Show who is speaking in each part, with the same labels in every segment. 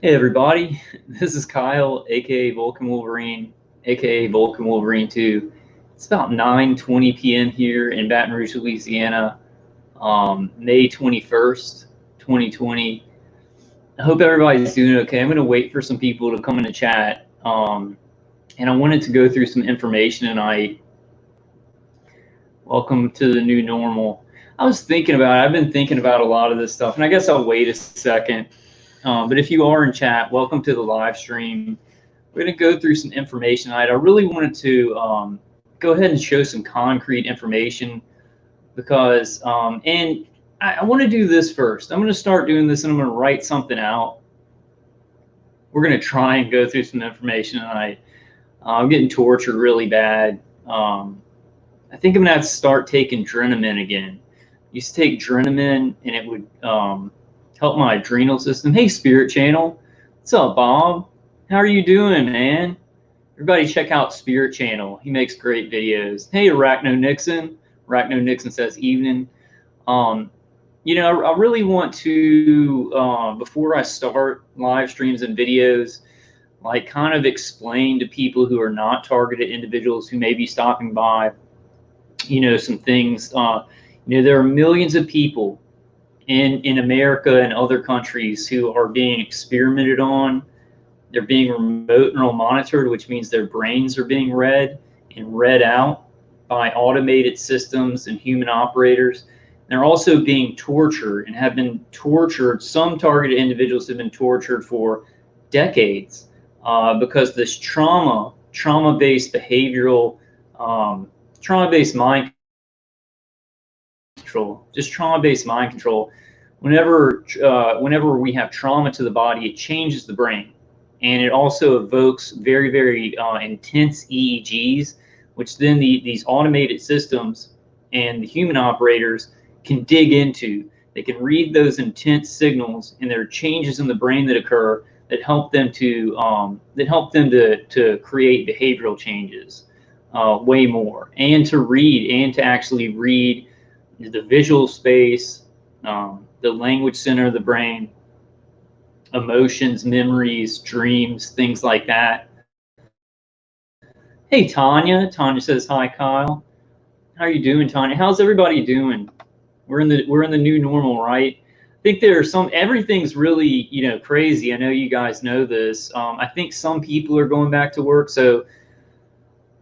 Speaker 1: Hey everybody, this is Kyle, aka Vulcan Wolverine, aka Vulcan Wolverine 2. It's about 9:20 p.m. here in Baton Rouge, Louisiana, May 21st, 2020. I hope everybody's doing okay. I'm going to wait for some people to come in the chat, and I wanted to go through some information tonight. Welcome to the new normal. I've been thinking about a lot of this stuff, and I guess I'll wait a second. But if you are in chat, welcome to the live stream. We're going to go through some information tonight. I really wanted to go ahead and show some concrete information because, and I want to do this first. I'm going to start doing this and I'm going to write something out. We're going to try and go through some information tonight. I'm getting tortured really bad. I think I'm going to have to start taking Drenamine again. I used to take Drenamine and it would help my adrenal system. Hey, Spirit Channel. What's up, Bob? How are you doing, man? Everybody check out Spirit Channel. He makes great videos. Hey, Arachno Nixon. Arachno Nixon says evening. You know, I really want to, before I start live streams and videos, like kind of explain to people who are not targeted individuals who may be stopping by, you know, some things. You know, there are millions of people in America and other countries who are being experimented on. They're being remote neural monitored, which means their brains are being read and read out by automated systems and human operators. They're also being tortured and have been tortured. Some targeted individuals have been tortured for decades because this trauma-based behavioral, trauma-based mind control, just trauma-based mind control. Whenever we have trauma to the body, it changes the brain. And it also evokes very, very intense EEGs, which then these automated systems and the human operators can dig into. They can read those intense signals, and there are changes in the brain that occur that help them to create behavioral changes way more, and to actually read the visual space, the language center of the brain, emotions, memories, dreams, things like that. Hey, Tanya. Tanya says hi, Kyle. How are you doing, Tanya? How's everybody doing? We're in the new normal, right? I think everything's really, you know, crazy. I know you guys know this. I think some people are going back to work, so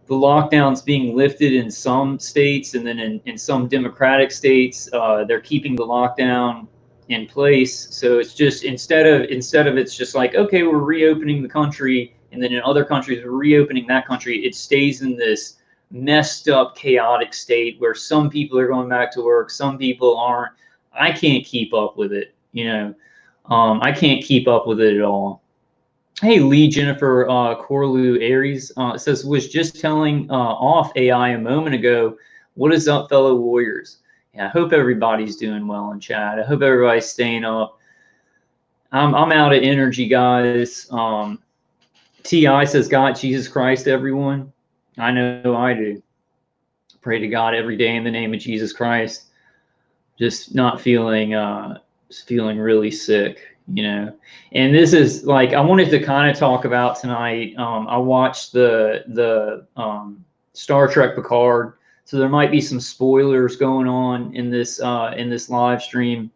Speaker 1: the lockdown's being lifted in some states, and then in some democratic states, they're keeping the lockdown in place. So it's just instead of it's just like, okay, we're reopening the country, and then in other countries we're reopening that country, it stays in this messed up, chaotic state where some people are going back to work, some people aren't. I can't keep up with it, you know. I can't keep up with it at all. Hey, Lee Jennifer Corlew Aries says, was just telling off AI a moment ago. What is up, fellow warriors? Yeah, I hope everybody's doing well in chat. I hope everybody's staying up. I'm out of energy, guys. TI says, God, Jesus Christ, everyone. I know I do. Pray to God every day in the name of Jesus Christ. Just not feeling, just feeling really sick, you know. And this is like, I wanted to kind of talk about tonight. I watched the Star Trek Picard, so there might be some spoilers going on in this live stream.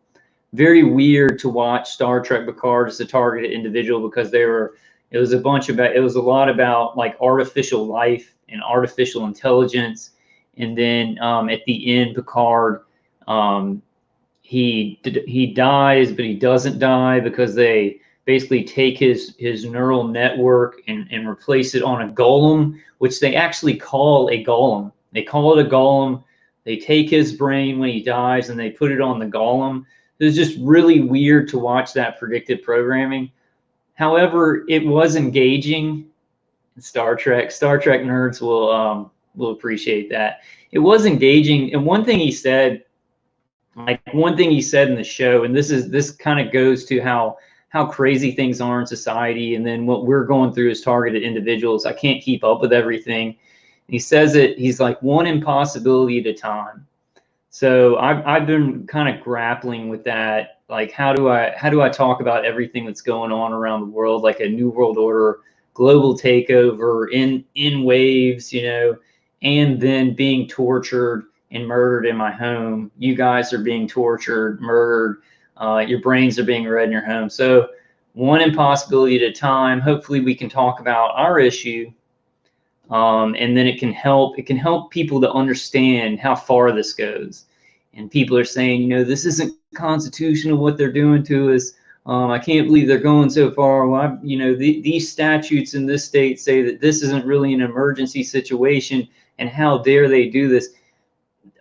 Speaker 1: Very weird to watch Star Trek Picard as a targeted individual because it was a lot about like artificial life and artificial intelligence. And then at the end, Picard, he dies, but he doesn't die because they basically take his neural network and replace it on a golem, which they actually call a golem. They call it a golem. They take his brain when he dies and they put it on the golem. It's just really weird to watch that predictive programming. However, it was engaging. Star Trek nerds will appreciate that. It was engaging, and one thing he said in the show, and this kind of goes to how crazy things are in society, and then what we're going through as targeted individuals. I can't keep up with everything. He says he's like one impossibility at a time. So I've been kind of grappling with that Like, how do I talk about everything that's going on around the world, like a new world order, global takeover in waves, you know, and then being tortured and murdered in my home. You guys are being tortured, murdered. Your brains are being read in your home. So one impossibility at a time. Hopefully we can talk about our issue. And then it can help people to understand how far this goes. And people are saying, you know, this isn't constitutional what they're doing to us. I can't believe they're going so far. Well, you know, these statutes in this state say that this isn't really an emergency situation, and how dare they do this?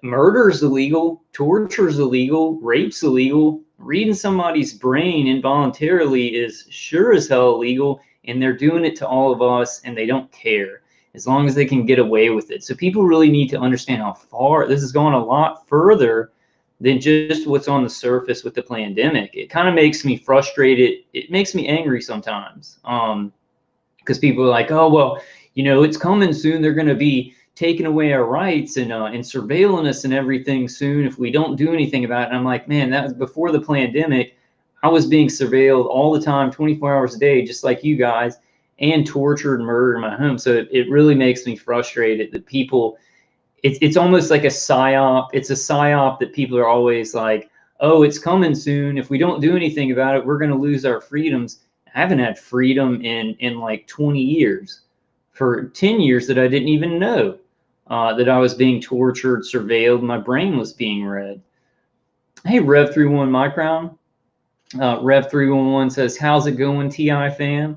Speaker 1: Murder is illegal, torture is illegal, rape's illegal. Reading somebody's brain involuntarily is sure as hell illegal, and they're doing it to all of us, and they don't care as long as they can get away with it. So people really need to understand how far this is going, a lot further than just what's on the surface with the pandemic. It kind of makes me frustrated. It makes me angry sometimes, because people are like, oh, well, you know, it's coming soon. They're going to be taking away our rights and surveilling us and everything soon if we don't do anything about it. And I'm like, man, that was before the pandemic. I was being surveilled all the time, 24 hours a day, just like you guys, and tortured and murdered in my home. So it really makes me frustrated that people, it's almost like a psyop. It's a psyop that people are always like, oh, it's coming soon. If we don't do anything about it, we're going to lose our freedoms. I haven't had freedom in like 20 years. For 10 years that I didn't even know that I was being tortured, surveilled, my brain was being read. Hey, Rev31 Micron. Rev311 says, how's it going, TI fam?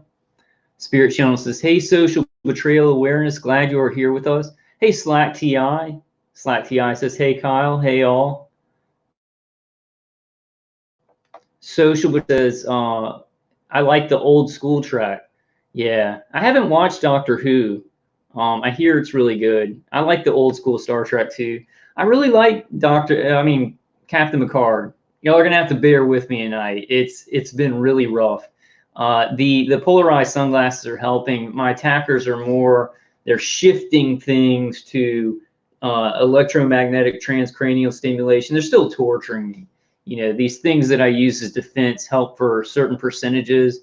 Speaker 1: Spirit Channel says, hey, social betrayal awareness, glad you are here with us. Hey, Slack TI. Slack TI says, hey, Kyle. Hey, all. Social says, I like the old school track. Yeah, I haven't watched Doctor Who. I hear it's really good. I like the old school Star Trek too. I really like Captain Picard. Y'all are gonna have to bear with me tonight. It's been really rough. The polarized sunglasses are helping. My attackers are more, they're shifting things to electromagnetic transcranial stimulation. They're still torturing me. You know, these things that I use as defense help for certain percentages.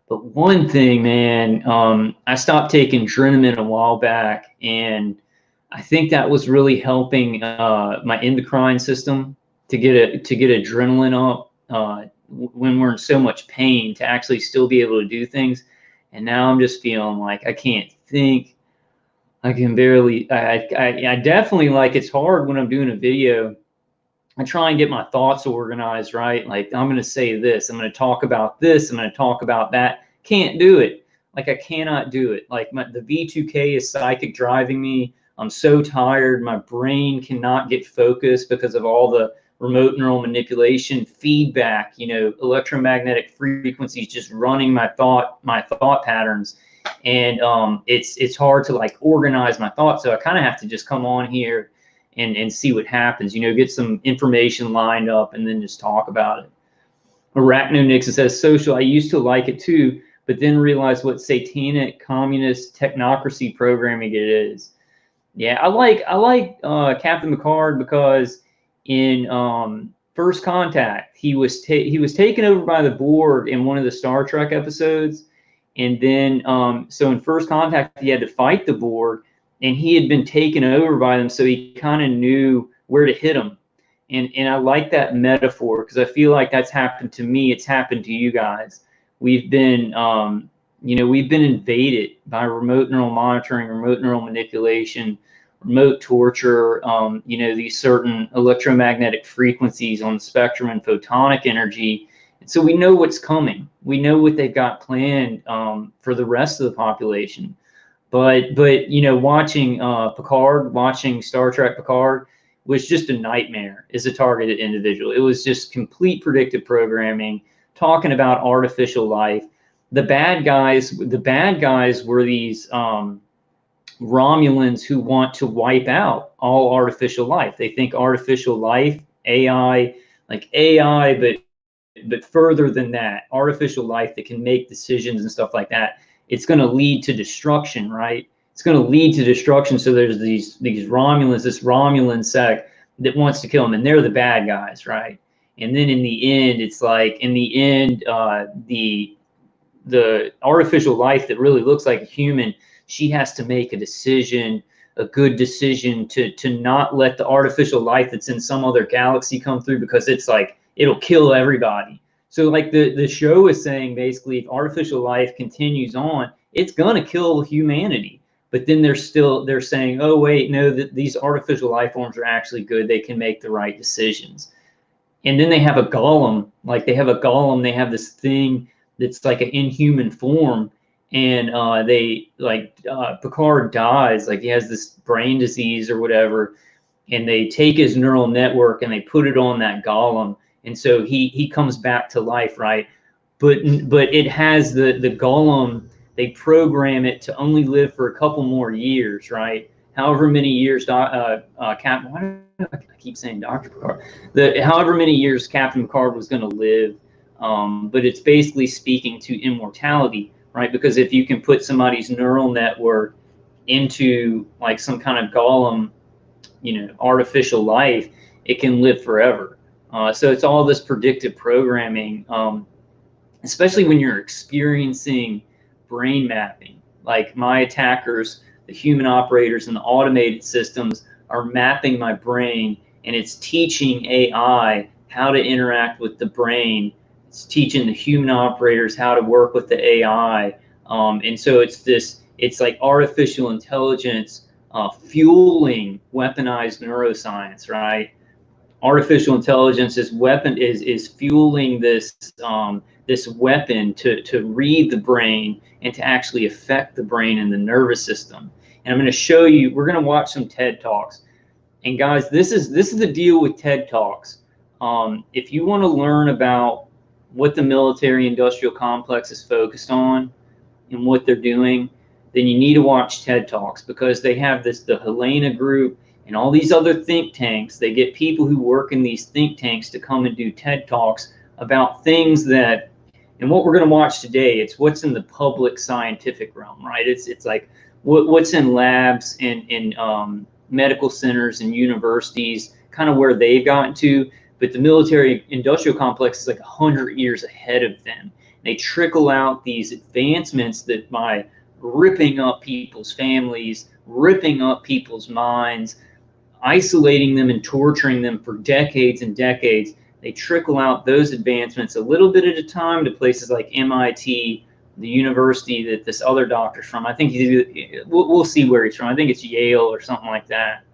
Speaker 1: But one thing, man, I stopped taking Drenamine a while back, and I think that was really helping my endocrine system to get adrenaline up when we're in so much pain, to actually still be able to do things. And now I'm just feeling like I can't think. I can barely. I definitely, like, it's hard when I'm doing a video. I try and get my thoughts organized, right? Like, I'm going to say this, I'm going to talk about this, I'm going to talk about that. Can't do it. Like, I cannot do it. Like, the V2K is psychic driving me. I'm so tired. My brain cannot get focused because of all the remote neural manipulation feedback, you know, electromagnetic frequencies just running my thought patterns. And it's hard to, like, organize my thoughts. So I kind of have to just come on here and see what happens, you know, get some information lined up and then just talk about it. Arachnonixon says, social, I used to like it too, but then realized what satanic communist technocracy programming it is. Yeah, I like Captain Picard because in First Contact, he was taken over by the Borg in one of the Star Trek episodes. And then, so in First Contact, he had to fight the Borg, and he had been taken over by them, so he kind of knew where to hit them. And I like that metaphor because I feel like that's happened to me. It's happened to you guys. We've been, you know, we've been invaded by remote neural monitoring, remote neural manipulation, remote torture, you know, these certain electromagnetic frequencies on the spectrum and photonic energy. And so we know what's coming. We know what they've got planned for the rest of the population. But you know, watching Picard, watching Star Trek Picard was just a nightmare as a targeted individual. It was just complete predictive programming, talking about artificial life. The bad guys were these Romulans who want to wipe out all artificial life. They think artificial life, AI, like AI, but further than that, artificial life that can make decisions and stuff like that, it's going to lead to destruction, right? It's going to lead to destruction. So there's these Romulans, this Romulan sect that wants to kill them, and they're the bad guys, right? And then in the end, it's like, in the end, the artificial life that really looks like a human, she has to make a decision, a good decision, to not let the artificial life that's in some other galaxy come through, because it's like, it'll kill everybody. So like the show is saying, basically, if artificial life continues on, it's gonna kill humanity. But then they're saying, oh wait, no, that these artificial life forms are actually good. They can make the right decisions. And then they have a golem, like they have a golem, they have this thing that's like an inhuman form, and they like Picard dies, like he has this brain disease or whatever, and they take his neural network and they put it on that golem, and so he comes back to life, right? But it has the golem, they program it to only live for a couple more years, right? However many years, Captain, why do I keep saying Dr. Picard? However many years Captain Picard was going to live, but it's basically speaking to immortality, right? Because if you can put somebody's neural network into like some kind of golem, artificial life, it can live forever. So it's all this predictive programming, especially when you're experiencing brain mapping. Like my attackers, the human operators and the automated systems are mapping my brain, and it's teaching AI how to interact with the brain. It's teaching the human operators how to work with the AI. And so it's like artificial intelligence fueling weaponized neuroscience, right? Artificial intelligence is fueling this this weapon to read the brain and to actually affect the brain and the nervous system. And I'm going to show you. We're going to watch some TED Talks. And guys, this is the deal with TED Talks. If you want to learn about what the military-industrial complex is focused on and what they're doing, then you need to watch TED Talks, because they have the Helena Group and all these other think tanks. They get people who work in these think tanks to come and do TED Talks about things that, and what we're going to watch today, it's what's in the public scientific realm, right? It's like what's in labs and in medical centers and universities, kind of where they've gotten to. But the military industrial complex is like 100 years ahead of them. They trickle out these advancements that by ripping up people's families, ripping up people's minds, isolating them and torturing them for decades and decades, they trickle out those advancements a little bit at a time to places like MIT, the university that this other doctor's from. I think we'll see where he's from. I think it's Yale or something like that.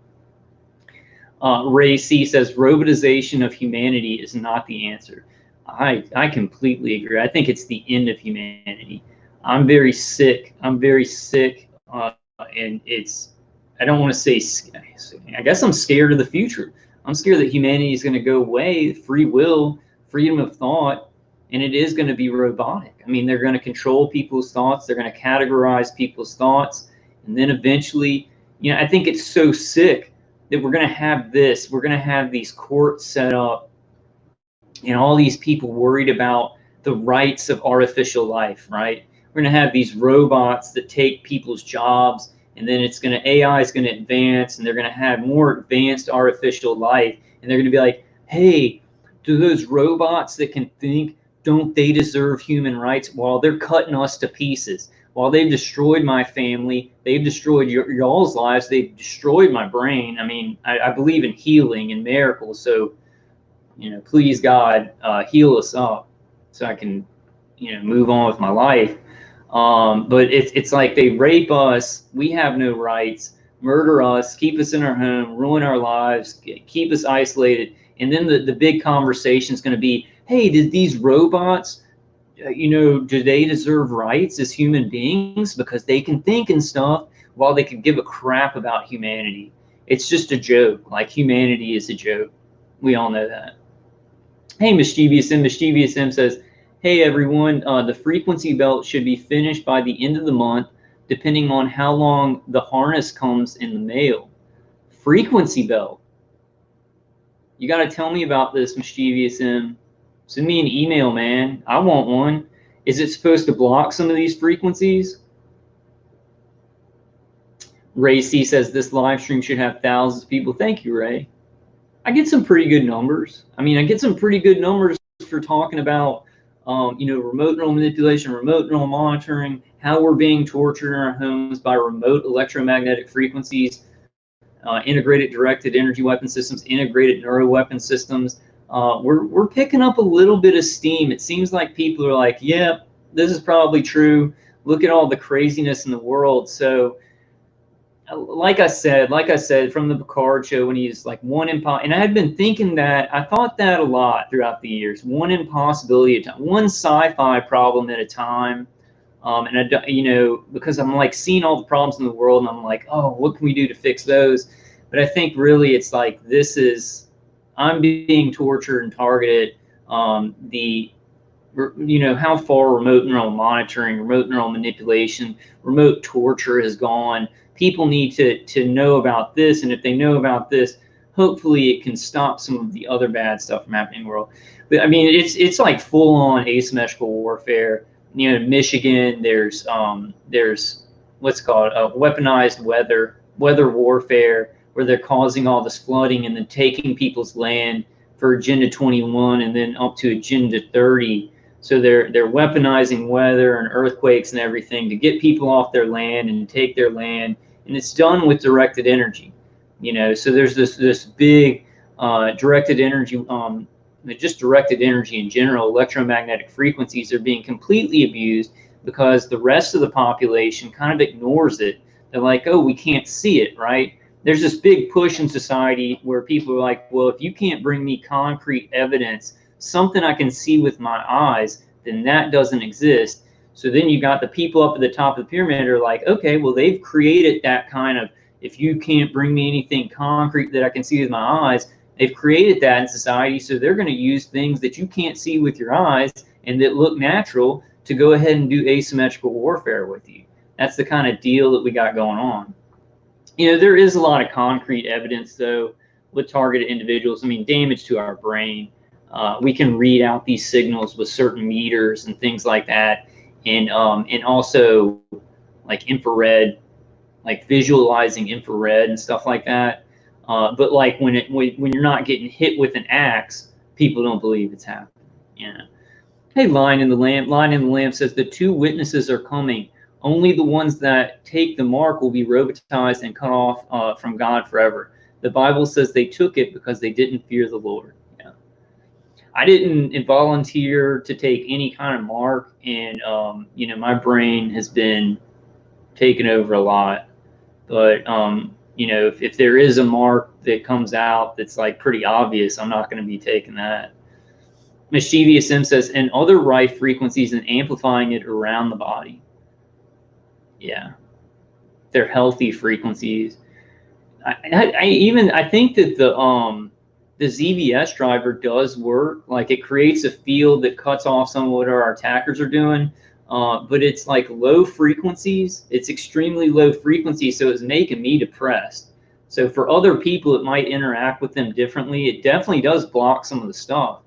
Speaker 1: Ray C says robotization of humanity is not the answer. I completely agree. I think it's the end of humanity. I'm very sick. And it's, I don't want to say, I guess I'm scared of the future. I'm scared that humanity is going to go away, free will, freedom of thought, and it is going to be robotic. I mean, they're going to control people's thoughts. They're going to categorize people's thoughts. And then eventually, I think it's so sick that we're going to have this. We're going to have these courts set up and all these people worried about the rights of artificial life, right? We're going to have these robots that take people's jobs, and then AI is going to advance, and they're going to have more advanced artificial life, and they're going to be like, hey, do those robots that can think, don't they deserve human rights? While they're cutting us to pieces, while they've destroyed my family, they've destroyed y'all's lives, they've destroyed my brain. I mean, I believe in healing and miracles, so please God, heal us up so I can move on with my life. But it's like they rape us, we have no rights, murder us, keep us in our home, ruin our lives, keep us isolated. And then the big conversation is going to be, hey, did these robots, do they deserve rights as human beings because they can think and stuff while they could give a crap about humanity? It's just a joke. Like, humanity is a joke. We all know that. Hey, Mischievous M says, hey everyone, the frequency belt should be finished by the end of the month, depending on how long the harness comes in the mail. Frequency belt? You got to tell me about this, Mischievous M. Send me an email, man. I want one. Is it supposed to block some of these frequencies? Ray C says this live stream should have thousands of people. Thank you, Ray. I get some pretty good numbers. I mean, I get some pretty good numbers for talking about, you know, remote neural manipulation, remote neural monitoring, how we're being tortured in our homes by remote electromagnetic frequencies, integrated directed energy weapon systems, integrated neuro weapon systems. We're picking up a little bit of steam. It seems like people are like, yeah, this is probably true. Look at all the craziness in the world. So, like I said from the Picard show, when he's like and I had been thinking that, I thought that a lot throughout the years, one impossibility at a time, one sci-fi problem at a time. And you know, because I'm like seeing all the problems in the world, and I'm like, oh, what can we do to fix those? But I think really it's like, I'm being tortured and targeted. You know, how far remote neural monitoring, remote neural manipulation, remote torture has gone. People need to know about this, and if they know about this, hopefully it can stop some of the other bad stuff from happening in the world. But I mean, it's like full on asymmetrical warfare. You know, in Michigan, there's what's called weaponized weather warfare, where they're causing all this flooding and then taking people's land for Agenda 21 and then up to Agenda 30. So they're weaponizing weather and earthquakes and everything to get people off their land and take their land, and it's done with directed energy. You know, so there's this big directed energy, just directed energy in general. Electromagnetic frequencies are being completely abused because the rest of the population kind of ignores it. They're like, oh, we can't see it, right? There's this big push in society where people are like, well, if you can't bring me concrete evidence, something I can see with my eyes, then that doesn't exist. So then you got the people up at the top of the pyramid are like, okay, well, they've created that kind of, if you can't bring me anything concrete that I can see with my eyes, they've created that in society. So they're going to use things that you can't see with your eyes and that look natural to go ahead and do asymmetrical warfare with you. That's the kind of deal that we got going on. You know, there is a lot of concrete evidence, though, with targeted individuals. I mean, damage to our brain. We can read out these signals with certain meters and things like that, and also like infrared, like visualizing infrared and stuff like that. But like when you're not getting hit with an axe, people don't believe it's happening. Yeah. Hey, Line in the Lamp says the two witnesses are coming. Only the ones that take the mark will be robotized and cut off from God forever. The Bible says they took it because they didn't fear the Lord. Yeah. I didn't volunteer to take any kind of mark, and you know, my brain has been taken over a lot. But you know, if there is a mark that comes out that's like pretty obvious, I'm not going to be taking that. Mischievous Sim says, and other rife frequencies and amplifying it around the body. Yeah, they're healthy frequencies. I think that the ZVS driver does work. Like, it creates a field that cuts off some of what our attackers are doing, but it's like low frequencies. It's extremely low frequency, so it's making me depressed. So for other people, it might interact with them differently. It definitely does block some of the stuff,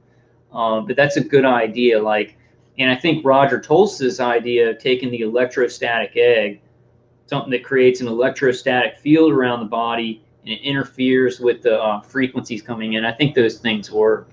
Speaker 1: but that's a good idea. Like, and I think Roger Tolstoy's idea of taking the electrostatic egg, something that creates an electrostatic field around the body and it interferes with the frequencies coming in. I think those things work.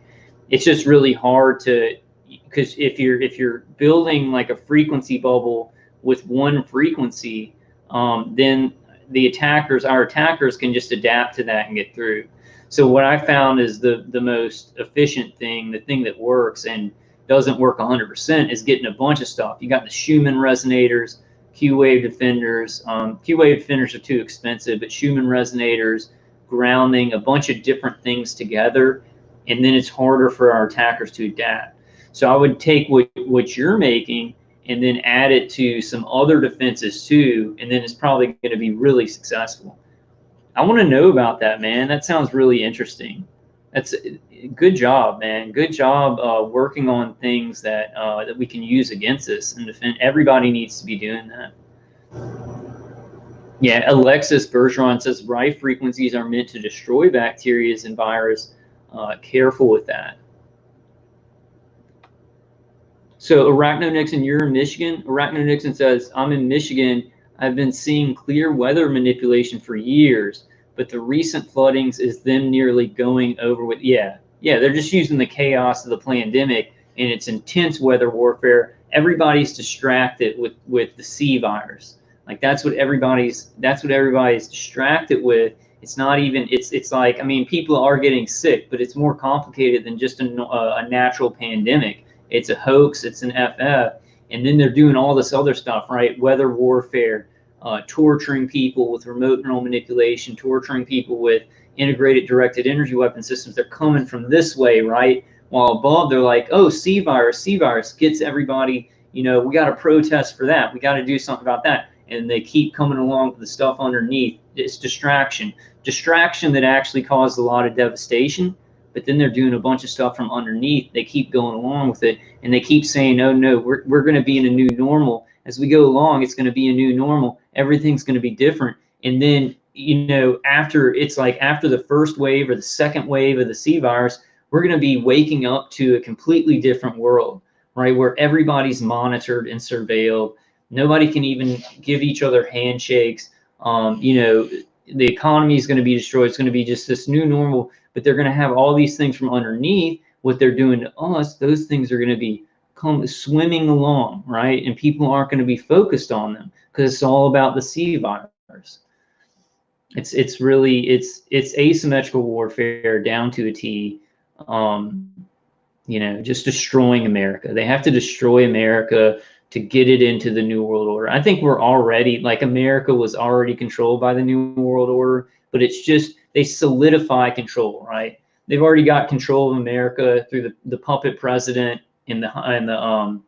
Speaker 1: It's just really hard to, because if you're building like a frequency bubble with one frequency, then our attackers can just adapt to that and get through. So what I found is the most efficient thing, the thing that works and doesn't work 100%, is getting a bunch of stuff. You got the Schumann resonators, Q-wave defenders. Q-wave defenders are too expensive, but Schumann resonators, grounding, a bunch of different things together, and then it's harder for our attackers to adapt. So I would take what you're making and then add it to some other defenses too, and then it's probably going to be really successful. I want to know about that, man. That sounds really interesting. That's good job, man. Good job working on things that that we can use against us and defend. Everybody needs to be doing that. Yeah, Alexis Bergeron says rife frequencies are meant to destroy bacteria and virus. Careful with that. So Arachno Nixon, you're in Michigan. Arachno Nixon says, I'm in Michigan. I've been seeing clear weather manipulation for years, but the recent floodings is them nearly going over with, yeah, they're just using the chaos of the pandemic and its intense weather warfare. Everybody's distracted with the C virus. Like that's what everybody's distracted with. It's not even, it's like, I mean, people are getting sick, but it's more complicated than just a natural pandemic. It's a hoax, it's an FF. And then they're doing all this other stuff, right? Weather warfare, torturing people with remote neural manipulation, torturing people with integrated directed energy weapon systems. They're coming from this way, right? While above, they're like, oh, C virus gets everybody, you know, we got to protest for that. We got to do something about that. And they keep coming along with the stuff underneath. It's distraction that actually caused a lot of devastation. But then they're doing a bunch of stuff from underneath. They keep going along with it, and they keep saying, "Oh no, we're going to be in a new normal. As we go along, it's going to be a new normal. Everything's going to be different." And then, you know, after the first wave or the second wave of the C virus, we're going to be waking up to a completely different world, right? Where everybody's monitored and surveilled. Nobody can even give each other handshakes. You know, the economy is going to be destroyed. It's going to be just this new normal. But they're going to have all these things from underneath. What they're doing to us, those things are going to be swimming along, right? And people aren't going to be focused on them because it's all about the C virus. It's really asymmetrical warfare down to a T. You know, just destroying America. They have to destroy America to get it into the New World Order. I think we're already, like, America was already controlled by the New World Order, but it's just they solidify control, right? They've already got control of America through the puppet president and the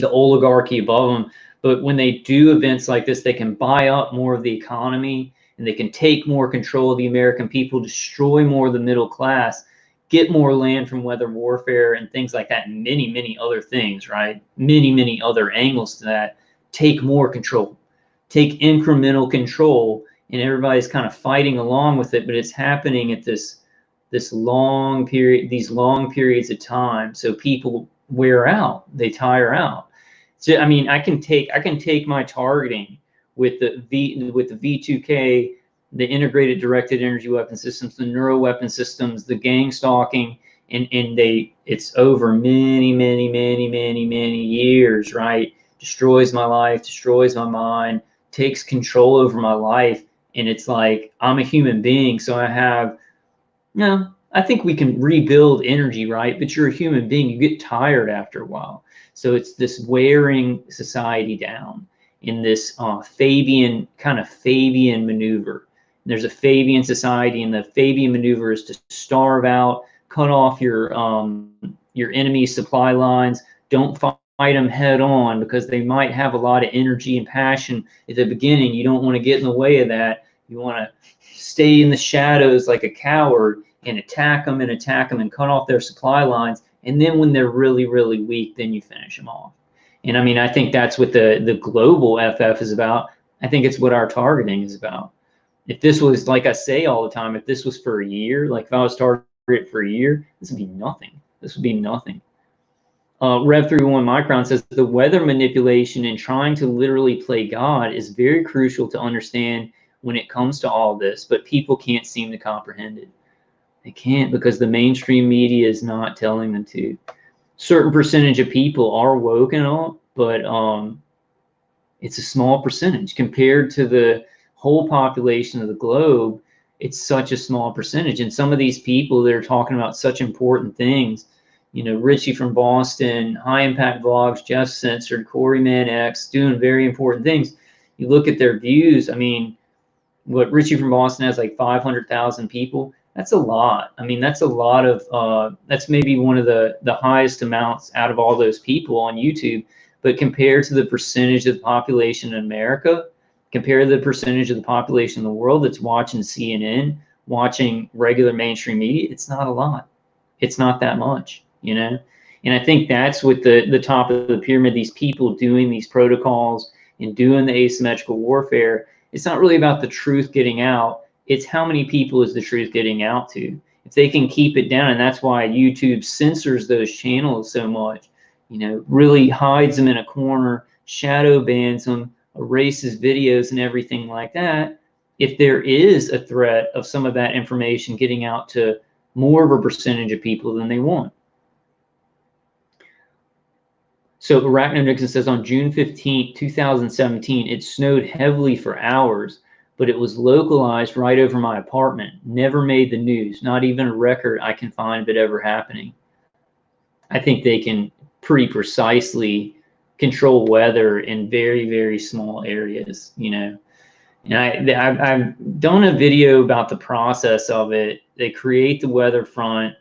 Speaker 1: oligarchy above them. But when they do events like this, they can buy up more of the economy and they can take more control of the American people, destroy more of the middle class, get more land from weather warfare and things like that, and many, many other things, right? Many, many other angles to that. Take more control, take incremental control, and everybody's kind of fighting along with it, but it's happening at this long period, these long periods of time. So people wear out, they tire out. So I mean, I can take my targeting with the V2K, the integrated directed energy weapon systems, the neuro weapon systems, the gang stalking, and it's over many, many, many, many, many years, right? Destroys my life, destroys my mind, takes control over my life. And it's like, I'm a human being, so I think we can rebuild energy, right? But you're a human being, you get tired after a while. So it's this wearing society down in this Fabian maneuver. There's a Fabian society, and the Fabian maneuver is to starve out, cut off your enemy's supply lines. Don't fight them head on because they might have a lot of energy and passion at the beginning. You don't want to get in the way of that. You want to stay in the shadows like a coward and attack them and cut off their supply lines. And then when they're really, really weak, then you finish them off. And I mean, I think that's what the global FF is about. I think it's what our targeting is about. If this was, like I say all the time, if this was for a year, like if I was targeted for a year, this would be nothing. This would be nothing. Rev31 Micron says the weather manipulation and trying to literally play God is very crucial to understand when it comes to all this, but people can't seem to comprehend it. They can't because the mainstream media is not telling them to. Certain percentage of people are woken up, but it's a small percentage compared to the whole population of the globe. It's such a small percentage. And some of these people that are talking about such important things, you know, Richie from Boston, High Impact Vlogs, Jeff Censored, Corey Man X, doing very important things. You look at their views. I mean, what Richie from Boston has like 500,000 people. That's a lot. I mean, that's a lot of, that's maybe one of the highest amounts out of all those people on YouTube. But compared to the percentage of the population in America, compared to the percentage of the population in the world that's watching CNN, watching regular mainstream media, it's not a lot. It's not that much, you know? And I think that's what the top of the pyramid, these people doing these protocols and doing the asymmetrical warfare, it's not really about the truth getting out. It's how many people is the truth getting out to. If they can keep it down, and that's why YouTube censors those channels so much, you know, really hides them in a corner, shadow bans them, erases videos and everything like that, if there is a threat of some of that information getting out to more of a percentage of people than they want. So Arachno Nixon says on June 15th, 2017, it snowed heavily for hours, but it was localized right over my apartment. Never made the news, not even a record I can find of it ever happening. I think they can pretty precisely control weather in very, very small areas, you know. And I've done a video about the process of it. They create the weather front,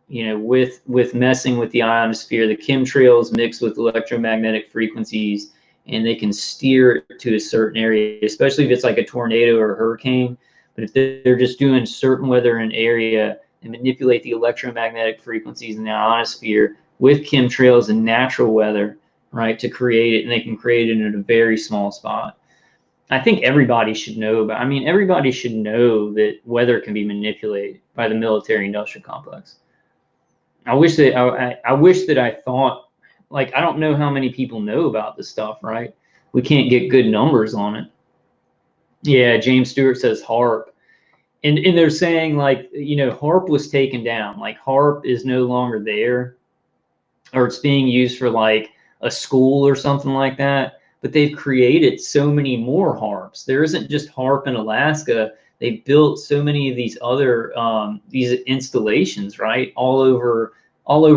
Speaker 1: you know, with messing with the ionosphere, the chemtrails mixed with electromagnetic frequencies, and they can steer it to a certain area, especially if it's like a tornado or a hurricane. But if they're just doing certain weather in an area and manipulate the electromagnetic frequencies in the ionosphere with chemtrails and natural weather, right, to create it, and they can create it in a very small spot. I think everybody should know about, I mean, everybody should know that weather can be manipulated by the military-industrial complex. I wish that I wish that I thought, like, I don't know how many people know about this stuff, right? We can't get good numbers on it. Yeah, James Stewart says HARP. And they're saying, like, you know, HARP was taken down. Like, HARP is no longer there, or it's being used for like a school or something like that. But they've created so many more HARPs. There isn't just HARP in Alaska. They've built so many of these other these installations, right, all over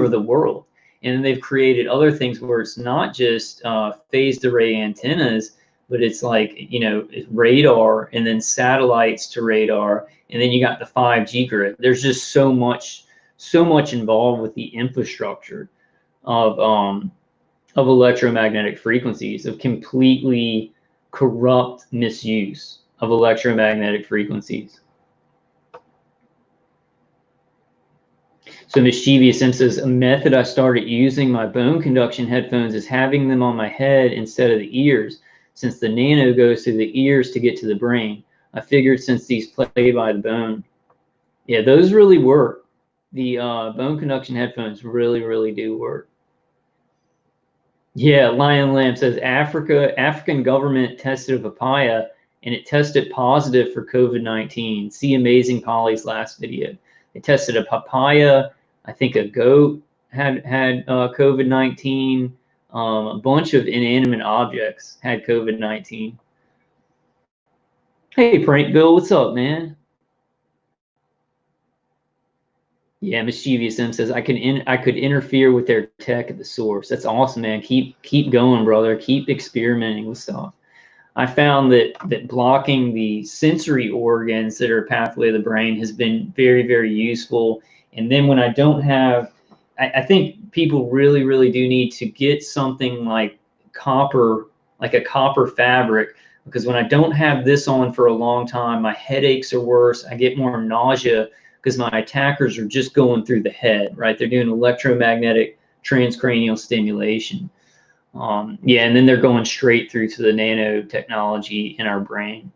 Speaker 1: the world. And then they've created other things where it's not just phased array antennas, but it's like, you know, radar and then satellites to radar, and then you got the 5G grid. There's just so much involved with the infrastructure of electromagnetic frequencies, of completely corrupt misuse of electromagnetic frequencies. So Mischievous Sim says, a method I started using my bone conduction headphones is having them on my head instead of the ears, since the nano goes through the ears to get to the brain. I figured since these play by the bone. Yeah, those really work. The bone conduction headphones really, really do work. Yeah, Lion Lamb says African government tested a papaya and it tested positive for COVID-19. See Amazing Polly's last video. They tested a papaya. I think a goat had COVID-19. A bunch of inanimate objects had COVID-19. Hey, Prank Bill, what's up, man? Yeah, Mischievous M says I could interfere with their tech at the source. That's awesome, man. Keep going, brother. Keep experimenting with stuff. I found that blocking the sensory organs that are a pathway of the brain has been very, very useful. And then when I don't have, I think people really, really do need to get something like copper, like a copper fabric, because when I don't have this on for a long time, my headaches are worse. I get more nausea because my attackers are just going through the head, right? They're doing electromagnetic transcranial stimulation. Yeah, and then they're going straight through to the nanotechnology in our brain.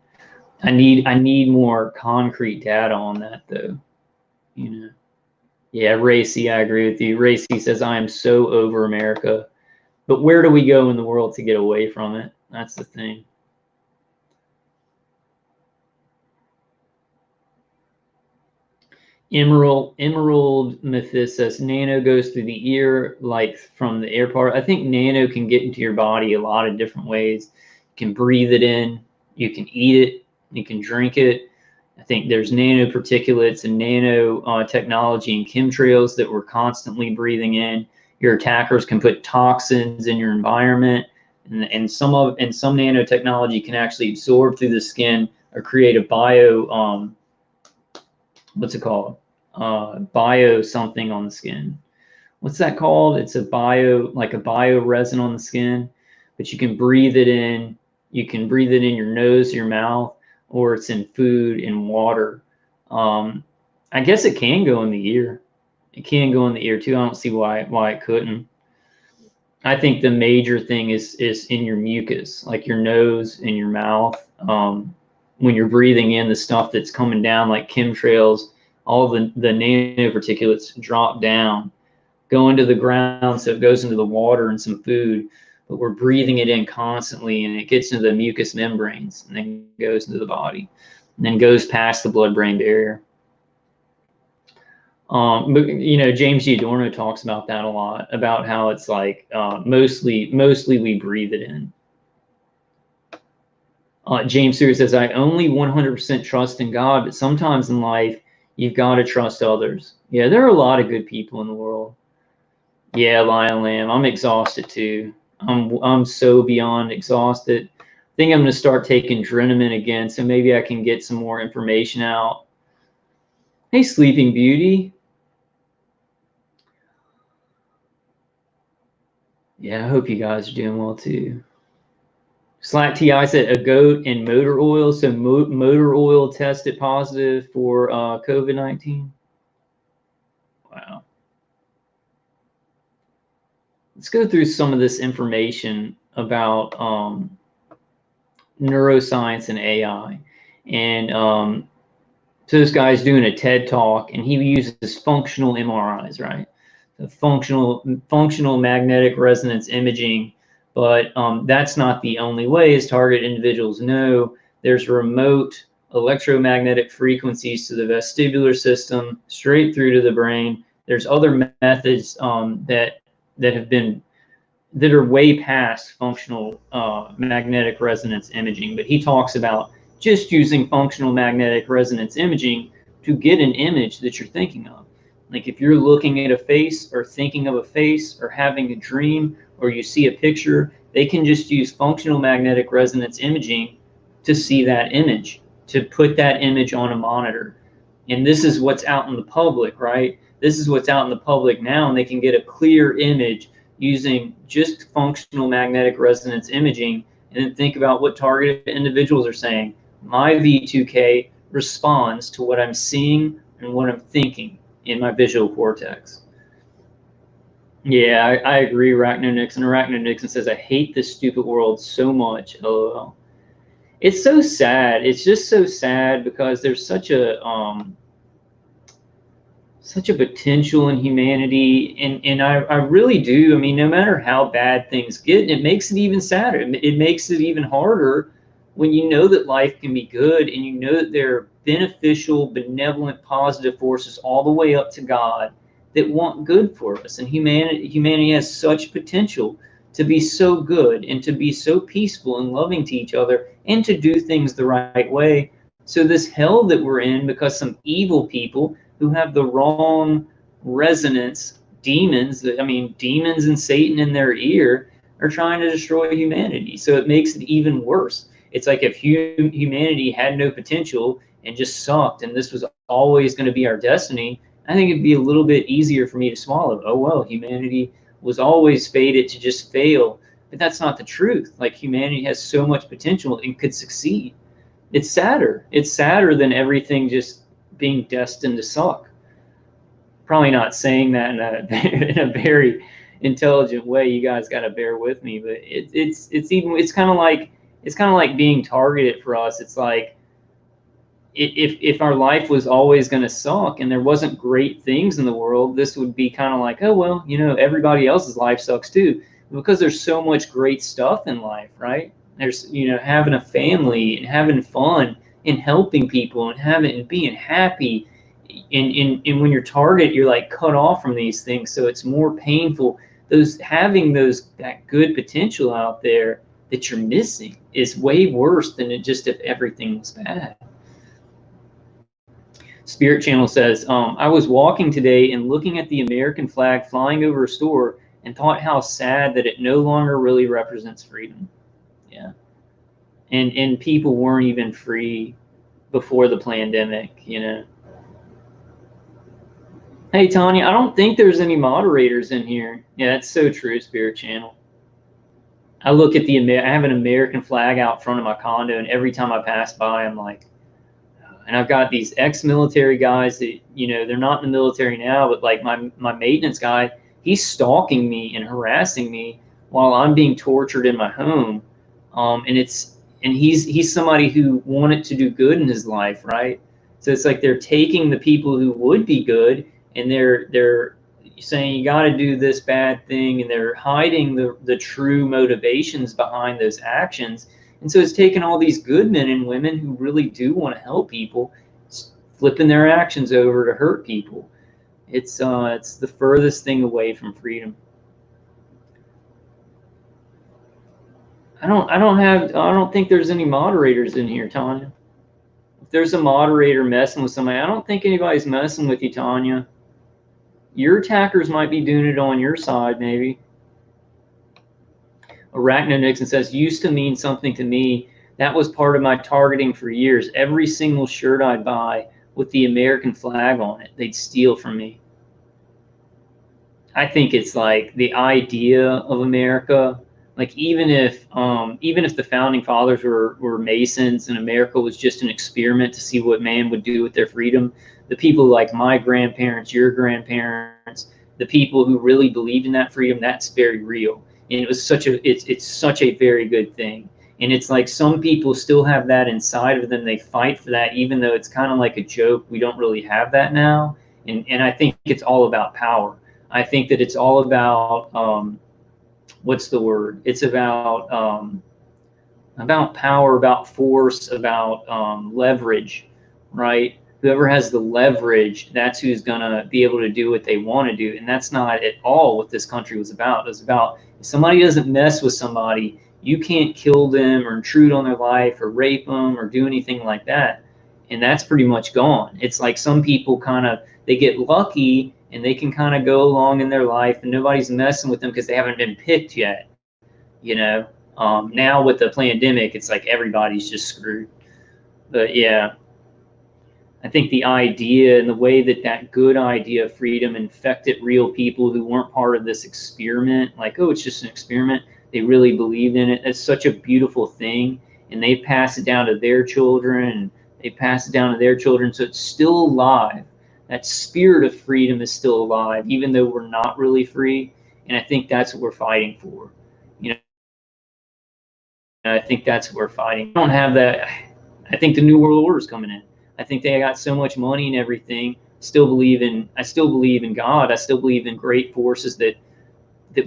Speaker 1: I need more concrete data on that, though. You know. Yeah, Racy, I agree with you. Racy says, I am so over America. But where do we go in the world to get away from it? That's the thing. Emerald Mythis says, nano goes through the ear, like from the air part. I think nano can get into your body a lot of different ways. You can breathe it in, you can eat it, you can drink it. I think there's nanoparticulates and nano technology and chemtrails that we're constantly breathing in. Your attackers can put toxins in your environment, and some nanotechnology can actually absorb through the skin or create a bio what's it called? Bio something on the skin. What's that called? It's a bio resin on the skin, but you can breathe it in. You can breathe it in your nose, your mouth, or it's in food and water. I guess it can go in the ear. It can go in the ear too. I don't see why it couldn't. I think the major thing is in your mucus, like your nose and your mouth. When you're breathing in the stuff that's coming down, like chemtrails, all the nanoparticulates drop down, go into the ground, so it goes into the water and some food, but we're breathing it in constantly, and it gets into the mucous membranes and then goes into the body. and then goes past the blood-brain barrier. But you know, James Giordano talks about that a lot, about how it's like mostly we breathe it in. James Stewart says, I only 100% trust in God, but sometimes in life, you've got to trust others. Yeah, there are a lot of good people in the world. Yeah, Lion Lamb, I'm exhausted too. I'm so beyond exhausted. I think I'm going to start taking Drenamine again, so maybe I can get some more information out. Hey, Sleeping Beauty. Yeah, I hope you guys are doing well too. Slack TI said a goat and motor oil. So motor oil tested positive for COVID-19. Wow. Let's go through some of this information about neuroscience and AI. And so this guy's doing a TED talk, and he uses functional MRIs, right? The functional magnetic resonance imaging. But that's not the only way. As target individuals know, there's remote electromagnetic frequencies to the vestibular system, straight through to the brain. There's other methods that are way past functional magnetic resonance imaging. But he talks about just using functional magnetic resonance imaging to get an image that you're thinking of. Like if you're looking at a face or thinking of a face or having a dream or you see a picture, they can just use functional magnetic resonance imaging to see that image, to put that image on a monitor. And this is what's out in the public, right? This is what's out in the public now, and they can get a clear image using just functional magnetic resonance imaging. And then think about what targeted individuals are saying. My V2K responds to what I'm seeing and what I'm thinking in my visual cortex. Yeah, I agree, Arachno Nixon. Arachno Nixon says, I hate this stupid world so much, LOL. It's so sad. It's just so sad because there's such a potential in humanity, and I really do. I mean, no matter how bad things get, it makes it even sadder. It makes it even harder when you know that life can be good, and you know that there are beneficial, benevolent, positive forces all the way up to God that want good for us. And humanity has such potential to be so good and to be so peaceful and loving to each other and to do things the right way. So this hell that we're in because some evil people who have the wrong resonance, demons and Satan in their ear are trying to destroy humanity. So it makes it even worse. It's like if humanity had no potential and just sucked and this was always going to be our destiny, I think it'd be a little bit easier for me to swallow. Oh, well, humanity was always fated to just fail. But that's not the truth. Like, humanity has so much potential and could succeed. It's sadder. It's sadder than everything just being destined to suck. Probably not saying that in a very intelligent way. You guys got to bear with me, but it's kind of like being targeted for us. It's like if our life was always going to suck and there wasn't great things in the world, this would be kind of like, oh, well, you know, everybody else's life sucks too, because there's so much great stuff in life, right? There's, you know, having a family and having fun and helping people and being happy. And when you're targeted, you're like cut off from these things. So it's more painful. Having that good potential out there that you're missing is way worse than it just if everything was bad. Spirit Channel says, I was walking today and looking at the American flag flying over a store and thought how sad that it no longer really represents freedom. Yeah. And people weren't even free before the pandemic, you know. Hey, Tanya, I don't think there's any moderators in here. Yeah, that's so true, Spirit Channel. I look at I have an American flag out front of my condo, and every time I pass by, I'm like, and I've got these ex-military guys that, you know, they're not in the military now, but like my maintenance guy, he's stalking me and harassing me while I'm being tortured in my home. And he's somebody who wanted to do good in his life, right? So it's like they're taking the people who would be good and they're saying you got to do this bad thing, and they're hiding the true motivations behind those actions. And so it's taken all these good men and women who really do want to help people, flipping their actions over to hurt people. It's the furthest thing away from freedom. I don't think there's any moderators in here, Tanya. If there's a moderator messing with somebody, I don't think anybody's messing with you, Tanya. Your attackers might be doing it on your side, maybe. Arachno Nixon says, used to mean something to me. That was part of my targeting for years. Every single shirt I'd buy with the American flag on it, they'd steal from me. I think it's like the idea of America, like even if the founding fathers were Masons and America was just an experiment to see what man would do with their freedom, the people like my grandparents, your grandparents, the people who really believed in that freedom, that's very real. And it was it's such a very good thing. And it's like some people still have that inside of them. They fight for that, even though it's kind of like a joke. We don't really have that now. And I think it's all about power. I think that it's all about what's the word? It's about power, about force, about leverage, right? Whoever has the leverage, that's who's gonna be able to do what they want to do. And that's not at all what this country was about. It was about if somebody doesn't mess with somebody, you can't kill them or intrude on their life or rape them or do anything like that. And that's pretty much gone. It's like some people they get lucky and they can kind of go along in their life and nobody's messing with them because they haven't been picked yet. Now with the pandemic, it's like everybody's just screwed. But yeah, I think the idea and the way that good idea of freedom infected real people who weren't part of this experiment, like, oh, it's just an experiment. They really believed in it. It's such a beautiful thing. And they pass it down to their children. So it's still alive. That spirit of freedom is still alive, even though we're not really free. And I think that's what we're fighting for. I think that's what we're fighting. I don't have that. I think the New World Order is coming in. I think they got so much money and everything. I still believe in God. I still believe in great forces that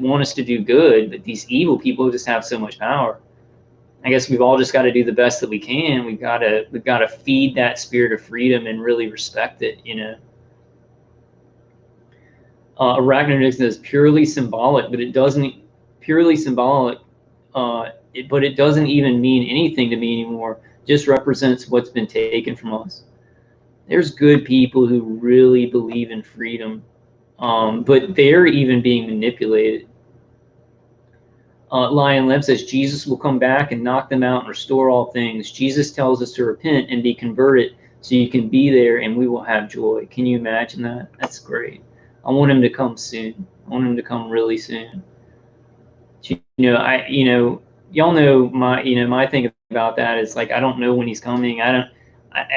Speaker 1: want us to do good. But these evil people just have so much power. I guess we've all just got to do the best that we can. We've got to feed that spirit of freedom and really respect it. Arachnoid is purely symbolic, but it doesn't even mean anything to me anymore. It just represents what's been taken from us. There's good people who really believe in freedom, but they're even being manipulated. Lion Limb says Jesus will come back and knock them out and restore all things. Jesus tells us to repent and be converted so you can be there and we will have joy. Can you imagine that? That's great. I want him to come soon. I want him to come really soon. Y'all know my thing about that is like, I don't know when he's coming. I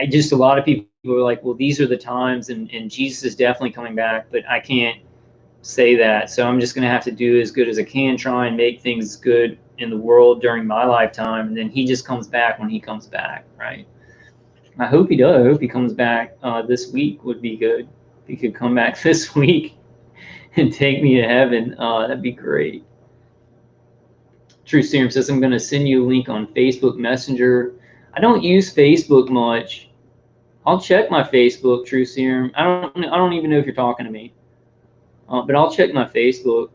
Speaker 1: just, a lot of people are like, well, these are the times and Jesus is definitely coming back, but I can't say that. So I'm just going to have to do as good as I can, try and make things good in the world during my lifetime. And then he just comes back when he comes back, right? I hope he does. I hope he comes back this week would be good. If he could come back this week and take me to heaven, that'd be great. True Serum says, I'm going to send you a link on Facebook Messenger. I don't use Facebook much. I'll check my Facebook, True Serum. I don't even know if you're talking to me. But I'll check my Facebook.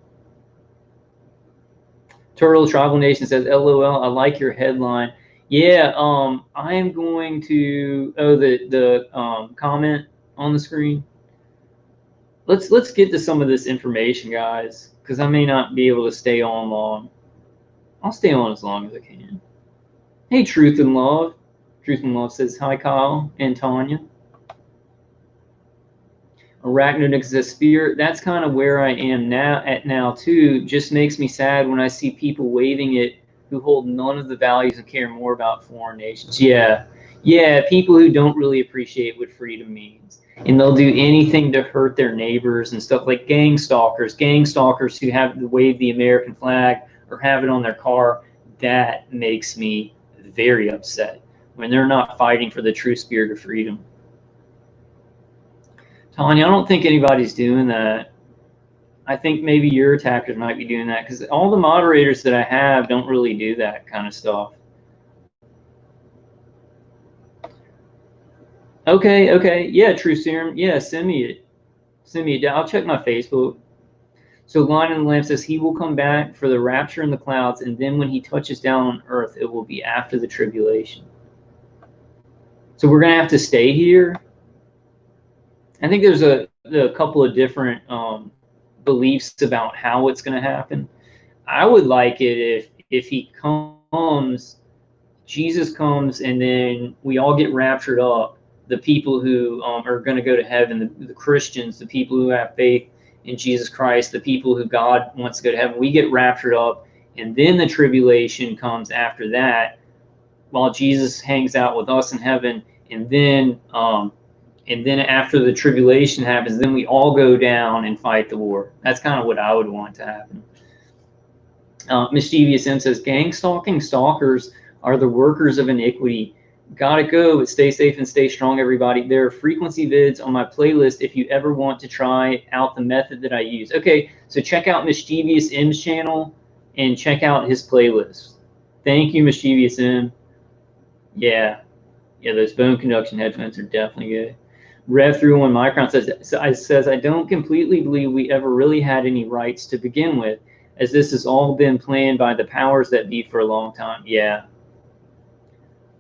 Speaker 1: Turtle Tribal Nation says, LOL, I like your headline. Yeah, I am going to, the comment on the screen. Let's get to some of this information, guys, because I may not be able to stay on long. I'll stay on as long as I can. Hey, Truth and Love. Truth and Love says, hi, Kyle and Tanya. Arachnodix says, Spirit, that's kind of where I am now too. Just makes me sad when I see people waving it who hold none of the values and care more about foreign nations. Yeah, people who don't really appreciate what freedom means. And they'll do anything to hurt their neighbors and stuff, like gang stalkers who have to wave the American flag or have it on their car. That makes me very upset when they're not fighting for the true spirit of freedom. Tanya, I don't think anybody's doing that. I think maybe your attackers might be doing that, because all the moderators that I have don't really do that kind of stuff. Okay, yeah, True Serum, yeah, send me it. Send me it. I'll check my Facebook. So Lion in the Lamb says he will come back for the rapture in the clouds, and then when he touches down on earth, it will be after the tribulation. So we're gonna have to stay here. I think there's a couple of different beliefs about how it's gonna happen. I would like it if he comes, Jesus comes, and then we all get raptured up. The people who are going to go to heaven, the Christians, the people who have faith in Jesus Christ, the people who God wants to go to heaven, we get raptured up, and then the tribulation comes after that, while Jesus hangs out with us in heaven, and then after the tribulation happens, then we all go down and fight the war. That's kind of what I would want to happen. Mischievous M says, gang stalking stalkers are the workers of iniquity. Gotta go, but stay safe and stay strong, everybody. There are frequency vids on my playlist if you ever want to try out the method that I use. Okay, so check out Mischievous M's channel and check out his playlist. Thank you, Mischievous M. Yeah, those bone conduction headphones are definitely good. Rev 301 Micron says, I don't completely believe we ever really had any rights to begin with, as this has all been planned by the powers that be for a long time. Yeah.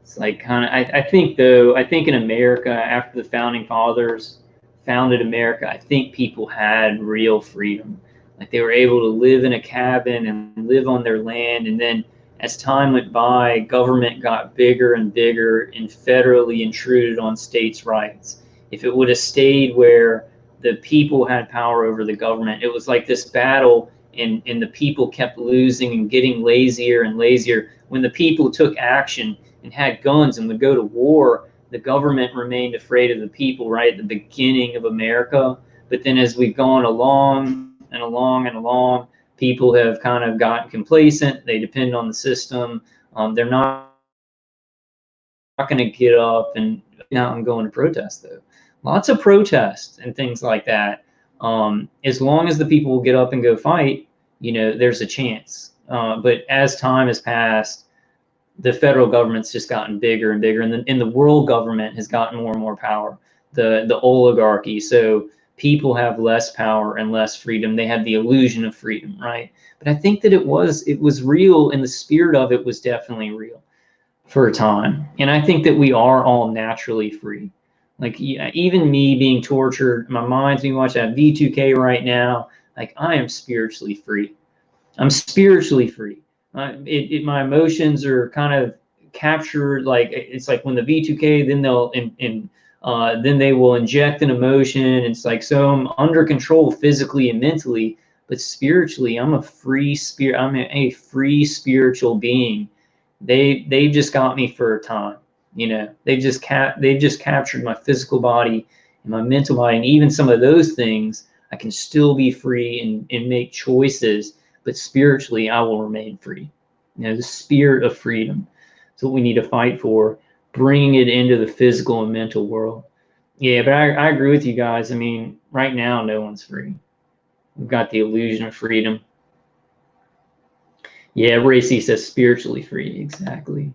Speaker 1: It's like kind of, I think though, I think in America, after the founding fathers founded America, I think people had real freedom. Like they were able to live in a cabin and live on their land. And then as time went by, government got bigger and bigger and federally intruded on states' rights. If it would have stayed where the people had power over the government, it was like this battle, and the people kept losing and getting lazier and lazier. When the people took action and had guns and would go to war, the government remained afraid of the people right at the beginning of America. But then as we've gone along and along and along, people have kind of gotten complacent. They depend on the system. They're not going to get up, and now I'm going to protest though. Lots of protests and things like that. As long as the people will get up and go fight, there's a chance. But as time has passed, the federal government's just gotten bigger and bigger, and the world government has gotten more and more power. The oligarchy. So people have less power and less freedom. They have the illusion of freedom, right? But I think that it was real, and the spirit of it was definitely real for a time. And I think that we are all naturally free. Like even me being tortured, my mind's being watched at V2K right now. Like I am spiritually free. I'm spiritually free. My emotions are kind of captured. Like it's like when the V2K, then then they will inject an emotion. It's like, so I'm under control physically and mentally, but spiritually, I'm a free spirit. I'm a free spiritual being. They've just got me for a time. They've just captured my physical body and my mental body, and even some of those things, I can still be free and make choices. But spiritually, I will remain free. The spirit of freedom. That's what we need to fight for, bringing it into the physical and mental world. Yeah, but I agree with you guys. I mean, right now, no one's free. We've got the illusion of freedom. Yeah, Racy says spiritually free. Exactly.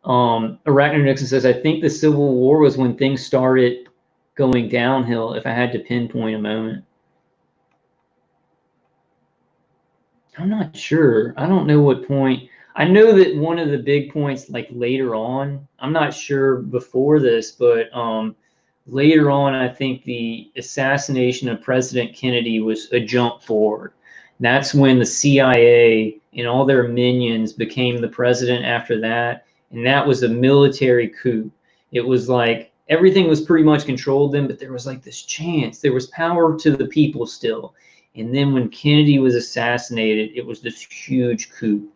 Speaker 1: Arachno Nixon says, I think the Civil War was when things started going downhill, if I had to pinpoint a moment. I'm not sure. I don't know what point. I know that one of the big points, like later on, I'm not sure before this, but later on, I think the assassination of President Kennedy was a jump forward. That's when the CIA and all their minions became the president after that. And that was a military coup. It was like everything was pretty much controlled then, but there was like this chance. There was power to the people still. And then when Kennedy was assassinated, it was this huge coup.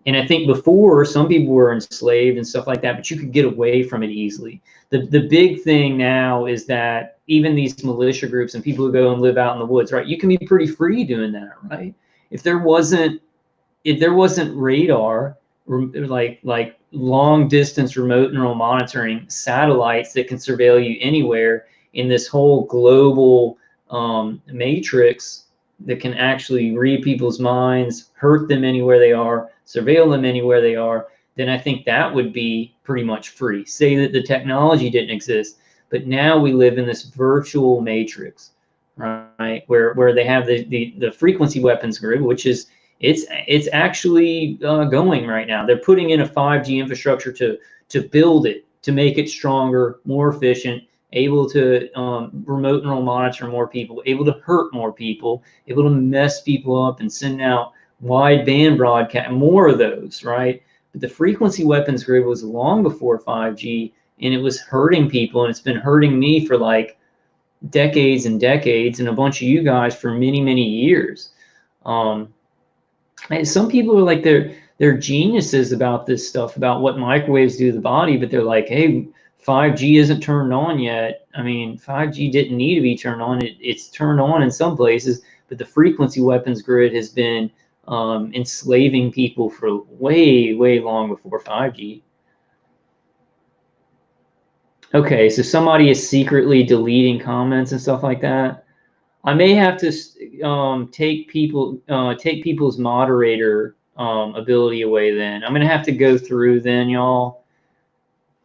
Speaker 1: And I think before, some people were enslaved and stuff like that, but you could get away from it easily. The big thing now is that even these militia groups and people who go and live out in the woods, right? You can be pretty free doing that, right? If there wasn't radar, like long distance remote neural monitoring, satellites that can surveil you anywhere in this whole global matrix that can actually read people's minds, hurt them anywhere they are, surveil them anywhere they are, then I think that would be pretty much free. Say that the technology didn't exist, but now we live in this virtual matrix, right? Where they have the frequency weapons grid, which is it's actually going right now. They're putting in a 5G infrastructure to build it, to make it stronger, more efficient, able to remote neural monitor more people, able to hurt more people, able to mess people up and send out wideband broadcast, more of those, right? But the frequency weapons grid was long before 5G, and it was hurting people, and it's been hurting me for like decades and decades, and a bunch of you guys for many, many years. And some people are like they're geniuses about this stuff, about what microwaves do to the body, but they're like, hey, 5G isn't turned on yet. I mean, 5G didn't need to be turned on. It's turned on in some places, but the frequency weapons grid has been enslaving people for way, way long before 5G. Okay, so somebody is secretly deleting comments and stuff like that. I may have to take people's moderator ability away. Then I'm gonna have to go through then, y'all,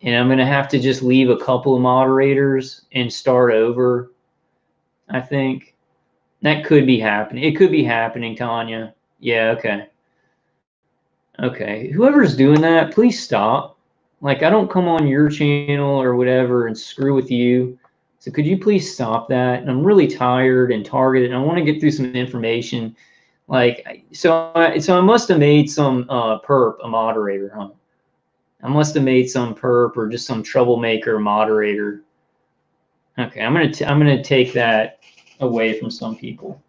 Speaker 1: and I'm gonna have to just leave a couple of moderators and start over. I think that could be happening. It could be happening, Tanya. Yeah. Okay. Okay. Whoever's doing that, please stop. Like, I don't come on your channel or whatever and screw with you. So could you please stop that? And I'm really tired and targeted, and I want to get through some information. Like, so I must have made some perp a moderator, huh? I must have made some perp or just some troublemaker moderator. Okay, I'm gonna take that away from some people.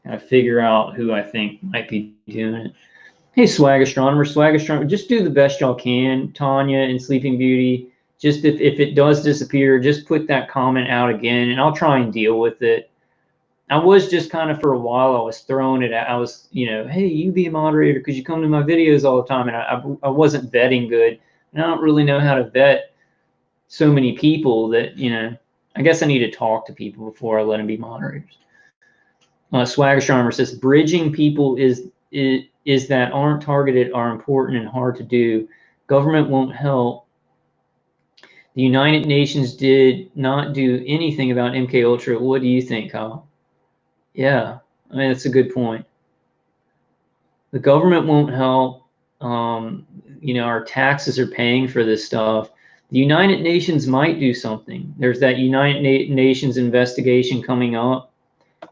Speaker 1: I figure out who I think might be doing it. Hey, Swag Astronomer, just do the best y'all can. Tanya and Sleeping Beauty, just if it does disappear, just put that comment out again, and I'll try and deal with it. I was just kind of, for a while, I was throwing it at, I was, hey, you be a moderator because you come to my videos all the time, and I wasn't vetting good, and I don't really know how to vet so many people that, I guess I need to talk to people before I let them be moderators. Swag Astronomer says, bridging people is that aren't targeted are important and hard to do. Government won't help. The United Nations did not do anything about MK Ultra. What do you think, Kyle? Yeah, I mean, that's a good point. The government won't help. Our taxes are paying for this stuff. The United Nations might do something. There's that United Nations investigation coming up.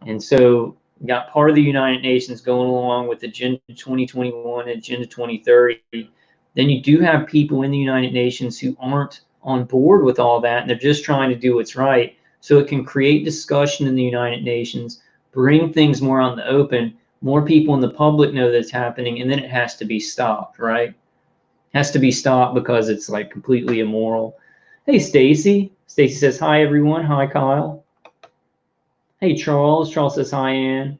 Speaker 1: And so you got part of the United Nations going along with Agenda 2021 and Agenda 2030. Then you do have people in the United Nations who aren't on board with all that, and they're just trying to do what's right. So it can create discussion in the United Nations, bring things more on the open, more people in the public know that's happening, and then it has to be stopped, right? It has to be stopped because it's like completely immoral. Hey, Stacy. Stacy says, hi, everyone. Hi, Kyle. Hey, Charles. Charles says, hi, Ann.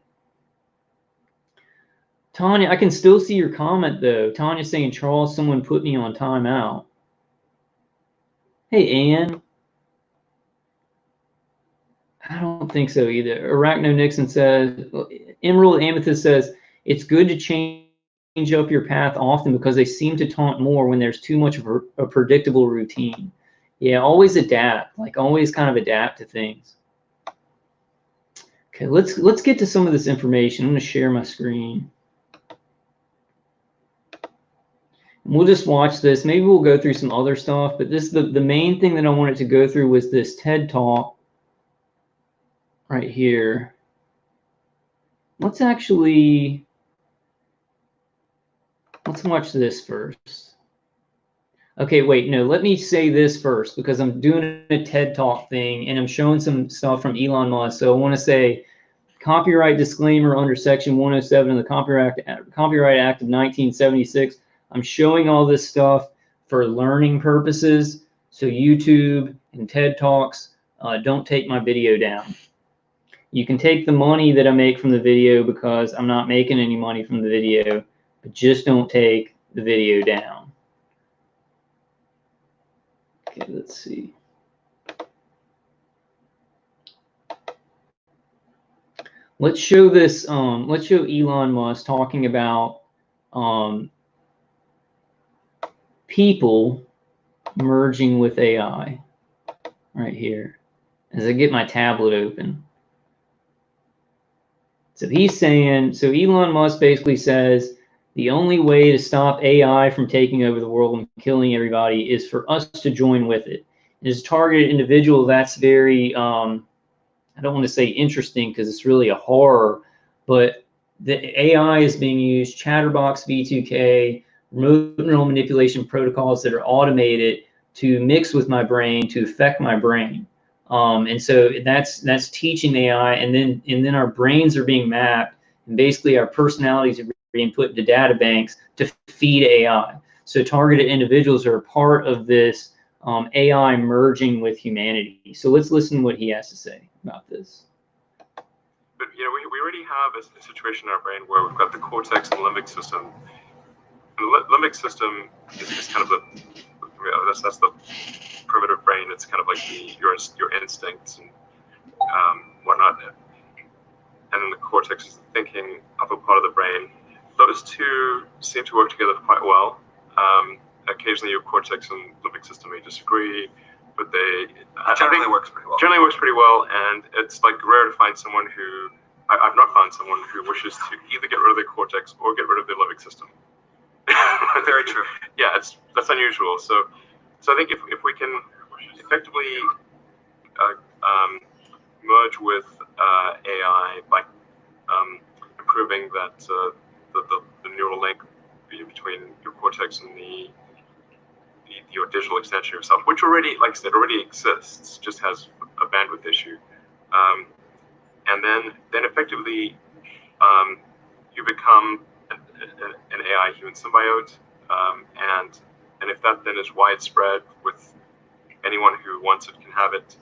Speaker 1: Tanya, I can still see your comment, though. Tanya's saying, Charles, someone put me on timeout. Hey, Ann. I don't think so either. Arachno Nixon says, Emerald Amethyst says, it's good to change up your path often because they seem to taunt more when there's too much of a predictable routine. Yeah, always adapt. Like, always kind of adapt to things. Okay, let's get to some of this information. I'm going to share my screen. We'll just watch this. Maybe we'll go through some other stuff, but this the main thing that I wanted to go through was this TED Talk right here. Let's watch this first. Okay, wait, no, let me say this first because I'm doing a TED Talk thing and I'm showing some stuff from Elon Musk. So I want to say copyright disclaimer under Section 107 of the Copyright Act of 1976. I'm showing all this stuff for learning purposes. So YouTube and TED Talks, don't take my video down. You can take the money that I make from the video because I'm not making any money from the video, but just don't take the video down. Okay, let's see. Let's show this. Let's show Elon Musk talking about people merging with AI right here as I get my tablet open. So he's saying, so Elon Musk basically says the only way to stop AI from taking over the world and killing everybody is for us to join with it. And as a targeted individual, that's very, I don't want to say interesting because it's really a horror, but the AI is being used, Chatterbox V2K, remote neural manipulation protocols that are automated to mix with my brain to affect my brain. And so that's teaching AI, and then our brains are being mapped, and basically our personalities are being put into data banks to feed AI. So targeted individuals are a part of this AI merging with humanity. So let's listen to what he has to say about this.
Speaker 2: But we already have a situation in our brain where we've got the cortex and limbic system. And the limbic system is kind of that's the primitive brain. It's kind of like your instincts and whatnot. And then the cortex is the thinking upper part of the brain. Those two seem to work together quite well. Occasionally your cortex and limbic system may disagree, but generally works pretty well. Generally works pretty well, and it's like rare to find someone who, I've not found someone who wishes to either get rid of the cortex or get rid of the limbic system. Very true. Yeah, that's unusual. So I think if we can effectively merge with AI by improving that the neural link between your cortex and your digital extension of yourself, which already, like I said, already exists, just has a bandwidth issue, and then effectively you become an AI human symbiote, and if that then is widespread with anyone who wants it can have it,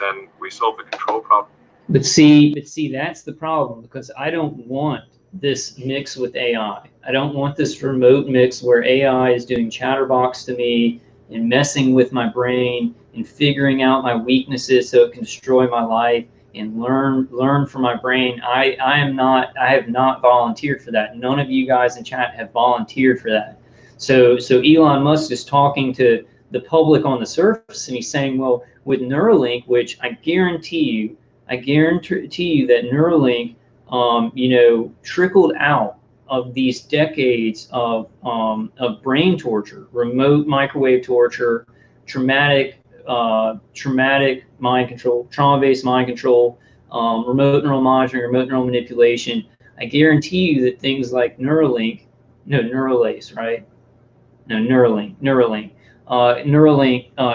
Speaker 2: then we solve the control problem.
Speaker 1: But see, that's the problem, because I don't want this mix with AI. I don't want this remote mix where AI is doing chatterbox to me and messing with my brain and figuring out my weaknesses so it can destroy my life and learn from my brain. I have not volunteered for that. None of you guys in chat have volunteered for that. So Elon Musk is talking to the public on the surface, and he's saying, well, with Neuralink, which I guarantee you that Neuralink, trickled out of these decades of brain torture, remote microwave torture, traumatic mind control, trauma-based mind control, remote neural monitoring, remote neural manipulation. I guarantee you that things like Neuralink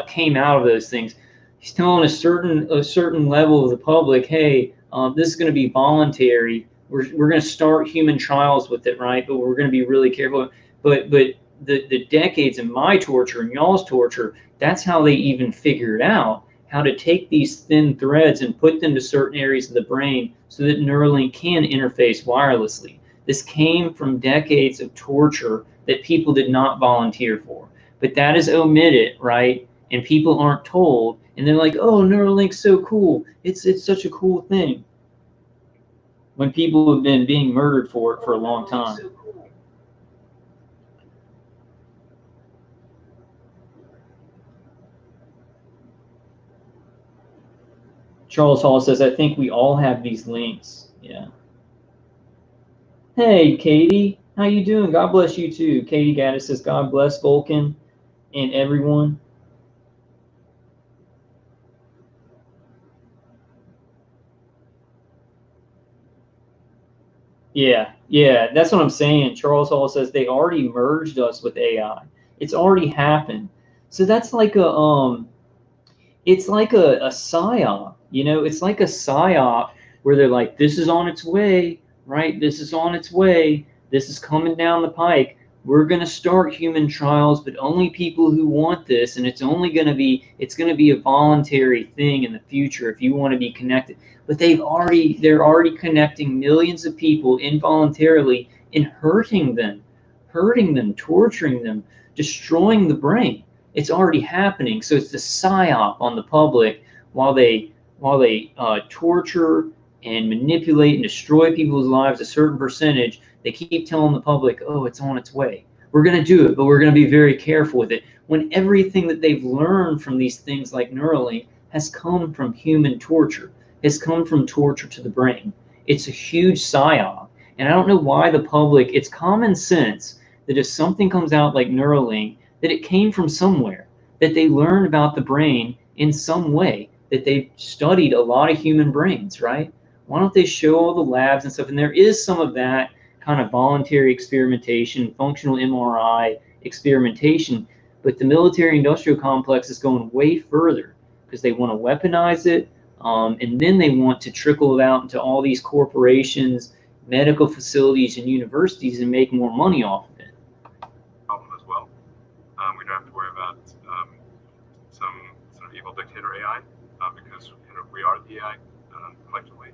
Speaker 1: came out of those things. He's telling a certain level of the public, hey, this is going to be voluntary. We're going to start human trials with it, right? But we're going to be really careful. But the decades of my torture and y'all's torture, that's how they even figured out how to take these thin threads and put them to certain areas of the brain so that Neuralink can interface wirelessly. This came from decades of torture that people did not volunteer for. But that is omitted, right? And people aren't told. And they're like, oh, Neuralink's so cool. It's such a cool thing. When people have been being murdered for it for a long time. Charles Hall says, I think we all have these links. Yeah. Hey, Katie, how you doing? God bless you too. Katie Gaddis says, God bless Vulcan and everyone. Yeah, that's what I'm saying. Charles Hall says they already merged us with AI. It's already happened. So that's like it's like a psyop, it's like a psyop where they're like, this is on its way, right? This is on its way. This is coming down the pike. We're going to start human trials, but only people who want this, and it's going to be a voluntary thing in the future if you want to be connected. But they're already connecting millions of people involuntarily and hurting them, torturing them, destroying the brain. It's already happening. So it's the psyop on the public while they torture and manipulate and destroy people's lives a certain percentage. They keep telling the public, oh, it's on its way. We're going to do it, but we're going to be very careful with it. When everything that they've learned from these things like Neuralink has come from human torture, has come from torture to the brain. It's a huge psyop. And I don't know why the public, it's common sense that if something comes out like Neuralink, that it came from somewhere, that they learned about the brain in some way, that they've studied a lot of human brains, right? Why don't they show all the labs and stuff? And there is some of that kind of voluntary experimentation, functional MRI experimentation, but the military industrial complex is going way further because they want to weaponize it, and then they want to trickle it out into all these corporations, medical facilities, and universities and make more money off of it.
Speaker 2: Problem as well. We don't have to worry about some sort of evil dictator AI because we are the AI collectively.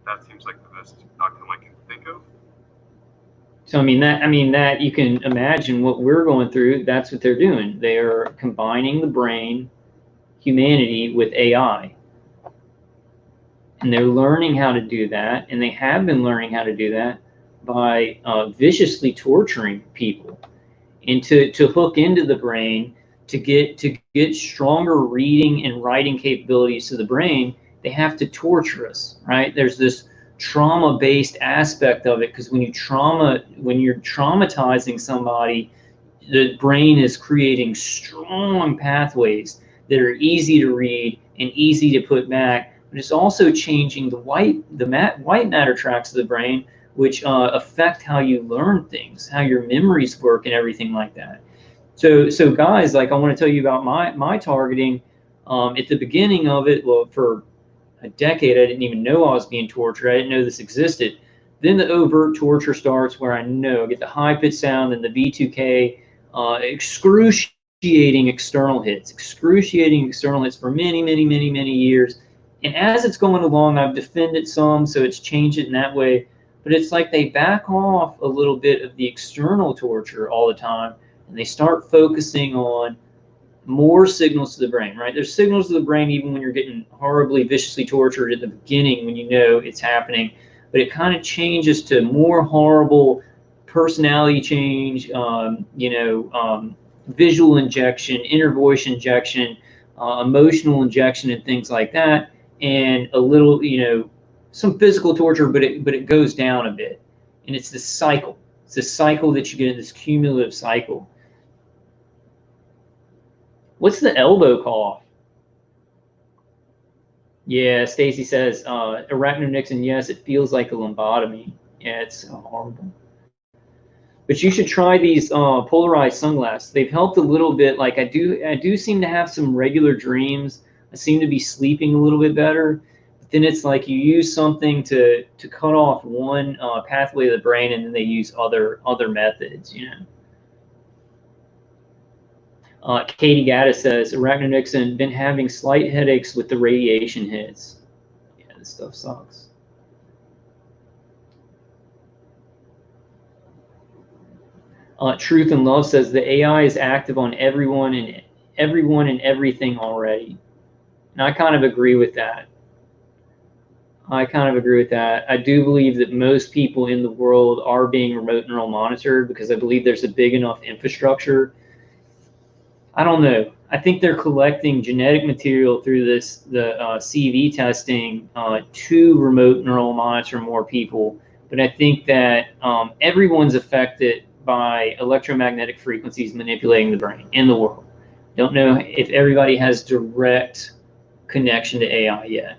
Speaker 2: That seems like the best outcome I can think of.
Speaker 1: So I mean that you can imagine what we're going through. That's what they're doing. They are combining the brain, humanity, with AI. And they're learning how to do that, and they have been learning how to do that by viciously torturing people, and to hook into the brain to get stronger reading and writing capabilities to the brain. They have to torture us, right? There's this trauma-based aspect of it, because when you're traumatizing somebody, the brain is creating strong pathways that are easy to read and easy to put back. But it's also changing the white matter tracts of the brain, which affect how you learn things, how your memories work, and everything like that. So guys, like, I want to tell you about my targeting. At the beginning of it, well, for a decade, I didn't even know I was being tortured. I didn't know this existed. Then the overt torture starts, where I get the high pitch sound and the V2K, excruciating external hits for many years. And as it's going along, I've defended some, so it's changed it in that way. But it's like they back off a little bit of the external torture all the time, and they start focusing on more signals to the brain, right? There's signals to the brain even when you're getting horribly, viciously tortured at the beginning, when you know it's happening. But it kind of changes to more horrible personality change, visual injection, inner voice injection, emotional injection, and things like that. And a little, some physical torture, but it goes down a bit. And it's this cycle. It's this cycle that you get in, this cumulative cycle. What's the elbow cough? Yeah, Stacy says, arachnodixin, yes, it feels like a lobotomy. Yeah, it's horrible. But you should try these polarized sunglasses. They've helped a little bit. Like I do seem to have some regular dreams. I seem to be sleeping a little bit better. But then it's like you use something to cut off one pathway of the brain, and then they use other methods, Katie Gaddis says, arachnodixin, been having slight headaches with the radiation hits. Yeah, this stuff sucks. Truth and Love says the AI is active on everyone and everything already. And I kind of agree with that. I do believe that most people in the world are being remote neural monitored, because I believe there's a big enough infrastructure. I don't know. I think they're collecting genetic material through the CV testing to remote neural monitor more people. But I think that everyone's affected by electromagnetic frequencies manipulating the brain in the world. Don't know if everybody has direct connection to AI yet,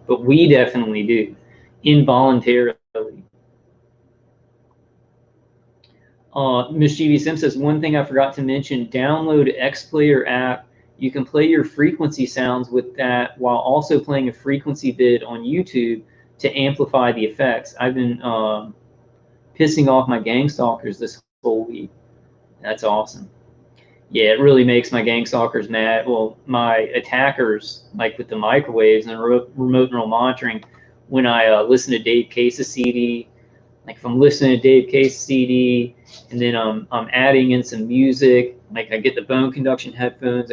Speaker 1: but we definitely do, involuntarily. Mischievous Sim says, one thing I forgot to mention, download XPlayer app. You can play your frequency sounds with that while also playing a frequency bid on YouTube to amplify the effects. I've been pissing off my gang stalkers this whole week. That's awesome. Yeah, it really makes my gang stalkers mad. Well, my attackers, like with the microwaves and remote neural monitoring, when I listen to Dave Case's CD, like if I'm listening to Dave Case's CD and then I'm adding in some music, like I get the bone conduction headphones,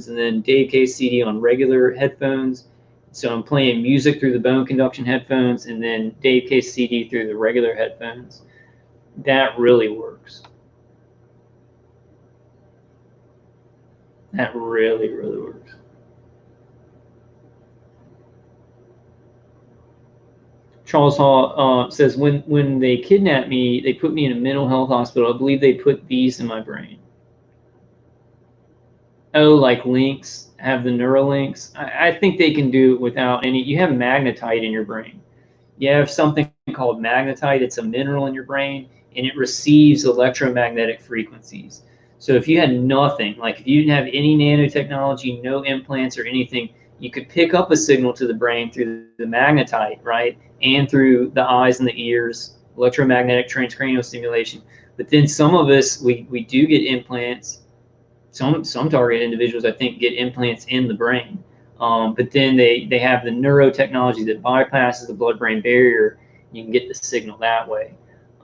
Speaker 1: and then Dave Case CD on regular headphones. So I'm playing music through the bone conduction headphones and then Dave Case CD through the regular headphones. That really works. That really, really works. Charles Hall says, when they kidnapped me, they put me in a mental health hospital. I believe they put these in my brain. Oh, like links, have the Neuralinks. I think they can do it without any. You have magnetite in your brain. You have something called magnetite. It's a mineral in your brain, and it receives electromagnetic frequencies. So if you had nothing, like if you didn't have any nanotechnology, no implants or anything, you could pick up a signal to the brain through the magnetite, right? And through the eyes and the ears, electromagnetic transcranial stimulation. But then some of us, we do get implants. Some target individuals, I think, get implants in the brain. But then they have the neurotechnology that bypasses the blood-brain barrier. You can get the signal that way.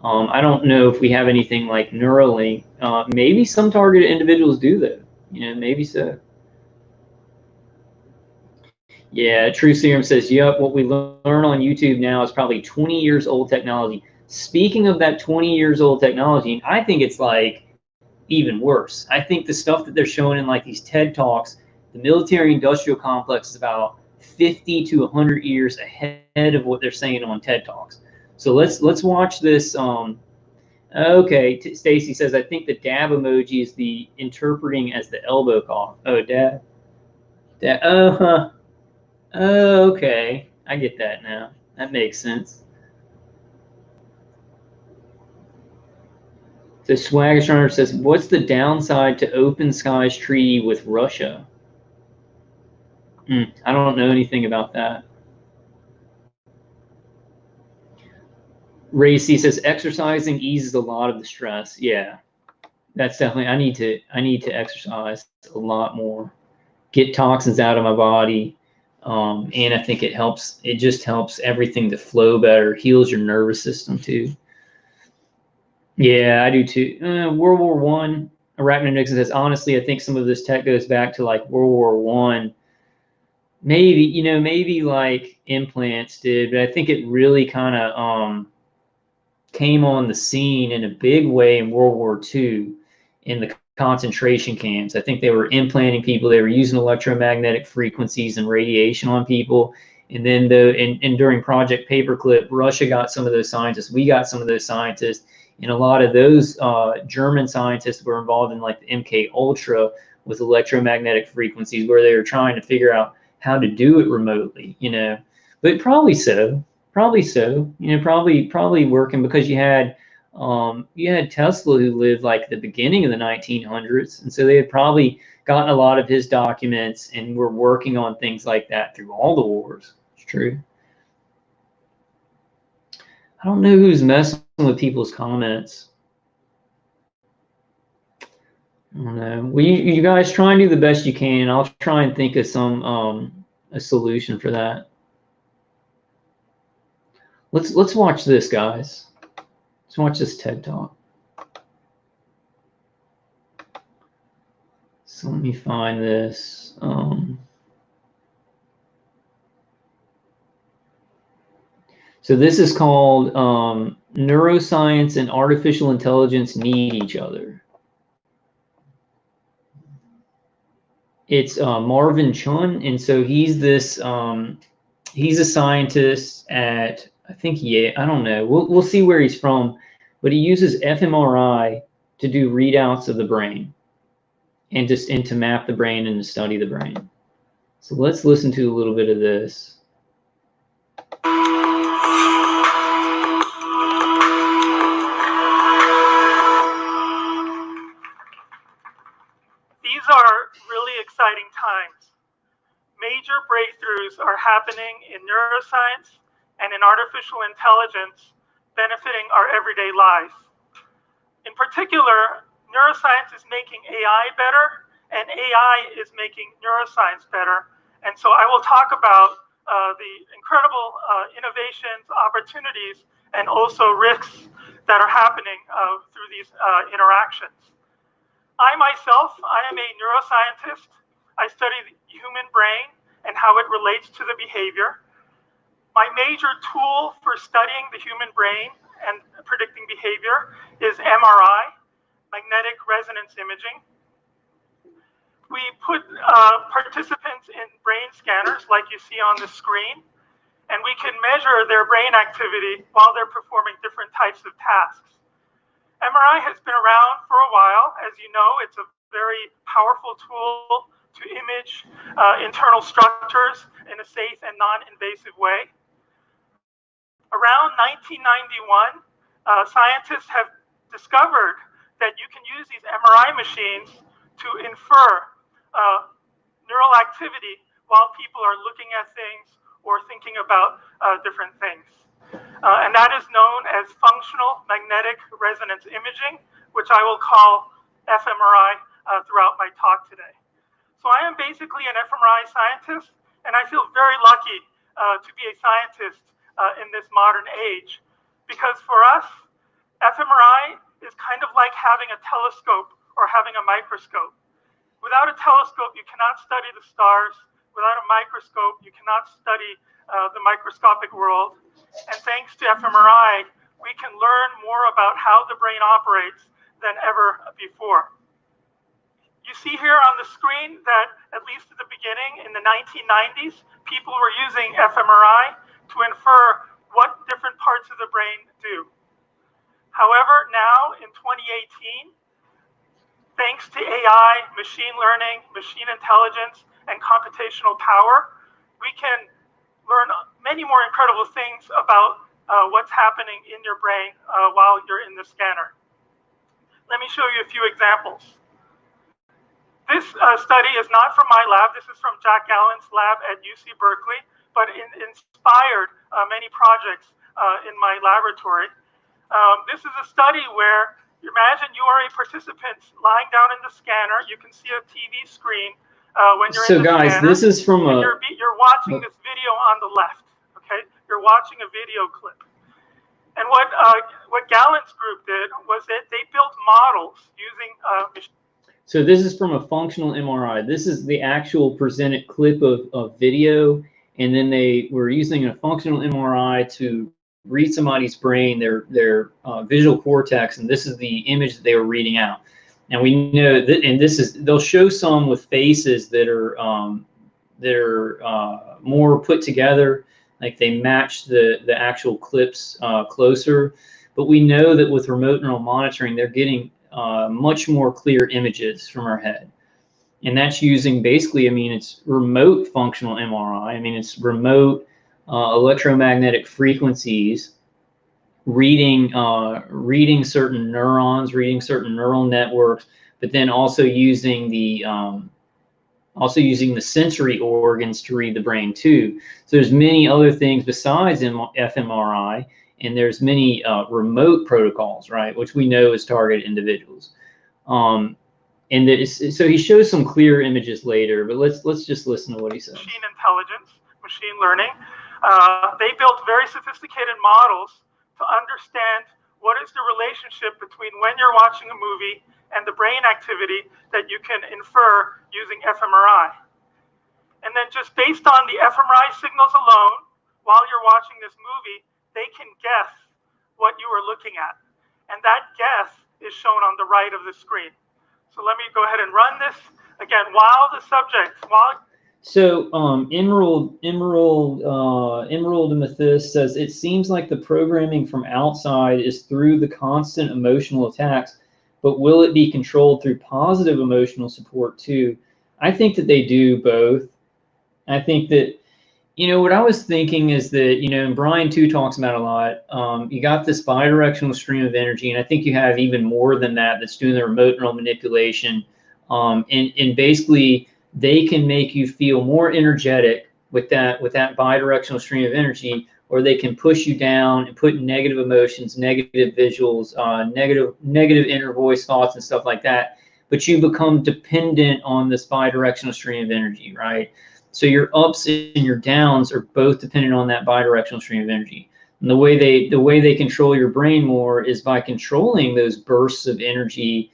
Speaker 1: I don't know if we have anything like Neuralink. Maybe some targeted individuals do, though. Maybe so. Yeah, True Serum says, yep, what we learn on YouTube now is probably 20 years old technology. Speaking of that 20 years old technology, I think it's like even worse. I think the stuff that they're showing in like these TED Talks, the military industrial complex is about 50 to 100 years ahead of what they're saying on TED Talks. So let's watch this. Okay, Stacy says, I think the dab emoji is the interpreting as the elbow cough. Oh, dab. Oh, okay. I get that now. That makes sense. So Swaggish Runner says, what's the downside to Open Skies treaty with Russia? I don't know anything about that. Racy says, exercising eases a lot of the stress. Yeah, that's definitely, I need to exercise a lot more, get toxins out of my body. And I think it just helps everything to flow better, heals your nervous system too. Yeah, I do too. World War One. Arachnid Nixon says, honestly, I think some of this tech goes back to like World War One. Maybe, maybe like implants did, but I think it really kind of came on the scene in a big way in World War II in the concentration camps. I think they were implanting people. They were using electromagnetic frequencies and radiation on people. And then and during Project Paperclip, Russia got some of those scientists. We got some of those scientists. And a lot of those German scientists were involved in like the MK Ultra with electromagnetic frequencies, where they were trying to figure out how to do it remotely, but probably so, probably working, because you had Tesla, who lived like the beginning of the 1900s, and so they had probably gotten a lot of his documents and were working on things like that through all the wars. It's true. I don't know who's messing with people's comments. I don't know. Well, you guys try and do the best you can. I'll try and think of some a solution for that. Let's watch this, guys. Let's watch this TED Talk. So let me find this. So this is called Neuroscience and Artificial Intelligence Need Each Other. It's Marvin Chun, and so he's this he's a scientist at, I think, Yale. I don't know. We'll see where he's from, but he uses fMRI to do readouts of the brain, and to map the brain and to study the brain. So let's listen to a little bit of this.
Speaker 3: These are really exciting times. Major breakthroughs are happening in neuroscience and in artificial intelligence, benefiting our everyday life. In particular, neuroscience is making AI better, and AI is making neuroscience better. And so I will talk about the incredible innovations, opportunities, and also risks that are happening through these interactions. I myself, I am a neuroscientist. I study the human brain and how it relates to the behavior. My major tool for studying the human brain and predicting behavior is MRI, magnetic resonance imaging. We put participants in brain scanners like you see on the screen, and we can measure their brain activity while they're performing different types of tasks. MRI has been around for a while. As you know, it's a very powerful tool to image internal structures in a safe and non-invasive way. Around 1991, scientists have discovered that you can use these MRI machines to infer neural activity while people are looking at things or thinking about different things. And that is known as functional magnetic resonance imaging, which I will call fMRI throughout my talk today. So I am basically an fMRI scientist, and I feel very lucky to be a scientist in this modern age, because for us, fMRI is kind of like having a telescope or having a microscope. Without a telescope, you cannot study the stars. Without a microscope, you cannot study the microscopic world. And thanks to fMRI, we can learn more about how the brain operates than ever before. You see here on the screen that, at least at the beginning, in the 1990s, people were using fMRI to infer what different parts of the brain do. However, now in 2018, thanks to AI, machine learning, machine intelligence, and computational power, we can learn many more incredible things about what's happening in your brain while you're in the scanner. Let me show you a few examples. This study is not from my lab. This is from Jack Allen's lab at UC Berkeley, but it inspired many projects in my laboratory. This is a study where, imagine you are a participant lying down in the scanner. You can see a TV screen when you're in the scanner. So guys,
Speaker 1: this is from a...
Speaker 3: You're watching this video on the left, okay? You're watching a video clip. And what Gallen's group did was that they built models using
Speaker 1: So this is from a functional MRI. This is the actual presented clip of video, and then they were using a functional MRI to read somebody's brain, their visual cortex, and this is the image that they were reading out. And we know that, and this is, they'll show some with faces that are more put together, like they match the actual clips closer. But we know that with remote neural monitoring, they're getting much more clear images from our head. And that's using basically, I mean, it's remote functional MRI. I mean, it's remote electromagnetic frequencies reading certain neurons, reading certain neural networks, but then also using the sensory organs to read the brain too. So there's many other things besides fMRI, and there's many remote protocols, right, which we know is targeted individuals. So he shows some clear images later, but let's just listen to what he says.
Speaker 3: Machine intelligence, machine learning. They built very sophisticated models to understand what is the relationship between when you're watching a movie and the brain activity that you can infer using fMRI. And then just based on the fMRI signals alone, while you're watching this movie, they can guess what you are looking at. And that guess is shown on the right of the screen. So let me go ahead and run this again while the subject,
Speaker 1: So Emerald Amethyst says, it seems like the programming from outside is through the constant emotional attacks, but will it be controlled through positive emotional support too? I think that they do both. I think that, you know, what I was thinking is that, you know, and Brian too talks about a lot, you got this bidirectional stream of energy, and I think you have even more than that that's doing the remote neural manipulation, and basically they can make you feel more energetic with that bidirectional stream of energy, or they can push you down and put negative emotions, negative visuals, negative inner voice thoughts and stuff like that. But you become dependent on this bidirectional stream of energy, right? So your ups and your downs are both dependent on that bidirectional stream of energy. And the way they control your brain more is by controlling those bursts of energy,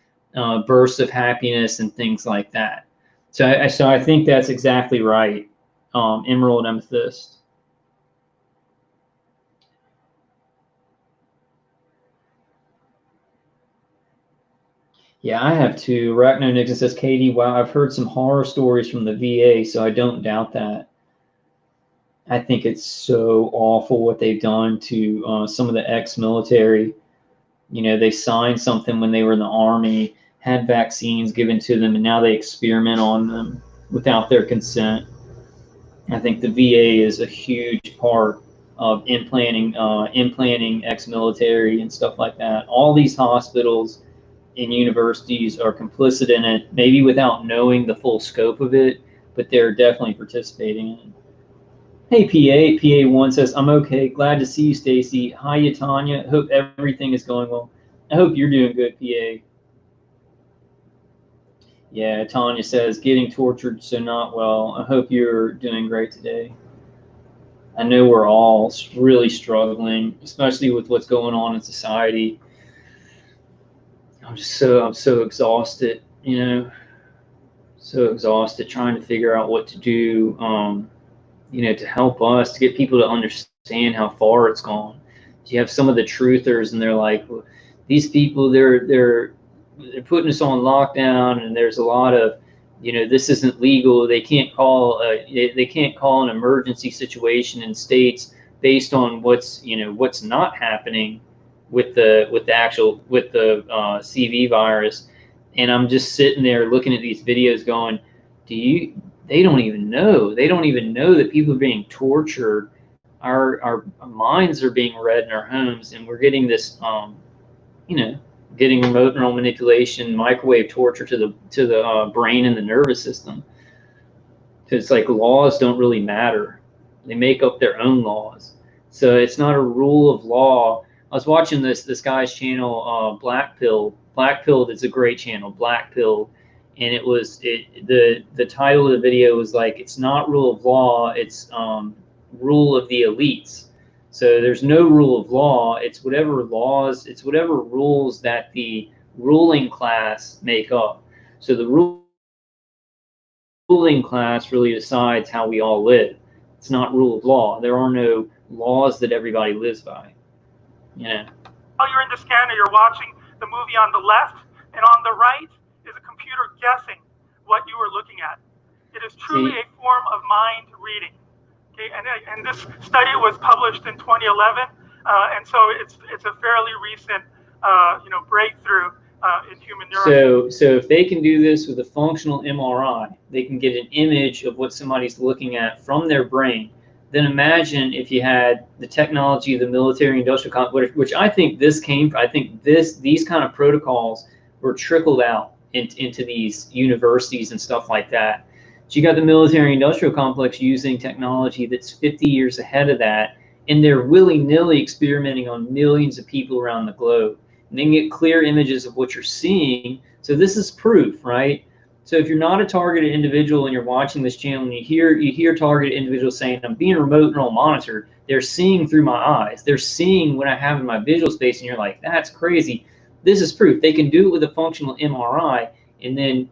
Speaker 1: bursts of happiness, and things like that. So I think that's exactly right, Emerald Amethyst. Yeah, I have too. Arachno Nixon says, Katie, wow, I've heard some horror stories from the VA, so I don't doubt that. I think it's so awful what they've done to some of the ex-military. You know, they signed something when they were in the Army, had vaccines given to them, and now they experiment on them without their consent. I think the VA is a huge part of implanting ex-military and stuff like that. All these hospitals and universities are complicit in it, maybe without knowing the full scope of it, but they're definitely participating in it. Hey, PA1 says, I'm okay. Glad to see you, Stacy. Hi, Tanya. Hope everything is going well. I hope you're doing good, PA. Yeah, Tanya says, getting tortured, so not well. I hope you're doing great today. I know we're all really struggling, especially with what's going on in society. I'm so exhausted, you know, so exhausted trying to figure out what to do, you know, to help us, to get people to understand how far it's gone. You have some of the truthers, and they're like, well, these people, they're putting us on lockdown, and there's a lot of, you know, this isn't legal. They can't call an emergency situation in states based on what's, you know, what's not happening with the CV virus. And I'm just sitting there looking at these videos going, they don't even know. They don't even know that people are being tortured. Our minds are being read in our homes, and we're getting this, you know, getting remote neural manipulation, microwave torture to the brain and the nervous system. It's like laws don't really matter. They make up their own laws. So it's not a rule of law. I was watching this guy's channel, Black Pill. Black Pill is a great channel, Black Pill. And the title of the video was like, it's not rule of law, it's rule of the elites. So there's no rule of law. It's whatever rules that the ruling class make up. So the ruling class really decides how we all live. It's not rule of law. There are no laws that everybody lives by. You know.
Speaker 3: While you're in the scanner, you're watching the movie on the left, and on the right is a computer guessing what you are looking at. It is truly a form of mind reading. Okay, and this study was published in 2011, and so it's a fairly recent breakthrough in human neuroscience.
Speaker 1: So if they can do this with a functional MRI, they can get an image of what somebody's looking at from their brain. Then imagine if you had the technology of the military-industrial complex, which I think this came from. I think these kind of protocols were trickled out into these universities and stuff like that. So you got the military-industrial complex using technology that's 50 years ahead of that, and they're willy-nilly experimenting on millions of people around the globe. And then get clear images of what you're seeing. So this is proof, right? So if you're not a targeted individual and you're watching this channel and you hear targeted individuals saying, I'm being remote neural monitored, they're seeing through my eyes. They're seeing what I have in my visual space, and you're like, that's crazy. This is proof. They can do it with a functional MRI, and then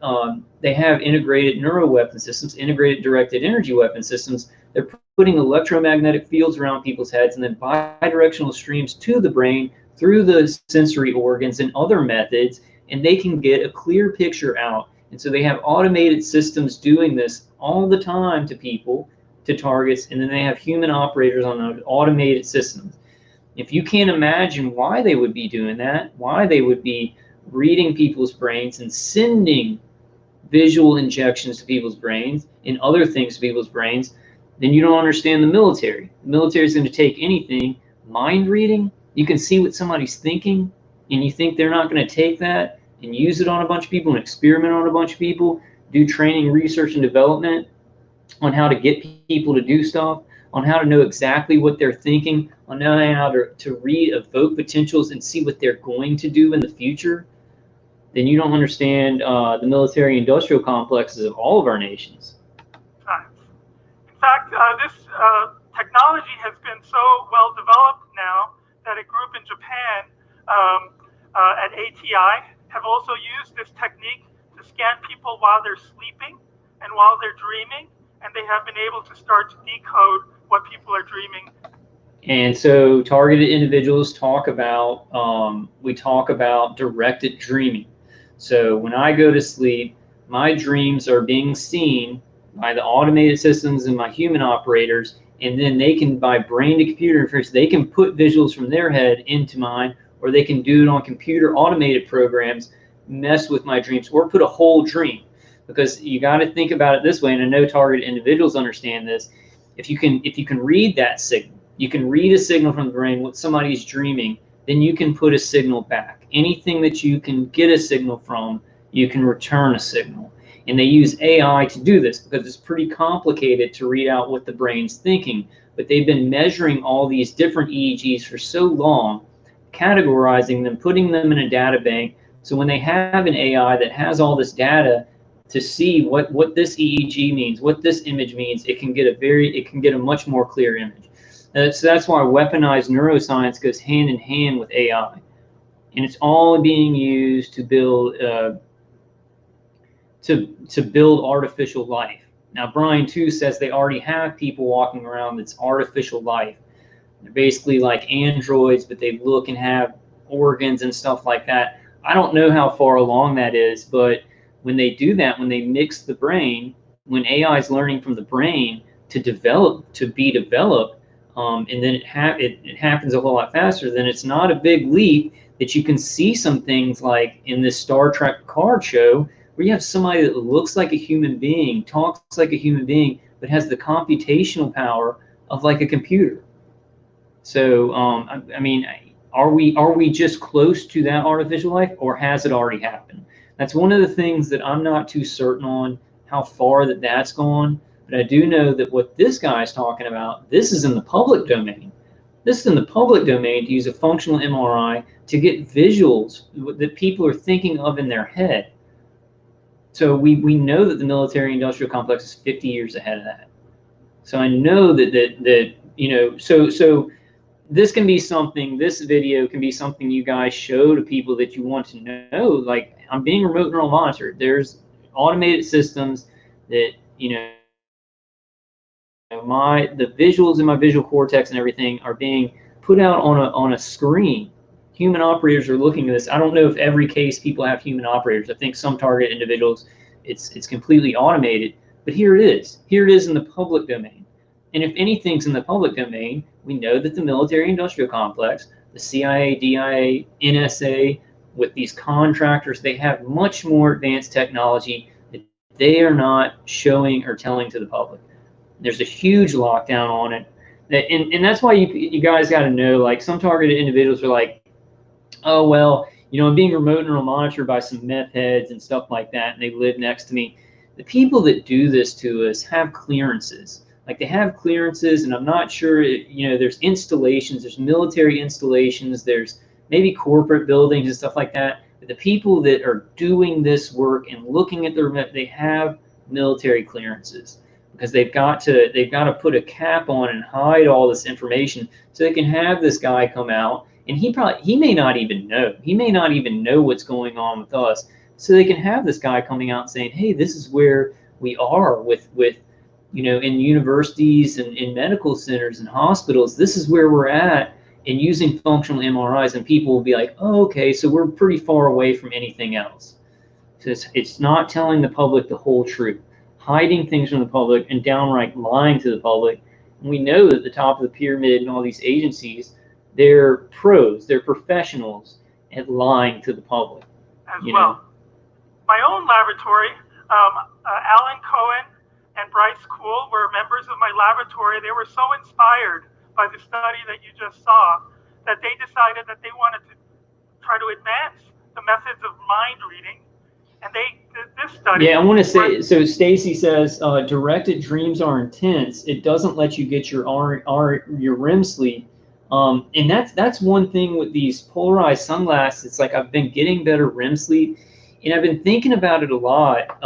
Speaker 1: they have integrated neuro weapon systems, integrated directed energy weapon systems. They're putting electromagnetic fields around people's heads and then bidirectional streams to the brain through the sensory organs and other methods, and they can get a clear picture out. And so they have automated systems doing this all the time to people, to targets, and then they have human operators on those automated systems. If you can't imagine why they would be doing that, why they would be reading people's brains and sending visual injections to people's brains and other things to people's brains, then you don't understand the military. The military is going to take anything. Mind reading, you can see what somebody's thinking, and you think they're not going to take that and use it on a bunch of people and experiment on a bunch of people, do training, research, and development on how to get people to do stuff, on how to know exactly what they're thinking, on knowing how to read, evoke potentials, and see what they're going to do in the future, then you don't understand the military-industrial complexes of all of our nations.
Speaker 3: In fact, this technology has been so well developed now that a group in Japan at ATI have also used this technique to scan people while they're sleeping and while they're dreaming, and they have been able to start to decode what people are dreaming.
Speaker 1: And so targeted individuals talk about, we talk about directed dreaming. So when I go to sleep, my dreams are being seen by the automated systems and my human operators, and then they can, by brain to computer interface, they can put visuals from their head into mine, or they can do it on computer automated programs, mess with my dreams, or put a whole dream. Because you got to think about it this way, and I know targeted individuals understand this. If you can read that signal, you can read a signal from the brain, what somebody's dreaming, then you can put a signal back. Anything that you can get a signal from, you can return a signal. And they use AI to do this because it's pretty complicated to read out what the brain's thinking. But they've been measuring all these different EEGs for so long, categorizing them, putting them in a data bank. So when they have an AI that has all this data to see what this EEG means, what this image means, it can get a much more clear image. So that's why weaponized neuroscience goes hand in hand with AI, and it's all being used to build to build artificial life. Now, Brian too says they already have people walking around that's artificial life. They're basically like androids, but they look and have organs and stuff like that. I don't know how far along that is, but when they do that, when they mix the brain, when AI is learning from the brain to be developed, and then it happens a whole lot faster, then it's not a big leap that you can see some things like in this Star Trek card show where you have somebody that looks like a human being, talks like a human being, but has the computational power of like a computer. So, I mean, are we just close to that artificial life, or has it already happened? That's one of the things that I'm not too certain on how far that's gone. But I do know that what this guy is talking about, this is in the public domain. This is in the public domain to use a functional MRI to get visuals that people are thinking of in their head. So we know that the military-industrial complex is 50 years ahead of that. So I know that you know, so this can be something, this video can be something you guys show to people that you want to know. Like, I'm being remote neural monitored. There's automated systems that, you know, the visuals in my visual cortex and everything are being put out on a screen. Human operators are looking at this. I don't know if every case people have human operators. I think some target individuals, it's completely automated. But here it is. Here it is in the public domain. And if anything's in the public domain, we know that the military-industrial complex, the CIA, DIA, NSA, with these contractors, they have much more advanced technology that they are not showing or telling to the public. There's a huge lockdown on it. And that's why you guys got to know, like, some targeted individuals are like, oh, well, you know, I'm being remote neural monitored by some meth heads and stuff like that, and they live next to me. The people that do this to us have clearances. Like, they have clearances, and I'm not sure, you know, there's installations, there's military installations, there's maybe corporate buildings and stuff like that. But the people that are doing this work and looking at they have military clearances, because they've got to put a cap on and hide all this information so they can have this guy come out, and he may not even know. He may not even know what's going on with us. So they can have this guy coming out saying, hey, this is where we are with you know, in universities and in medical centers and hospitals, this is where we're at, and using functional MRIs, and people will be like, oh, okay, so we're pretty far away from anything else. So it's not telling the public the whole truth, hiding things from the public and downright lying to the public. And we know that the top of the pyramid and all these agencies, they're pros, they're professionals at lying to the public.
Speaker 3: As well. My own laboratory, Alan Cohen and Bryce Kuhl were members of my laboratory. They were so inspired by the study that you just saw that they decided that they wanted to try to advance the methods of mind reading. And they did this study.
Speaker 1: Yeah, I want to say, so Stacy says, directed dreams are intense. It doesn't let you get your REM sleep. And that's one thing with these polarized sunglasses. It's like I've been getting better REM sleep. And I've been thinking about it a lot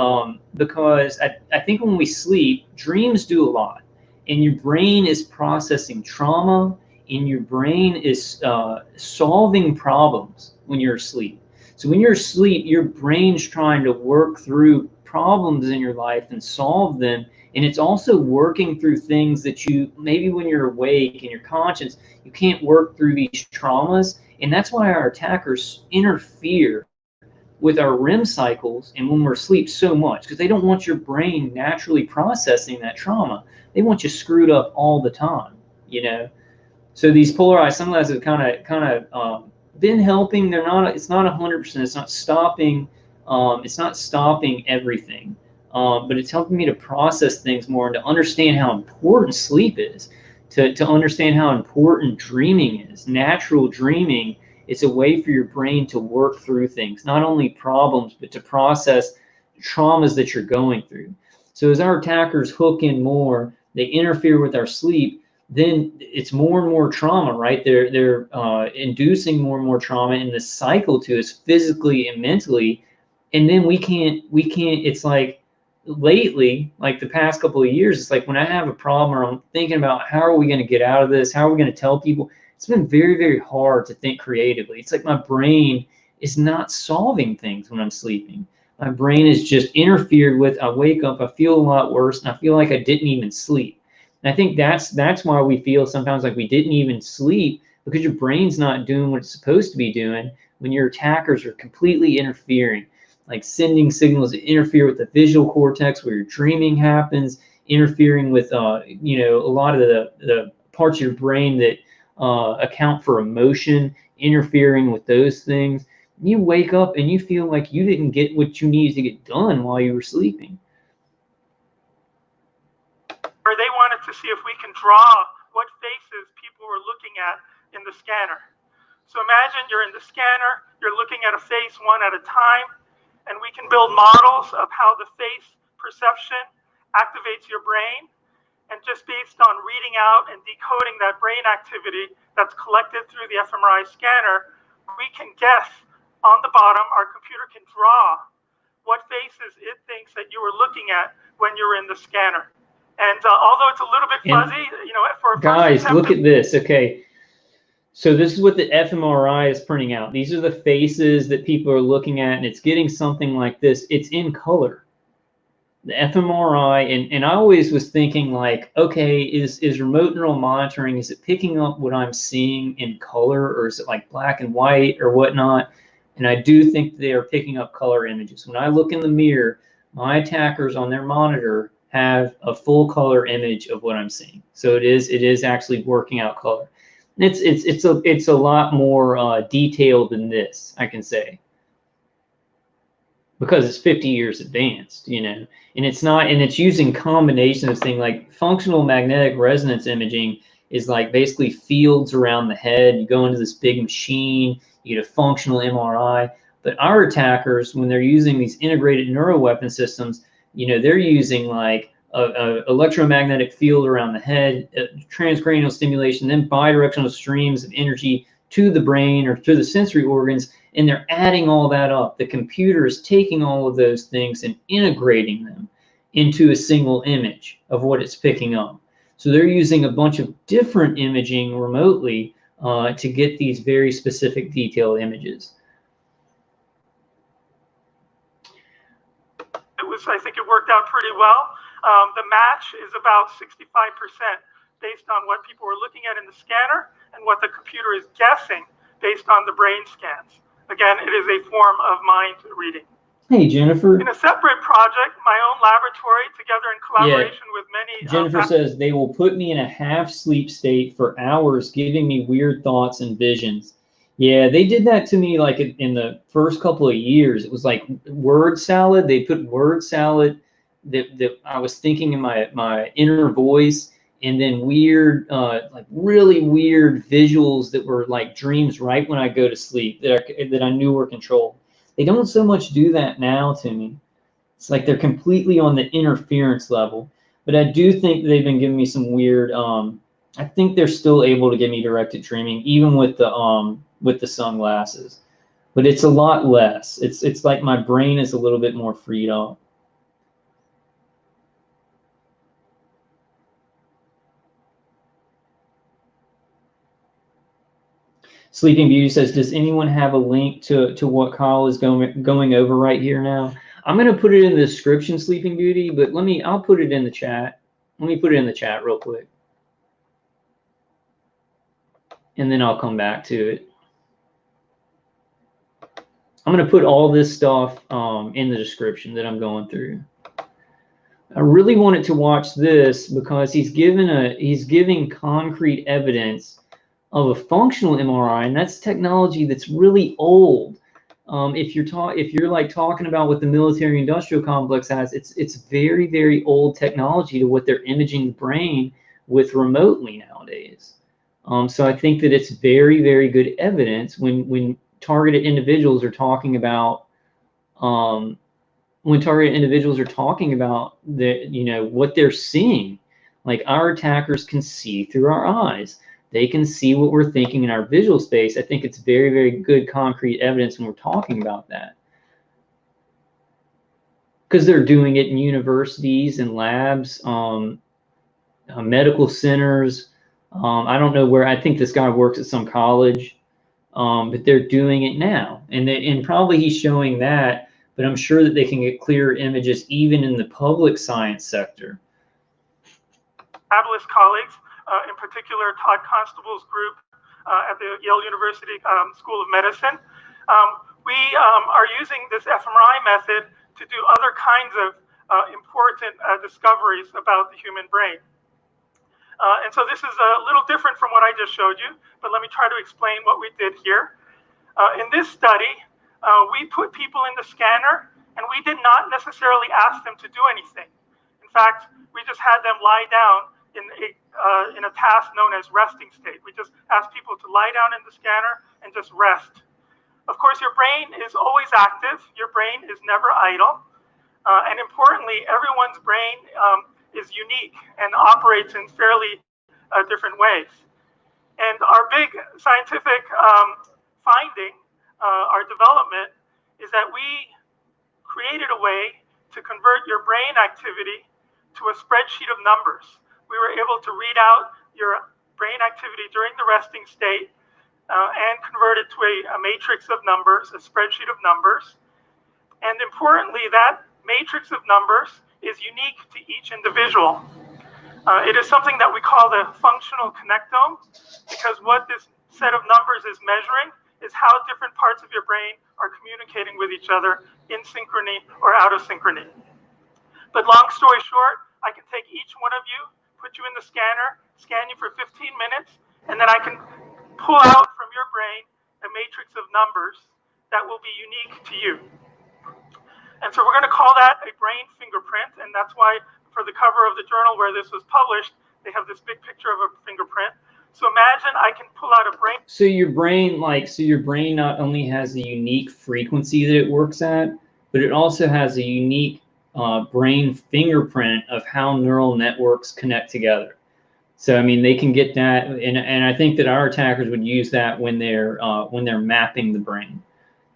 Speaker 1: because I think when we sleep, dreams do a lot. And your brain is processing trauma, and your brain is solving problems when you're asleep. So when you're asleep, your brain's trying to work through problems in your life and solve them. And it's also working through things that you, maybe when you're awake and you're conscious, you can't work through these traumas. And that's why our attackers interfere with our REM cycles and when we're asleep so much, because they don't want your brain naturally processing that trauma. They want you screwed up all the time, you know. So these polarized sunglasses have kind of been helping. They're not. It's not 100%. It's not stopping. It's not stopping everything, but it's helping me to process things more and to understand how important sleep is. To understand how important dreaming is. Natural dreaming. It's a way for your brain to work through things, not only problems, but to process traumas that you're going through. So as our attackers hook in more, they interfere with our sleep, then it's more and more trauma, right? They're inducing more and more trauma, and the cycle to us physically and mentally, and then we can't. It's like lately, like the past couple of years, it's like when I have a problem or I'm thinking about how are we going to get out of this, how are we going to tell people, it's been very, very hard to think creatively. It's like my brain is not solving things when I'm sleeping. My brain is just interfered with. I wake up, I feel a lot worse, and I feel like I didn't even sleep. And I think that's why we feel sometimes like we didn't even sleep, because your brain's not doing what it's supposed to be doing when your attackers are completely interfering, like sending signals that interfere with the visual cortex where your dreaming happens, interfering with you know, a lot of the parts of your brain that account for emotion, interfering with those things. You wake up and you feel like you didn't get what you needed to get done while you were sleeping.
Speaker 3: Or they wanted to see if we can draw what faces people were looking at in the scanner. So imagine you're in the scanner, you're looking at a face one at a time, and we can build models of how the face perception activates your brain. And just based on reading out and decoding that brain activity that's collected through the fMRI scanner, we can guess on the bottom, our computer can draw what faces it thinks that you were looking at when you were in the scanner. And although it's a little bit fuzzy, you know, for
Speaker 1: guys, look at this. Okay, so this is what the fMRI is printing out. These are the faces that people are looking at, and it's getting something like this. It's in color. The fMRI, and I always was thinking like, okay, is remote neural monitoring, is it picking up what I'm seeing in color, or is it like black and white or whatnot? And I do think they are picking up color images. When I look in the mirror, my attackers on their monitor have a full color image of what I'm seeing. So it is actually working out color. And it's a lot more detailed than this, I can say, because it's 50 years advanced, you know. And it's not, and it's using combination of things like functional magnetic resonance imaging is like basically fields around the head. You go into this big machine, you get a functional MRI. But our attackers, when they're using these integrated neuroweapon systems, you know, they're using like a electromagnetic field around the head, transcranial stimulation, then bidirectional streams of energy to the brain or to the sensory organs, and they're adding all that up. The computer is taking all of those things and integrating them into a single image of what it's picking up. So they're using a bunch of different imaging remotely to get these very specific detailed images.
Speaker 3: I think it worked out pretty well. The match is about 65% based on what people were looking at in the scanner and what the computer is guessing based on the brain scans. Again, it is a form of mind reading.
Speaker 1: Hey, Jennifer.
Speaker 3: In a separate project, my own laboratory, together in collaboration with many...
Speaker 1: Jennifer says, they will put me in a half sleep state for hours, giving me weird thoughts and visions. Yeah, they did that to me like in the first couple of years. It was like word salad. They put word salad that I was thinking in my inner voice, and then weird, like really weird visuals that were like dreams right when I go to sleep that I knew were controlled. They don't so much do that now to me. It's like they're completely on the interference level. But I do think they've been giving me some weird. I think they're still able to give me directed dreaming, even with the sunglasses. But it's a lot less. It's like my brain is a little bit more freed up. Sleeping Beauty says, does anyone have a link to what Kyle is going over right here now? I'm going to put it in the description, Sleeping Beauty, but I'll put it in the chat. Let me put it in the chat real quick. And then I'll come back to it. I'm going to put all this stuff in the description that I'm going through. I really wanted to watch this because he's giving concrete evidence of a functional MRI, and that's technology that's really old. If you're like talking about what the military-industrial complex has, it's very, very old technology to what they're imaging the brain with remotely nowadays. So I think that it's very, very good evidence when targeted individuals are talking about what they're seeing. Like, our attackers can see through our eyes. They can see what we're thinking in our visual space. I think it's very, very good concrete evidence when we're talking about that. Because they're doing it in universities and labs, medical centers. I don't know where. I think this guy works at some college, but they're doing it now. And probably he's showing that, but I'm sure that they can get clearer images even in the public science sector.
Speaker 3: Fabulous colleagues. In particular, Todd Constable's group at the Yale University School of Medicine. We are using this fMRI method to do other kinds of important discoveries about the human brain. And so this is a little different from what I just showed you, but let me try to explain what we did here. In this study, we put people in the scanner, and we did not necessarily ask them to do anything. In fact, we just had them lie down in a task known as resting state. We just ask people to lie down in the scanner and just rest. Of course, your brain is always active. Your brain is never idle. And importantly, everyone's brain is unique and operates in fairly different ways. And our big scientific finding, our development, is that we created a way to convert your brain activity to a spreadsheet of numbers. We were able to read out your brain activity during the resting state and convert it to a matrix of numbers, a spreadsheet of numbers. And importantly, that matrix of numbers is unique to each individual. It is something that we call the functional connectome, because what this set of numbers is measuring is how different parts of your brain are communicating with each other in synchrony or out of synchrony. But long story short, I can take each one of you, put you in the scanner, scan you for 15 minutes, and then I can pull out from your brain a matrix of numbers that will be unique to you. And so we're going to call that a brain fingerprint, and that's why for the cover of the journal where this was published, they have this big picture of a fingerprint. So imagine I can pull out a brain.
Speaker 1: So your brain not only has a unique frequency that it works at, but it also has a unique brain fingerprint of how neural networks connect together. So I mean, they can get that, and I think that our attackers would use that when they're mapping the brain.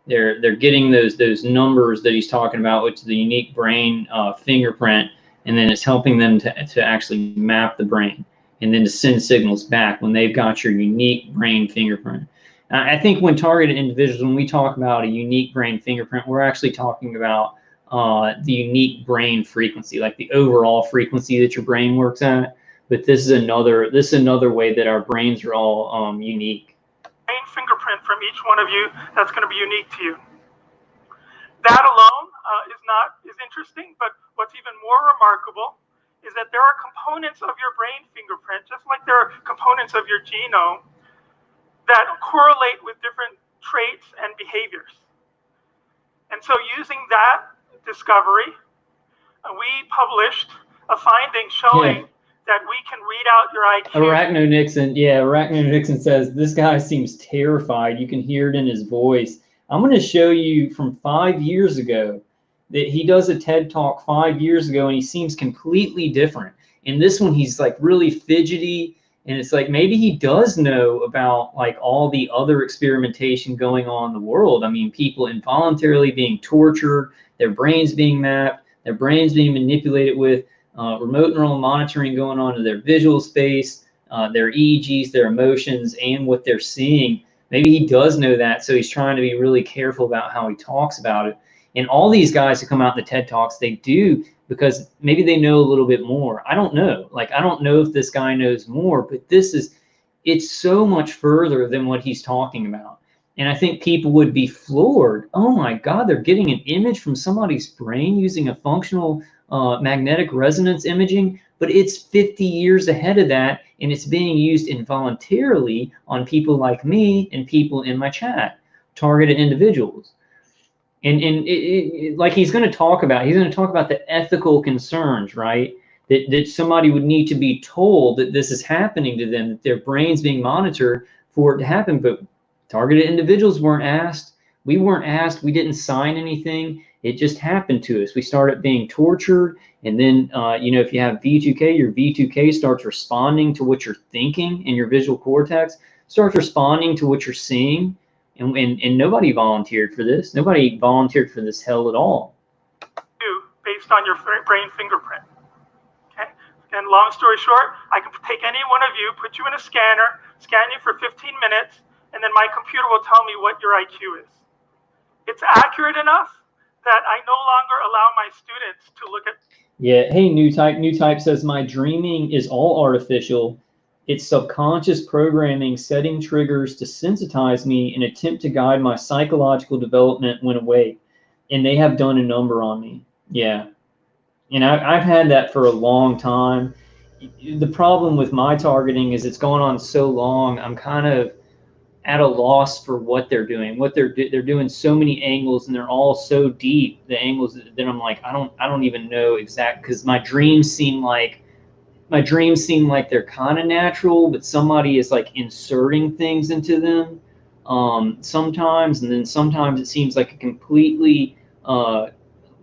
Speaker 1: They're getting those numbers that he's talking about, which is the unique brain fingerprint, and then it's helping them to actually map the brain and then to send signals back when they've got your unique brain fingerprint. I think when targeted individuals, when we talk about a unique brain fingerprint, we're actually talking about the unique brain frequency, like the overall frequency that your brain works at. But this is another way that our brains are all unique.
Speaker 3: Brain fingerprint from each one of you that's going to be unique to you. That alone is interesting, but what's even more remarkable is that there are components of your brain fingerprint, just like there are components of your genome, that correlate with different traits and behaviors. And so using that discovery, we published a finding showing that we can read out your IQ.
Speaker 1: Arachno Nixon says, this guy seems terrified. You can hear it in his voice. I'm going to show you from 5 years ago that he does a TED Talk 5 years ago, and he seems completely different. In this one, he's like really fidgety, and it's like maybe he does know about like all the other experimentation going on in the world. I mean, people involuntarily being tortured, their brains being mapped, their brains being manipulated with remote neural monitoring going on in their visual space, their EEGs, their emotions, and what they're seeing. Maybe he does know that, so he's trying to be really careful about how he talks about it. And all these guys who come out in the TED Talks, they do because maybe they know a little bit more. I don't know. Like, I don't know if this guy knows more, but it's so much further than what he's talking about. And I think people would be floored. Oh my God, they're getting an image from somebody's brain using a functional magnetic resonance imaging, but it's 50 years ahead of that, and it's being used involuntarily on people like me and people in my chat, targeted individuals. And like he's going to talk about the ethical concerns, right? That somebody would need to be told that this is happening to them, that their brain's being monitored for it to happen. But targeted individuals weren't asked. We weren't asked. We didn't sign anything. It just happened to us. We started being tortured. And then, you know, if you have V2K, your V2K starts responding to what you're thinking, and your visual cortex starts responding to what you're seeing. And nobody volunteered for this. Nobody volunteered for this hell at all.
Speaker 3: Based on your brain fingerprint. Okay. And long story short, I can take any one of you, put you in a scanner, scan you for 15 minutes, and then my computer will tell me what your IQ is. It's accurate enough that I no longer allow my students to look at.
Speaker 1: Yeah. Hey, New Type says my dreaming is all artificial. It's subconscious programming setting triggers to sensitize me and attempt to guide my psychological development when awake. And they have done a number on me. Yeah. And I've had that for a long time. The problem with my targeting is it's going on so long, I'm kind of at a loss for what they're doing. They're doing so many angles, and they're all so deep, the angles, that I'm like, I don't even know exact, because my dreams seem like they're kind of natural, but somebody is like inserting things into them sometimes, and then sometimes it seems like a completely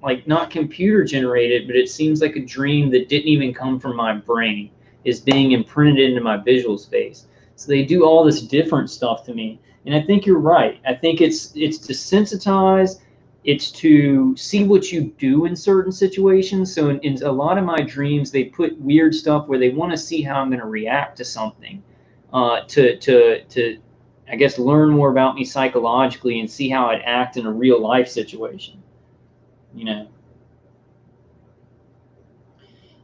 Speaker 1: like not computer generated, but it seems like a dream that didn't even come from my brain, is being imprinted into my visual space. So they do all this different stuff to me, and I think you're right. I think it's to sensitize. It's to see what you do in certain situations. So in a lot of my dreams, they put weird stuff where they want to see how I'm going to react to something, to I guess learn more about me psychologically and see how I'd act in a real life situation. You know.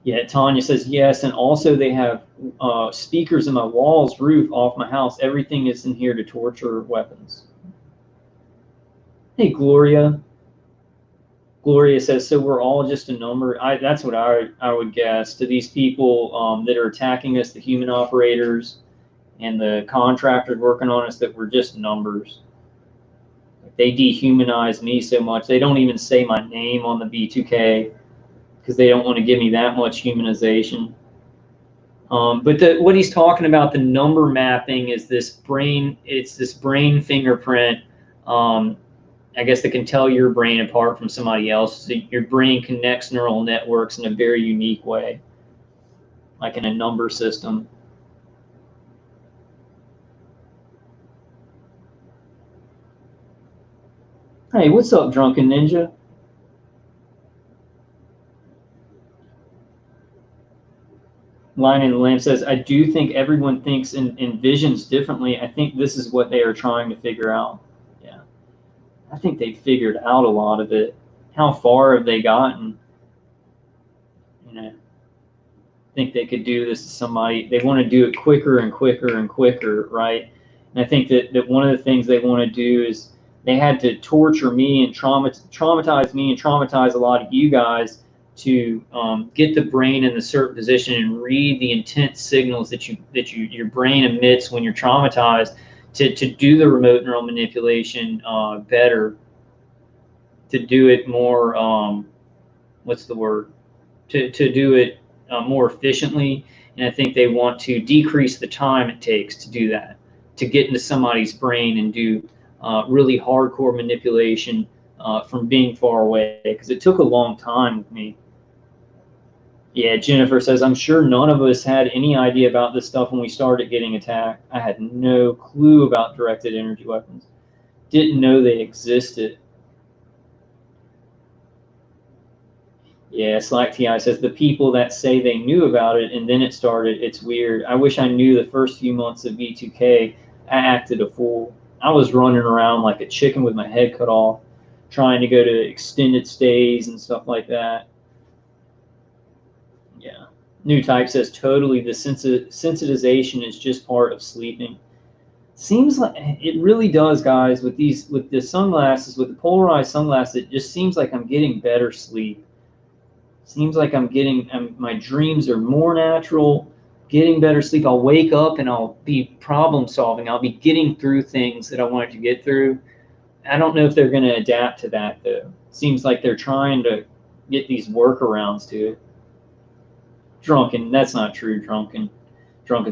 Speaker 1: Yeah, Tanya says yes, and also they have speakers in my walls, roof, off my house. Everything is in here to torture weapons. Hey, Gloria. Gloria says, so we're all just a number. That's what I would guess. To these people that are attacking us, the human operators and the contractors working on us, that we're just numbers. They dehumanize me so much. They don't even say my name on the B2K because they don't want to give me that much humanization. But what he's talking about, the number mapping, is this brain. It's this brain fingerprint. I guess that can tell your brain apart from somebody else. So your brain connects neural networks in a very unique way, like in a number system. Hey, what's up, Drunken Ninja? Line in the Lamp says, I do think everyone thinks and envisions differently. I think this is what they are trying to figure out. Yeah. I think they figured out a lot of it. How far have they gotten? You know, I think they could do this to somebody. They want to do it quicker and quicker and quicker, right? And I think that one of the things they want to do is they had to torture me and traumatize me and traumatize a lot of you guys to get the brain in a certain position and read the intense signals that your brain emits when you're traumatized, to do the remote neural manipulation better, to do it more what's the word, to do it more efficiently. And I think they want to decrease the time it takes to do that, to get into somebody's brain and do really hardcore manipulation from being far away, because it took a long time with me. Yeah, Jennifer says, I'm sure none of us had any idea about this stuff when we started getting attacked. I had no clue about directed energy weapons. Didn't know they existed. Yeah, Slack TI says, the people that say they knew about it and then it started, it's weird. I wish I knew the first few months of V2K. I acted a fool. I was running around like a chicken with my head cut off, trying to go to extended stays and stuff like that. Yeah. New Type says, totally, the sensitization is just part of sleeping. Seems like it really does, guys. With the sunglasses, with the polarized sunglasses, it just seems like I'm getting better sleep. Seems like I'm getting my dreams are more natural, getting better sleep. I'll wake up and I'll be problem solving. I'll be getting through things that I wanted to get through. I don't know if they're going to adapt to that though. Seems like they're trying to get these workarounds to it. Drunken, that's not true. Drunken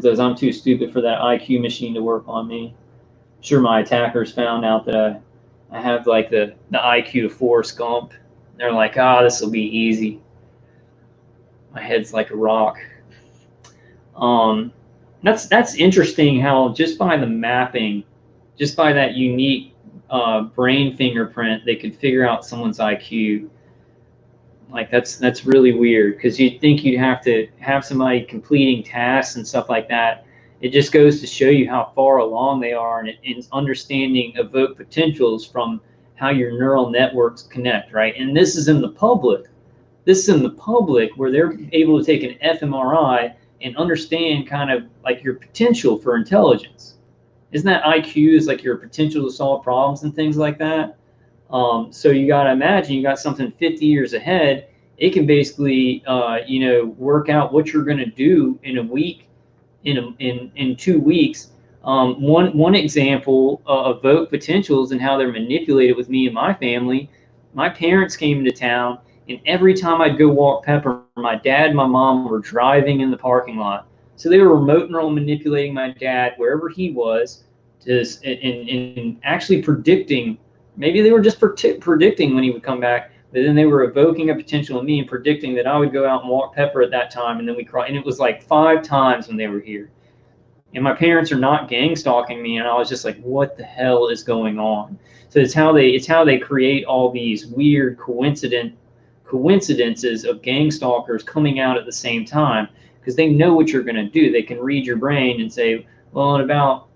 Speaker 1: says I'm too stupid for that IQ machine to work on me. I'm sure my attackers found out that I have like the IQ of Forrest Gump. They're like, ah, this will be easy. My head's like a rock. That's interesting how just by the mapping, just by that unique brain fingerprint, they could figure out someone's IQ. Like that's really weird, because you'd think you'd have to have somebody completing tasks and stuff like that. It just goes to show you how far along they are in understanding evoked potentials from how your neural networks connect, right? And this is in the public. This is in the public where they're able to take an fMRI and understand kind of like your potential for intelligence. Isn't that IQ is like your potential to solve problems and things like that? So you got to imagine you got something 50 years ahead. It can basically, work out what you're going to do in a week, in 2 weeks. One example of evoked potentials and how they're manipulated with me and my family. My parents came into town, and every time I'd go walk Pepper, my dad and my mom were driving in the parking lot. So they were remote neural manipulating my dad wherever he was, and actually predicting. Maybe they were just predicting when he would come back, but then they were evoking a potential in me and predicting that I would go out and walk Pepper at that time, and then we cry. And it was like 5 times when they were here. And my parents are not gang stalking me, and I was just like, what the hell is going on? So it's how they create all these weird coincidences of gang stalkers coming out at the same time, because they know what you're going to do. They can read your brain and say, well, in about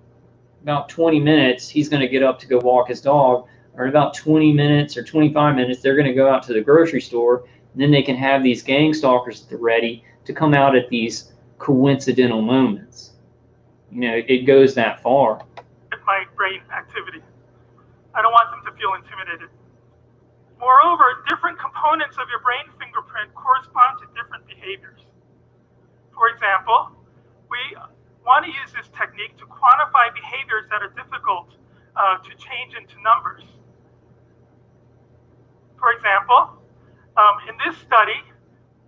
Speaker 1: 20 minutes, he's going to get up to go walk his dog. Or in about 20 minutes or 25 minutes, they're going to go out to the grocery store. And then they can have these gang stalkers at the ready to come out at these coincidental moments. It goes that far.
Speaker 3: My brain activity. I don't want them to feel intimidated. Moreover, different components of your brain fingerprint correspond to different behaviors. For example, we want to use this technique to quantify behaviors that are difficult to change into numbers. For example, in this study,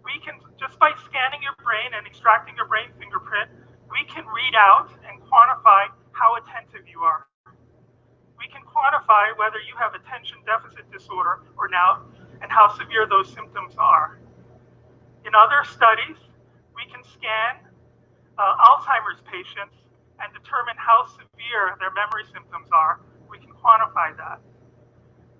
Speaker 3: we can, just by scanning your brain and extracting your brain fingerprint, we can read out and quantify how attentive you are. We can quantify whether you have attention deficit disorder or not, and how severe those symptoms are. In other studies, we can scan Alzheimer's patients and determine how severe their memory symptoms are. We can quantify that.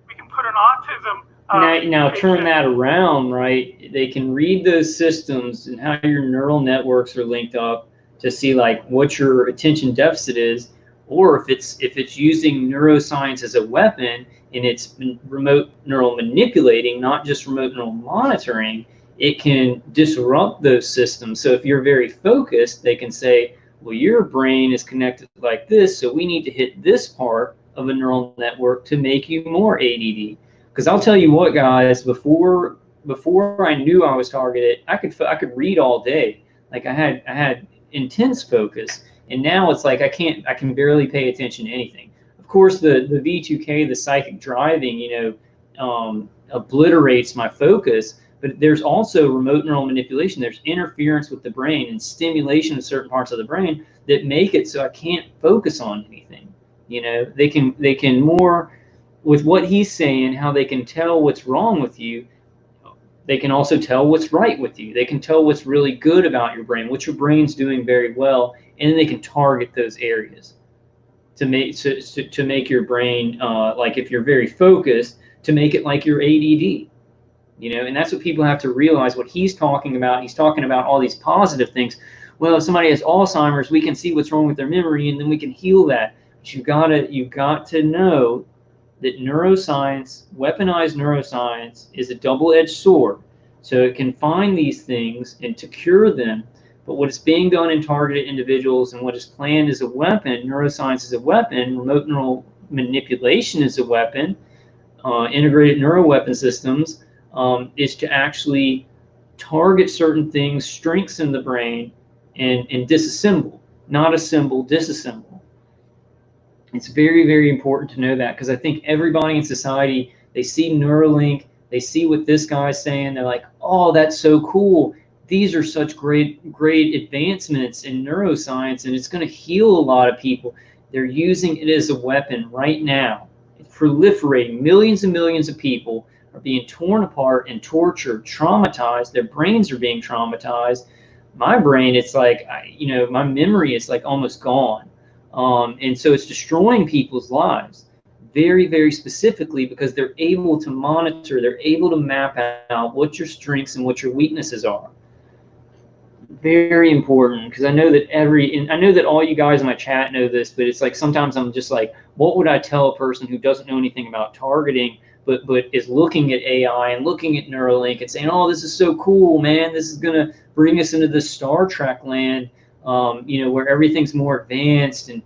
Speaker 3: We can put an autism
Speaker 1: now turn that around, right? They can read those systems and how your neural networks are linked up to see like what your attention deficit is, or if it's using neuroscience as a weapon and it's remote neural manipulating, not just remote neural monitoring, it can disrupt those systems. So if you're very focused, they can say, well, your brain is connected like this, so we need to hit this part of a neural network to make you more ADD. Because I'll tell you what, guys, before I knew I was targeted, I could read all day. Like I had intense focus, and now it's like I can barely pay attention to anything. Of course, the V2K, the psychic driving, obliterates my focus. But there's also remote neural manipulation. There's interference with the brain and stimulation of certain parts of the brain that make it so I can't focus on anything. They can more, with what he's saying, how they can tell what's wrong with you. They can also tell what's right with you. They can tell what's really good about your brain, what your brain's doing very well, and then they can target those areas to make your brain, like if you're very focused, to make it like your ADD. And that's what people have to realize what he's talking about. He's talking about all these positive things. Well, if somebody has Alzheimer's, we can see what's wrong with their memory, and then we can heal that. But you've got to know that neuroscience, weaponized neuroscience, is a double-edged sword. So it can find these things and to cure them, But what is being done in targeted individuals and what is planned as a weapon, neuroscience is a weapon, remote neural manipulation is a weapon, integrated neuroweapon systems, is to actually target certain things, strengths in the brain, and disassemble, not assemble, disassemble. It's very, very important to know that, because I think everybody in society, they see Neuralink, they see what this guy's saying, they're like, oh, that's so cool. These are such great advancements in neuroscience, and it's going to heal a lot of people. They're using it as a weapon right now. It's proliferating. Millions and millions of people are being torn apart and tortured, traumatized. Their brains are being traumatized. My brain, it's like, my memory is like almost gone. And so it's destroying people's lives very, very specifically because they're able to monitor, they're able to map out what your strengths and what your weaknesses are. Very important, because I know that I know that all you guys in my chat know this, but it's like sometimes I'm just like, what would I tell a person who doesn't know anything about targeting, but is looking at AI and looking at Neuralink and saying, oh, this is so cool, man, this is gonna bring us into this Star Trek land, where everything's more advanced and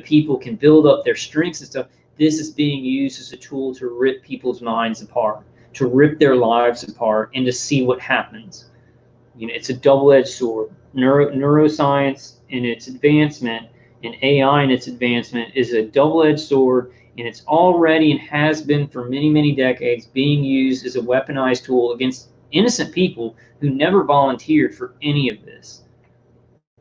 Speaker 1: people can build up their strengths and stuff. This is being used as a tool to rip people's minds apart, to rip their lives apart, and to see what happens. It's a double-edged sword. Neuroscience in its advancement and AI in its advancement is a double-edged sword, and it's already and has been for many, many decades being used as a weaponized tool against innocent people who never volunteered for any of this.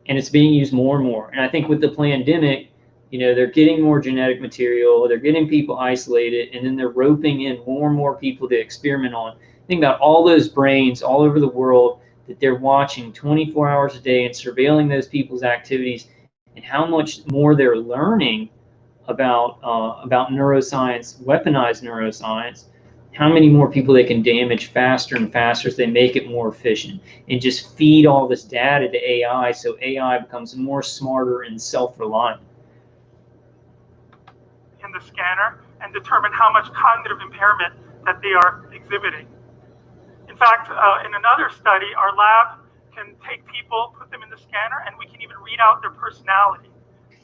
Speaker 1: And it's being used more and more. And I think with the pandemic, they're getting more genetic material, they're getting people isolated, and then they're roping in more and more people to experiment on. Think about all those brains all over the world that they're watching 24 hours a day and surveilling those people's activities, and how much more they're learning about neuroscience, weaponized neuroscience, how many more people they can damage faster and faster as they make it more efficient, and just feed all this data to AI so AI becomes more smarter and self-reliant.
Speaker 3: In the scanner and determine how much cognitive impairment that they are exhibiting. In fact, in another study, our lab can take people, put them in the scanner, and we can even read out their personality.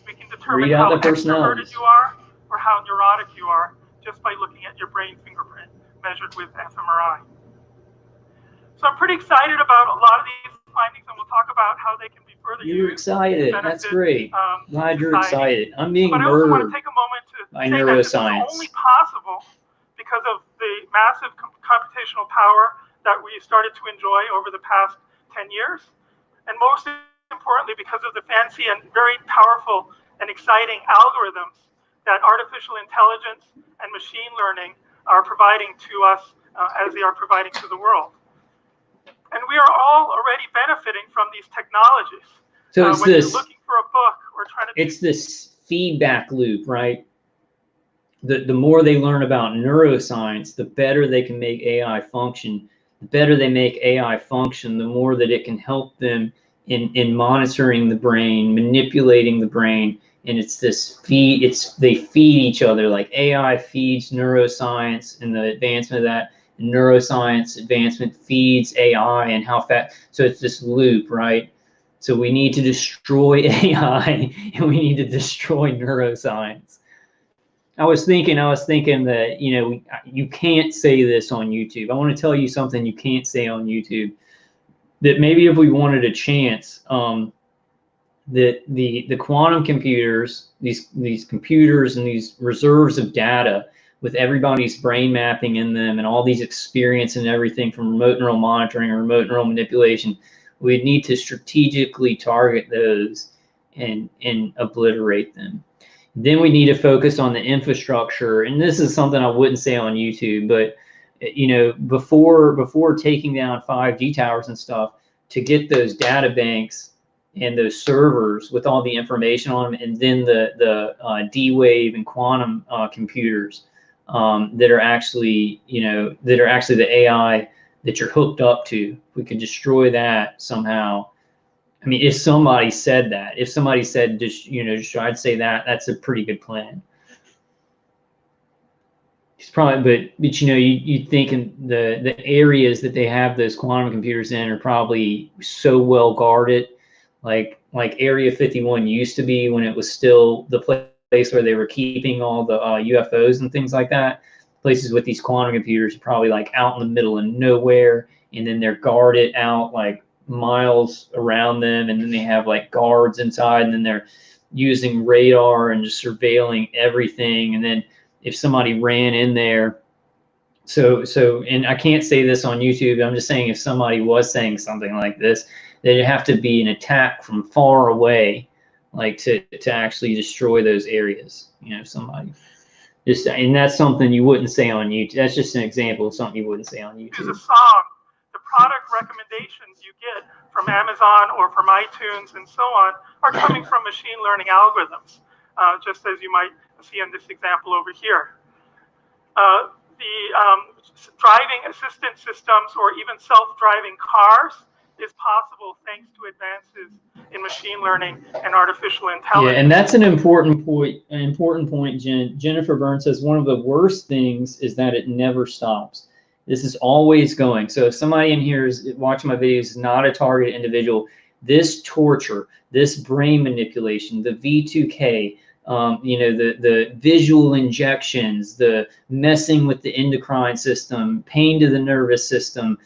Speaker 3: We can determine how extroverted you are or how neurotic you are just by looking at your brain fingerprint measured with fMRI. So I'm pretty excited about a lot of these findings, and we'll talk about how they can be further used.
Speaker 1: You're excited. That's great. Glad you're excited. I'm being
Speaker 3: But I also want to take a moment to say that this is only possible because of the massive computational power that we started to enjoy over the past 10 years. And most importantly, because of the fancy and very powerful and exciting algorithms that artificial intelligence and machine learning are providing to us as they are providing to the world. And we are all already benefiting from these technologies.
Speaker 1: So it's
Speaker 3: when you're looking for a book or trying to...
Speaker 1: It's this feedback loop, right? The more they learn about neuroscience, the better they can make AI function. The better they make AI function, the more that it can help them in monitoring the brain, manipulating the brain. And it's this they feed each other. Like AI feeds neuroscience and the advancement of that. And neuroscience advancement feeds AI and how fast. So it's this loop, right? So we need to destroy AI and we need to destroy neuroscience. I was thinking that, you can't say this on YouTube. I want to tell you something you can't say on YouTube. That maybe if we wanted a chance, that the quantum computers, these computers and these reserves of data with everybody's brain mapping in them and all these experience and everything from remote neural monitoring or remote neural manipulation, we'd need to strategically target those and obliterate them. Then we need to focus on the infrastructure, and this is something I wouldn't say on YouTube, but before taking down 5G towers and stuff, to get those data banks and those servers with all the information on them, and then the D-Wave and quantum computers that are actually the AI that you're hooked up to. If we could destroy that somehow. I mean, if somebody said that, I'd say that's a pretty good plan. It's probably, but you think in the areas that they have those quantum computers in are probably so well guarded. like Area 51 used to be when it was still the place where they were keeping all the UFOs and things like that. Places with these quantum computers are probably like out in the middle of nowhere, and then they're guarded out like miles around them, and then they have like guards inside, and then they're using radar and just surveilling everything. And then if somebody ran in there, and I can't say this on YouTube, I'm just saying if somebody was saying something like this, there'd have to be an attack from far away, like to actually destroy those areas. You know, somebody just, and that's something you wouldn't say on YouTube. That's just an example of something you wouldn't say on YouTube.
Speaker 3: There's a song, the product recommendations you get from Amazon or from iTunes and so on are coming from machine learning algorithms, just as you might see in this example over here. The driving assistance systems or even self-driving cars is possible thanks to advances in machine learning and artificial intelligence.
Speaker 1: Yeah, and that's an important point. An important point, Jen. Jennifer Burns says one of the worst things is that it never stops. This is always going. So if somebody in here is watching my videos is not a target individual, this torture, this brain manipulation, the V2K, you know, the visual injections, the messing with the endocrine system, pain to the nervous system,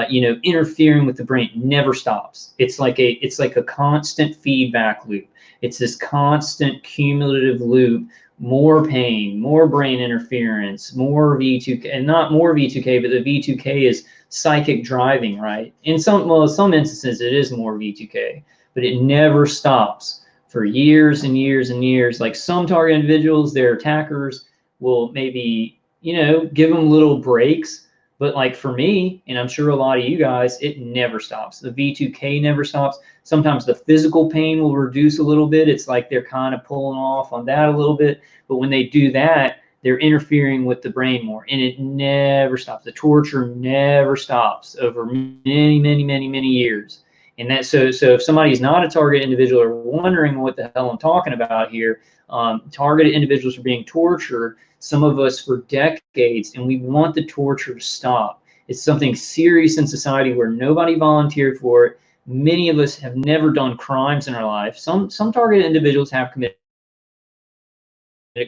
Speaker 1: you know, interfering with the brain never stops. It's like a constant feedback loop. It's this constant cumulative loop. More pain, more brain interference, more V2K, and not more V2K, but the V2K is psychic driving, right? In some instances, it is more V2K, but it never stops for years and years and years. Like some target individuals, their attackers will maybe, you know, give them little breaks. But like for me, and I'm sure a lot of you guys, it never stops. The V2K never stops. Sometimes the physical pain will reduce a little bit. It's like they're kind of pulling off on that a little bit. But when they do that, they're interfering with the brain more. And it never stops. The torture never stops over many, many, many, many years. And that, so if somebody's not a target individual or wondering what the hell I'm talking about here, targeted individuals are being tortured, some of us for decades, and we want the torture to stop. It's something serious in society where nobody volunteered for it. Many of us have never done crimes in our life. Some targeted individuals have committed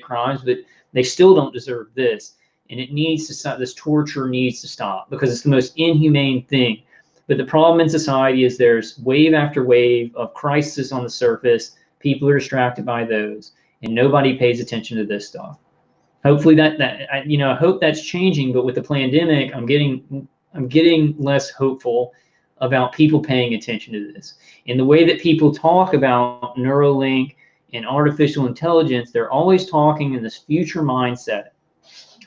Speaker 1: crimes, but they still don't deserve this. And it needs to stop. This torture needs to stop because it's the most inhumane thing. But the problem in society is there's wave after wave of crisis on the surface. People are distracted by those, and nobody pays attention to this stuff. Hopefully you know, I hope that's changing. But with the pandemic, I'm getting less hopeful about people paying attention to this. And the way that people talk about Neuralink and artificial intelligence, they're always talking in this future mindset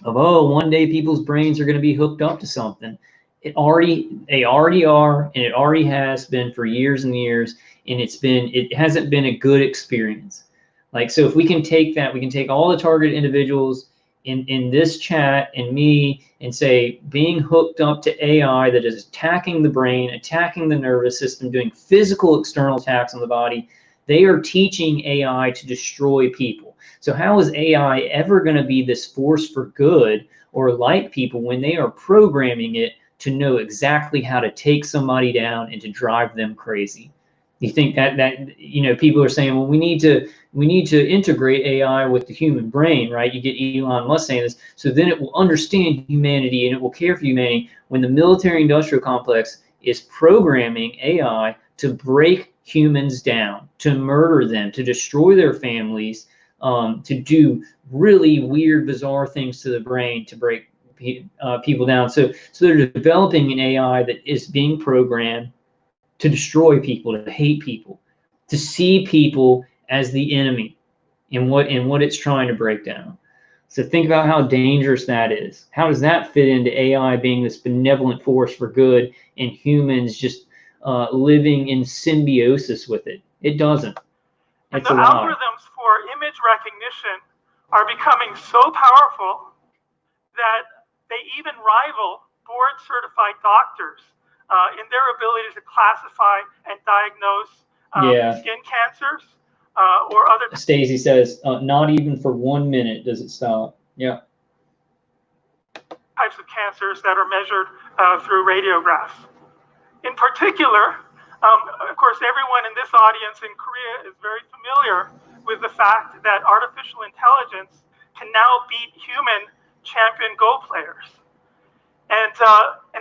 Speaker 1: of, oh, one day people's brains are going to be hooked up to something. They already are, and it already has been for years and years, and it hasn't been a good experience. Like, so if we can take that, we can take all the targeted individuals in this chat and me and say, being hooked up to AI that is attacking the brain, attacking the nervous system, doing physical external attacks on the body, they are teaching AI to destroy people. So how is AI ever going to be this force for good or like people when they are programming it to know exactly how to take somebody down and to drive them crazy? You think that you know, people are saying, well, we need to integrate AI with the human brain, right? You get Elon Musk saying this, so then it will understand humanity and it will care for humanity. When the military-industrial complex is programming AI to break humans down, to murder them, to destroy their families, to do really weird, bizarre things to the brain to break people down. So they're developing an AI that is being programmed to destroy people, to hate people, to see people as the enemy in what it's trying to break down. So think about how dangerous that is. How does that fit into AI being this benevolent force for good and humans just living in symbiosis with it? It doesn't.
Speaker 3: And the algorithms for image recognition are becoming so powerful that they even rival board-certified doctors in their ability to classify and diagnose skin cancers or other.
Speaker 1: Stacey says, not even for 1 minute does it stop. Yeah.
Speaker 3: Types of cancers that are measured through radiographs. In particular, Of course, everyone in this audience in Korea is very familiar with the fact that artificial intelligence can now beat human champion Go players. And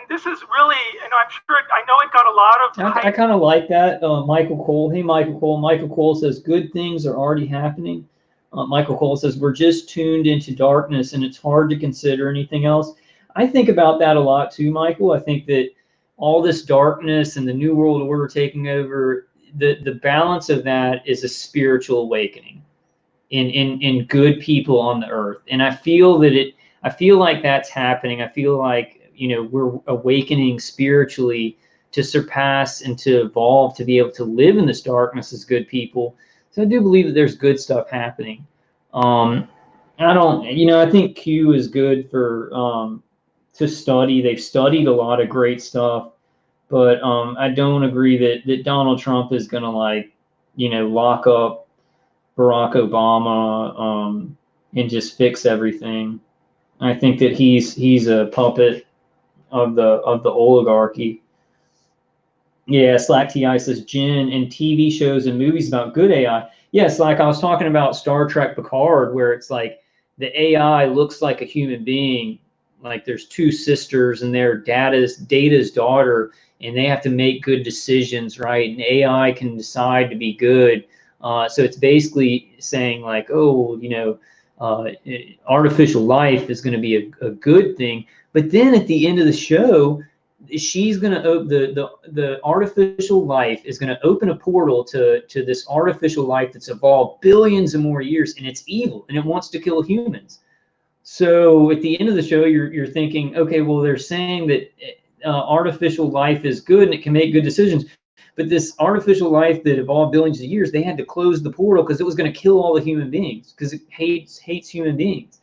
Speaker 3: this is really, I'm sure, I know it got a lot of
Speaker 1: I kind of like that. Michael Cole. Hey, Michael Cole. Michael Cole says, good things are already happening. Michael Cole says, we're just tuned into darkness and it's hard to consider anything else. I think about that a lot too, Michael. I think that all this darkness and the New World Order taking over, the balance of that is a spiritual awakening in good people on the earth. And I feel like that's happening. I feel like, we're awakening spiritually to surpass and to evolve, to be able to live in this darkness as good people. So I do believe that there's good stuff happening. I think Q is good for to study. They've studied a lot of great stuff, but I don't agree that Donald Trump is going to lock up Barack Obama and just fix everything. I think that he's a puppet of the oligarchy. Yeah, Slack TI says, Jen, in TV shows and movies about good AI. Yes, like I was talking about Star Trek Picard, where it's like the AI looks like a human being. Like there's two sisters and they're Data's daughter, and they have to make good decisions, right? And AI can decide to be good. So it's basically saying like, artificial life is going to be a good thing. But then at the end of the show, she's going to the artificial life is going to open a portal to this artificial life that's evolved billions and more years, and it's evil and it wants to kill humans. So at the end of the show, you're thinking, okay, well, they're saying that artificial life is good and it can make good decisions, but this artificial life that evolved billions of years, they had to close the portal because it was going to kill all the human beings because it hates human beings.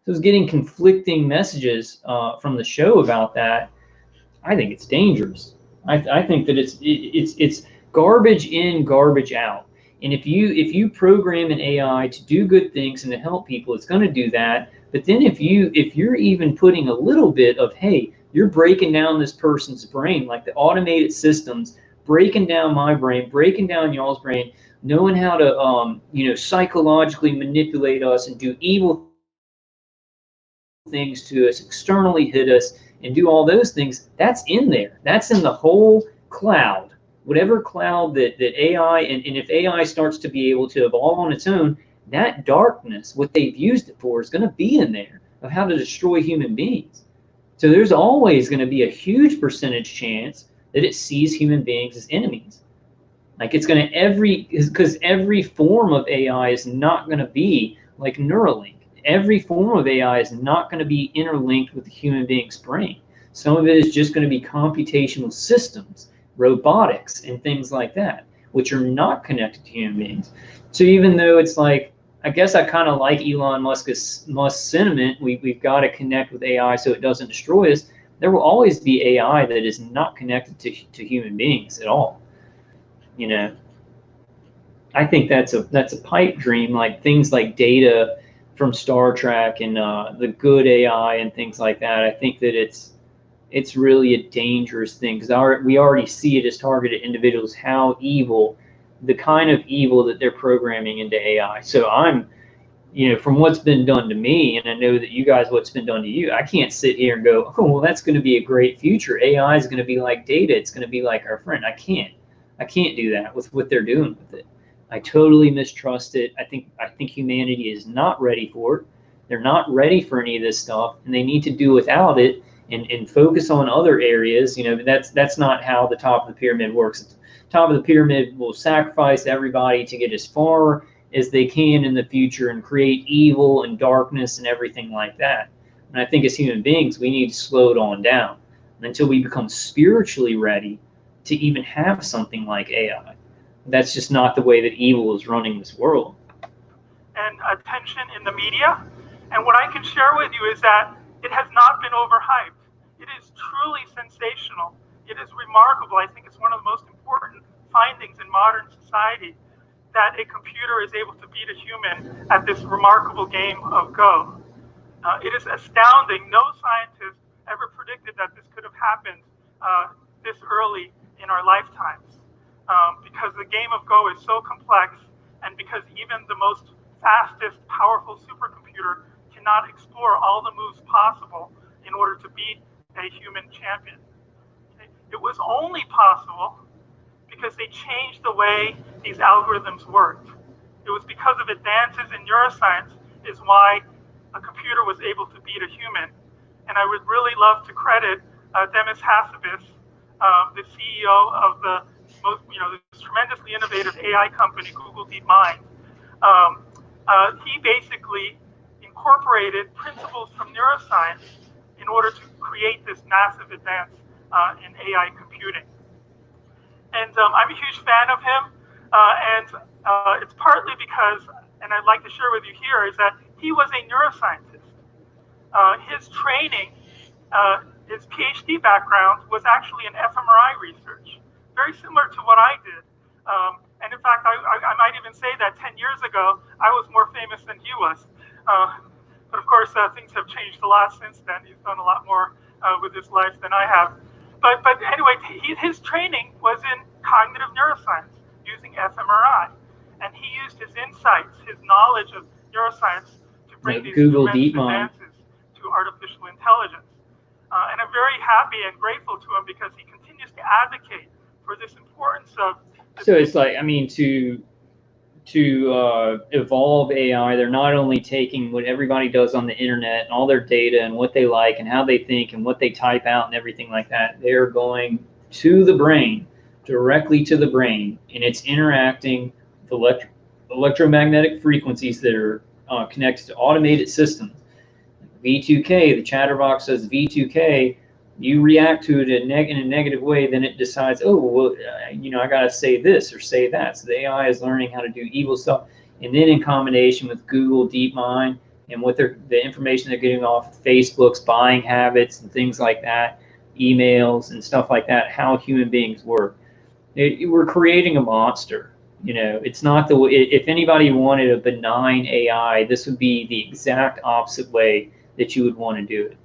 Speaker 1: So it's getting conflicting messages from the show about that. I think it's dangerous. I think that it's garbage in, garbage out. And if you program an AI to do good things and to help people, it's going to do that. But then if you're even putting a little bit of, hey, you're breaking down this person's brain, like the automated systems, breaking down my brain, breaking down y'all's brain, knowing how to psychologically manipulate us and do evil things to us, externally hit us, and do all those things, that's in there. That's in the whole cloud. Whatever cloud that AI, and if AI starts to be able to evolve on its own, that darkness, what they've used it for, is going to be in there of how to destroy human beings. So there's always going to be a huge percentage chance that it sees human beings as enemies. Like it's going to because every form of AI is not going to be like Neuralink. Every form of AI is not going to be interlinked with the human being's brain. Some of it is just going to be computational systems, robotics, and things like that, which are not connected to human beings. So even though it's like, I guess I kind of like Elon Musk's sentiment, we've got to connect with AI so it doesn't destroy us, there will always be AI that is not connected to human beings at all. I think that's a pipe dream, like things like Data from Star Trek and the good AI and things like that. I think that it's really a dangerous thing because we already see it as targeted individuals, how evil, the kind of evil that they're programming into AI. So I'm, from what's been done to me, and I know that you guys, what's been done to you, I can't sit here and go, oh, well, that's going to be a great future. AI is going to be like Data. It's going to be like our friend. I can't do that with what they're doing with it. I totally mistrust it. I think humanity is not ready for it. They're not ready for any of this stuff, and they need to do without it and focus on other areas. That's not how the top of the pyramid works. The top of the pyramid will sacrifice everybody to get as far as they can in the future and create evil and darkness and everything like that. And I think as human beings, we need to slow it on down until we become spiritually ready to even have something like AI. That's just not the way that evil is running this world.
Speaker 3: And attention in the media. And what I can share with you is that it has not been overhyped. It is truly sensational. It is remarkable. I think it's one of the most important findings in modern society that a computer is able to beat a human at this remarkable game of Go. It is astounding. No scientist ever predicted that this could have happened this early in our lifetimes. because the game of Go is so complex, and because even the most fastest, powerful supercomputer cannot explore all the moves possible in order to beat a human champion. Okay? It was only possible because they changed the way these algorithms worked. It was because of advances in neuroscience is why a computer was able to beat a human. And I would really love to credit Demis Hassabis, the CEO of the this tremendously innovative AI company, Google DeepMind. He basically incorporated principles from neuroscience in order to create this massive advance in AI computing. And I'm a huge fan of him, and it's partly because, and I'd like to share with you here, is that he was a neuroscientist. His training, his PhD background was actually in fMRI research, very similar to what I did. And in fact, I might even say that 10 years ago, I was more famous than he was. But of course, things have changed a lot since then. He's done a lot more with his life than I have. But anyway, his training was in cognitive neuroscience using fMRI. And he used his insights, his knowledge of neuroscience to bring these
Speaker 1: Google
Speaker 3: tremendous
Speaker 1: DeepMind
Speaker 3: advances to artificial intelligence. And I'm very happy and grateful to him because he continues to advocate for this importance of.
Speaker 1: So it's like, I mean, to evolve AI, they're not only taking what everybody does on the internet and all their data and what they like and how they think and what they type out and everything like that. They're going to the brain, directly to the brain, and it's interacting with electromagnetic frequencies that are connected to automated systems. V2K, the chatterbox says V2K, you react to it in a negative way, then it decides, oh, well, I got to say this or say that. So the AI is learning how to do evil stuff. And then in combination with Google DeepMind and with the information they're getting off Facebook's buying habits and things like that, emails and stuff like that, how human beings work. We're creating a monster. It's not if anybody wanted a benign AI, this would be the exact opposite way that you would want to do it.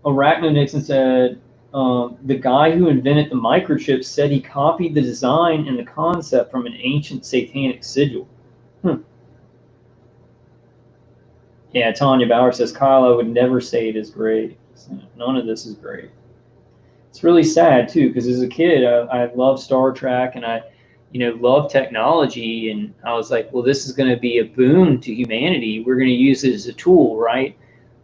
Speaker 1: Arachno Nixon said, the guy who invented the microchip said he copied the design and the concept from an ancient satanic sigil. Yeah, Tanya Bauer says, Kyle, I would never say it is great. None of this is great. It's really sad, too, because as a kid, I loved Star Trek, and I love technology, and I was like, well, this is going to be a boon to humanity. We're going to use it as a tool, right?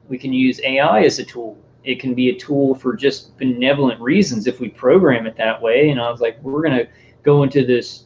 Speaker 1: We can use AI as a tool. It can be a tool for just benevolent reasons if we program it that way. And I was like, we're going to go into this,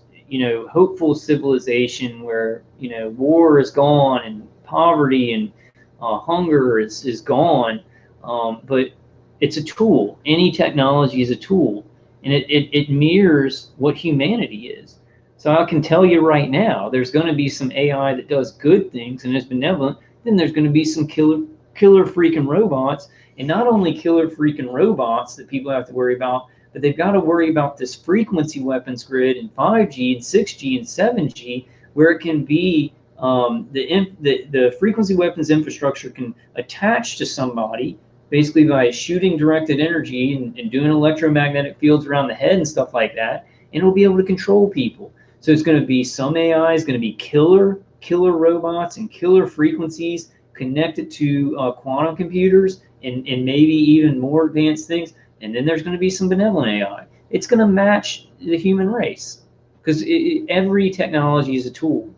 Speaker 1: hopeful civilization where, war is gone and poverty and hunger is gone. But it's a tool. Any technology is a tool. And it mirrors what humanity is. So I can tell you right now, there's going to be some AI that does good things and is benevolent. Then there's going to be some killer freaking robots. And not only killer freaking robots that people have to worry about, but they've got to worry about this frequency weapons grid and 5G and 6G and 7G, where it can be the frequency weapons infrastructure can attach to somebody basically by shooting directed energy and doing electromagnetic fields around the head and stuff like that, and it'll be able to control people. So it's going to be some AI is going to be killer robots and killer frequencies connected to quantum computers and maybe even more advanced things. And then there's going to be some benevolent AI. It's going to match the human race because every technology is a tool.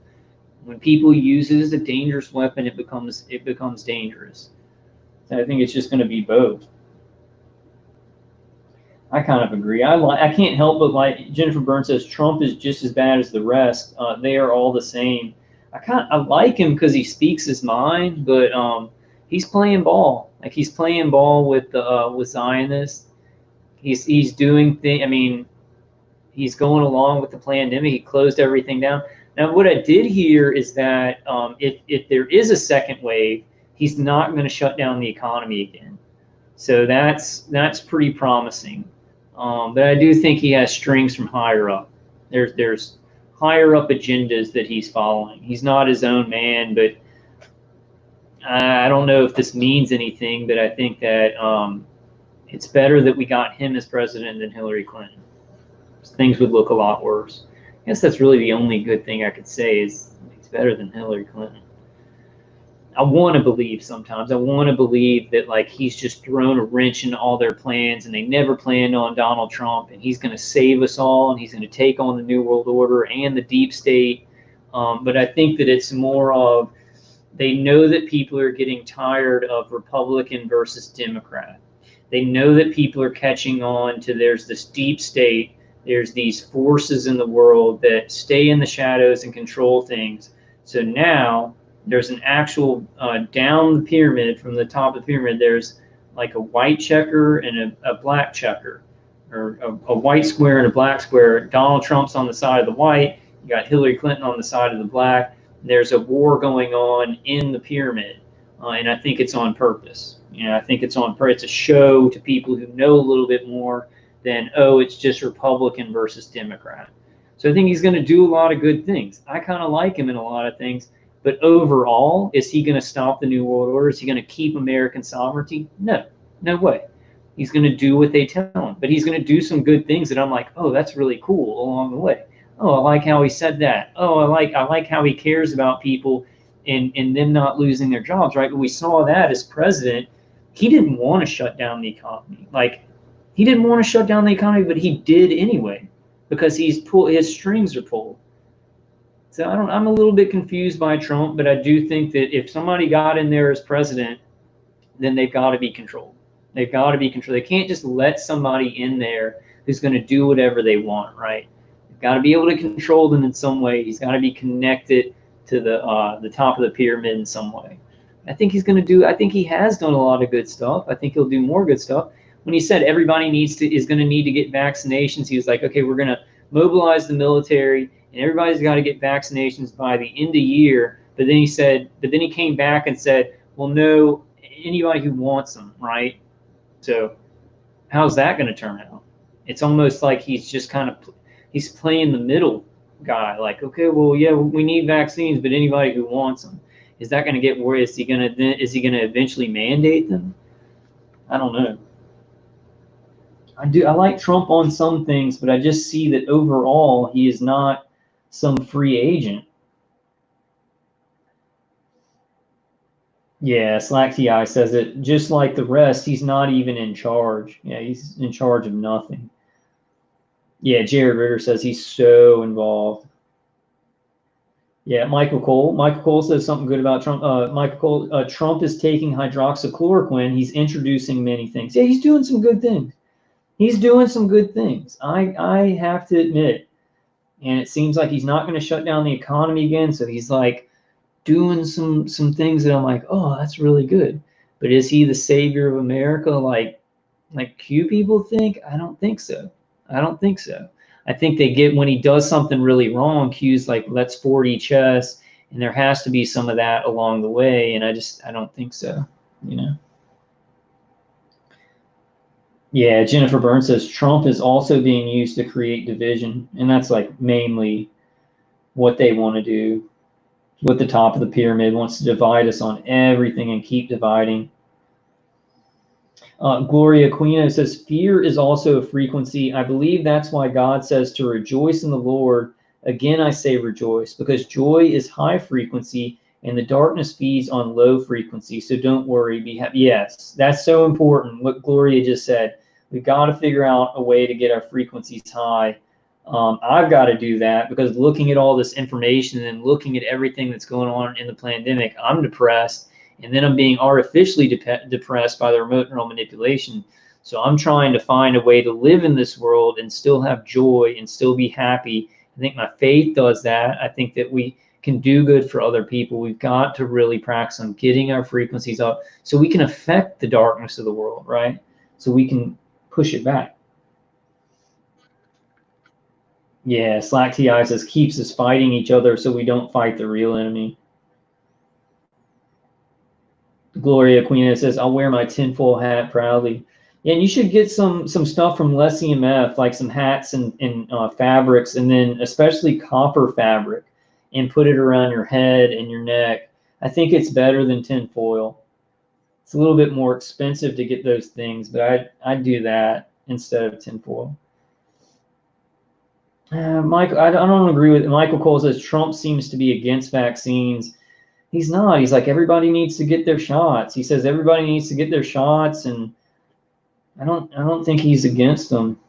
Speaker 1: When people use it as a dangerous weapon, it becomes dangerous. So I think it's just going to be both. I kind of agree. I can't help but like Jennifer Burns says, Trump is just as bad as the rest. They are all the same. I like him because he speaks his mind, but he's playing ball. Like he's playing ball with Zionists. He's doing things. I mean, he's going along with the pandemic. He closed everything down. Now, what I did hear is that if there is a second wave, he's not going to shut down the economy again. So that's pretty promising. But I do think he has strings from higher up. There's higher up agendas that he's following. He's not his own man, but I don't know if this means anything, but I think that it's better that we got him as president than Hillary Clinton. Things would look a lot worse. I guess that's really the only good thing I could say is he's better than Hillary Clinton. I want to believe sometimes. I want to believe that like he's just thrown a wrench in all their plans and they never planned on Donald Trump and he's going to save us all and he's going to take on the New World Order and the deep state. But I think that it's more of they know that people are getting tired of Republican versus Democrat. They know that people are catching on to there's this deep state. There's these forces in the world that stay in the shadows and control things. So now there's an actual down the pyramid, from the top of the pyramid, there's like a white checker and a black checker, or a white square and a black square. Donald Trump's on the side of the white. You got Hillary Clinton on the side of the black. There's a war going on in the pyramid, and I think it's on purpose. You know, I think it's on purpose. It's a show to people who know a little bit more than, oh, it's just Republican versus Democrat. So I think he's going to do a lot of good things. I kind of like him in a lot of things. But overall, is he going to stop the New World Order? Is he going to keep American sovereignty? No, no way. He's going to do what they tell him. But he's going to do some good things that I'm like, oh, that's really cool along the way. Oh, I like how he said that. Oh, I like how he cares about people and them not losing their jobs, right? But we saw that as president. He didn't want to shut down the economy. Like, he didn't want to shut down the economy, but he did anyway because his strings are pulled. So I'm a little bit confused by Trump, but I do think that if somebody got in there as president, then they've got to be controlled. They've got to be controlled. They can't just let somebody in there who's going to do whatever they want, right? They've got to be able to control them in some way. He's got to be connected to the top of the pyramid in some way. I think he's going to do. I think he has done a lot of good stuff. I think he'll do more good stuff. When he said everybody is going to need to get vaccinations, he was like, okay, we're going to mobilize the military. And everybody's got to get vaccinations by the end of the year. But then he came back and said, well, no, anybody who wants them, right? So how's that going to turn out? It's almost like he's just he's playing the middle guy. Like, okay, well, yeah, we need vaccines, but anybody who wants them. Is that going to get worse? Is he going to eventually mandate them? I don't know. I like Trump on some things, but I just see that overall he is not some free agent. Yeah, Slack TI says it. Just like the rest, he's not even in charge. Yeah, he's in charge of nothing. Yeah, Jared Ritter says he's so involved. Yeah, Michael Cole says something good about Trump. Michael Cole, Trump is taking hydroxychloroquine. He's introducing many things. Yeah, he's doing some good things. He's doing some good things. I have to admit. And it seems like he's not going to shut down the economy again. So he's like doing some things that I'm like, oh, that's really good. But is he the savior of America like Q people think? I don't think so. I don't think so. I think they get when he does something really wrong, Q's like, let's 4D chess. And there has to be some of that along the way. And I don't think so, you know. Yeah, Jennifer Burns says Trump is also being used to create division, and that's like mainly what they want to do. What the top of the pyramid wants to divide us on everything and keep dividing. Gloria Aquino says fear is also a frequency. I believe that's why God says to rejoice in the Lord. Again, I say rejoice, because joy is high frequency and the darkness feeds on low frequency. So don't worry, be happy. Yes, that's so important. What Gloria just said. We've got to figure out a way to get our frequencies high. I've got to do that because looking at all this information and looking at everything that's going on in the pandemic, I'm depressed. And then I'm being artificially depressed by the remote neural manipulation. So I'm trying to find a way to live in this world and still have joy and still be happy. I think my faith does that. I think that we can do good for other people. We've got to really practice on getting our frequencies up so we can affect the darkness of the world, right? So we can push it back. Yeah, Slack TI says keeps us fighting each other so we don't fight the real enemy. Gloria Aquino says, I'll wear my tinfoil hat proudly. Yeah, and you should get some stuff from Less EMF, like some hats and fabrics, and then especially copper fabric, and put it around your head and your neck. I think it's better than tinfoil. It's a little bit more expensive to get those things, but I'd do that instead of tinfoil. Michael, I don't agree with Michael Cole says Trump seems to be against vaccines. He's not. He's like, everybody needs to get their shots. He says everybody needs to get their shots, and I don't think he's against them.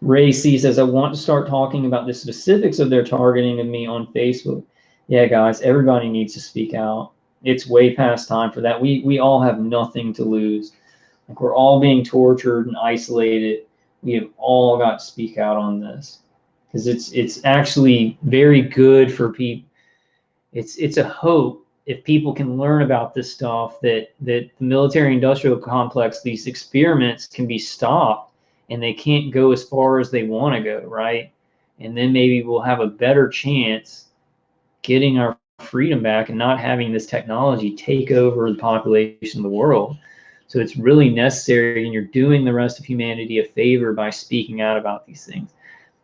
Speaker 1: Ray C says, I want to start talking about the specifics of their targeting of me on Facebook. Yeah, guys, everybody needs to speak out. It's way past time for that. We all have nothing to lose. Like, we're all being tortured and isolated. We have all got to speak out on this, because it's actually very good for people. It's a hope if people can learn about this stuff, that the military-industrial complex, these experiments can be stopped, and they can't go as far as they want to go, right? And then maybe we'll have a better chance getting our freedom back and not having this technology take over the population of the world. So it's really necessary, and you're doing the rest of humanity a favor by speaking out about these things.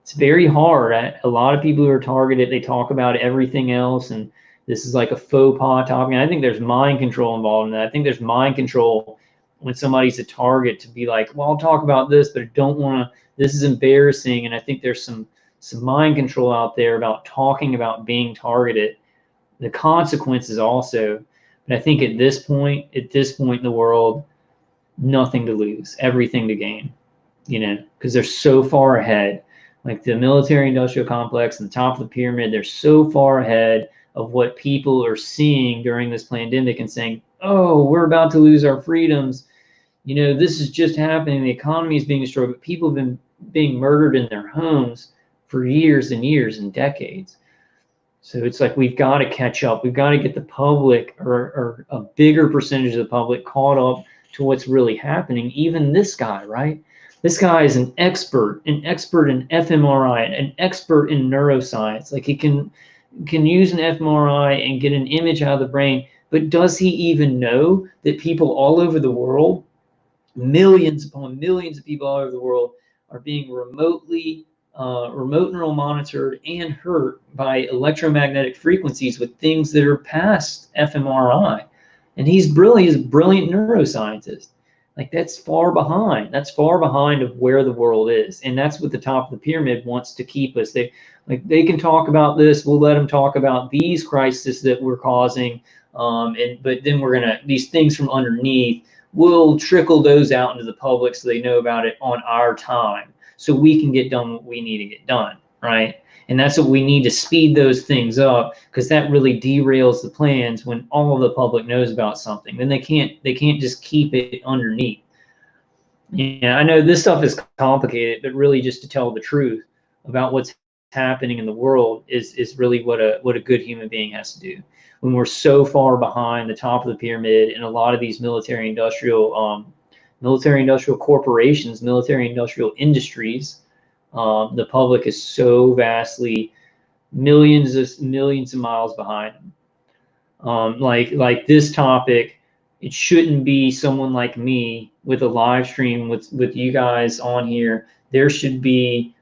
Speaker 1: It's very hard. A lot of people who are targeted, they talk about everything else, and this is like a faux pas topic. And I think there's mind control involved in that. I think there's mind control when somebody's a target to be like, well, I'll talk about this, but I don't want to, this is embarrassing. And I think there's some mind control out there about talking about being targeted, the consequences also. But I think at this point in the world, nothing to lose, everything to gain, you know, because they're so far ahead. Like the military-industrial complex and the top of the pyramid, they're so far ahead of what people are seeing during this pandemic and saying, oh, we're about to lose our freedoms. You know, this is just happening. The economy is being destroyed, but people have been being murdered in their homes for years and years and decades. So it's like, we've got to catch up. We've got to get the public, or a bigger percentage of the public, caught up to what's really happening. Even this guy, right? This guy is an expert in fMRI, an expert in neuroscience. Like, he can use an fMRI and get an image out of the brain, but does he even know that people all over the world, millions upon millions of people all over the world, are being remote neural monitored and hurt by electromagnetic frequencies with things that are past fMRI? And he's brilliant. He's a brilliant neuroscientist. Like, that's far behind. That's far behind of where the world is. And that's what the top of the pyramid wants to keep us. They can talk about this. We'll let them talk about these crises that we're causing. But then these things from underneath, we'll trickle those out into the public so they know about it on our time, so we can get done what we need to get done, right? And that's what we need, to speed those things up, because that really derails the plans when all of the public knows about something. Then they can't just keep it underneath. Yeah, I know this stuff is complicated, but really, just to tell the truth about what's happening in the world is really what a good human being has to do. When we're so far behind the top of the pyramid in a lot of these military-industrial corporations, military-industrial industries, the public is so vastly millions of miles behind them. Like this topic, it shouldn't be someone like me with a live stream with you guys on here. There should be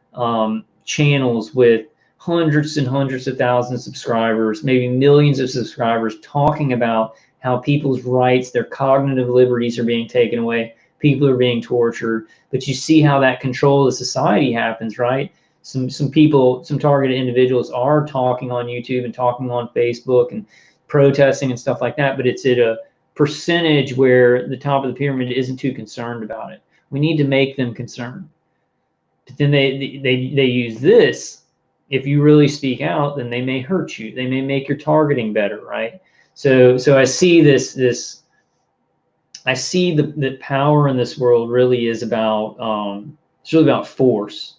Speaker 1: channels with hundreds and hundreds of thousands of subscribers, maybe millions of subscribers, talking about how people's rights, their cognitive liberties are being taken away. People are being tortured, but you see how that control of society happens, right? Some people, some targeted individuals are talking on YouTube and talking on Facebook and protesting and stuff like that, but it's at a percentage where the top of the pyramid isn't too concerned about it. We need to make them concerned. But then they use this. If you really speak out, then they may hurt you. They may make your targeting better, right? So I see this. I see the power in this world really is about it's really about force.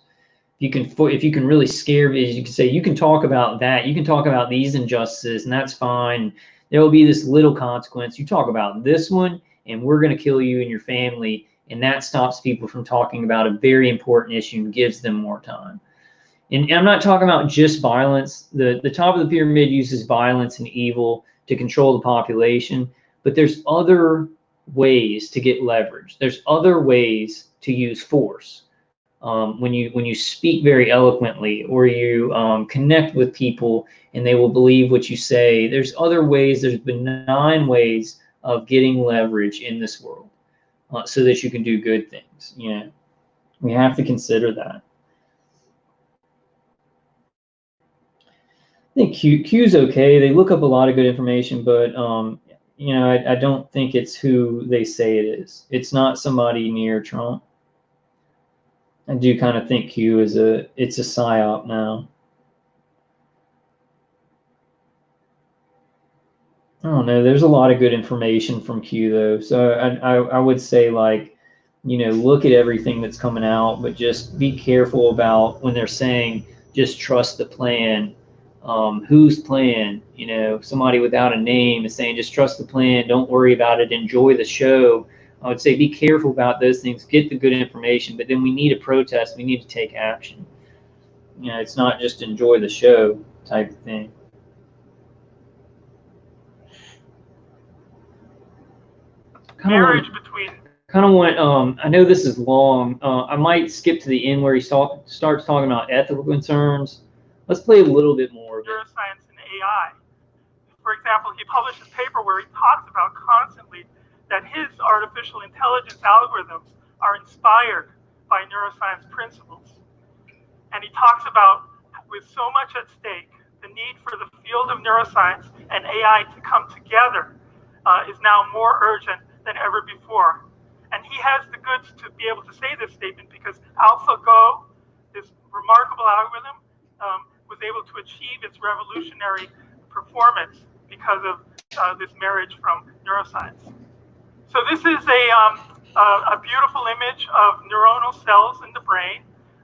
Speaker 1: If you can really scare me, you can say, you can talk about that. You can talk about these injustices, and that's fine. There will be this little consequence. You talk about this one, and we're going to kill you and your family, and that stops people from talking about a very important issue and gives them more time. And I'm not talking about just violence. The top of the pyramid uses violence and evil to control the population, but there's other ways to get leverage. There's other ways to use force. when you speak very eloquently, or you connect with people and they will believe what you say. There's other ways, there's benign ways of getting leverage in this world, so that you can do good things. You know, we have to consider that. I think Q's okay. They look up a lot of good information, but you know, I don't think it's who they say it is. It's not somebody near Trump. I do kind of think Q is it's a psyop now. I don't know. There's a lot of good information from Q though, so I would say, like, you know, look at everything that's coming out, but just be careful about when they're saying just trust the plan. Whose plan? You know, somebody without a name is saying just trust the plan, don't worry about it, enjoy the show. I would say be careful about those things, get the good information, but then we need a protest, we need to take action. You know, it's not just enjoy the show type of thing.
Speaker 3: Marriage between.
Speaker 1: Kind of want, I know this is long. I might skip to the end where he starts talking about ethical concerns. Let's play a little bit more of it.
Speaker 3: Neuroscience and AI. For example, he published a paper where he talks about constantly that his artificial intelligence algorithms are inspired by neuroscience principles. And he talks about, with so much at stake, the need for the field of neuroscience and AI to come together is now more urgent than ever before. And he has the goods to be able to say this statement because AlphaGo, this remarkable algorithm, was able to achieve its revolutionary performance because of this marriage from neuroscience. So this is a beautiful image of neuronal cells in the brain.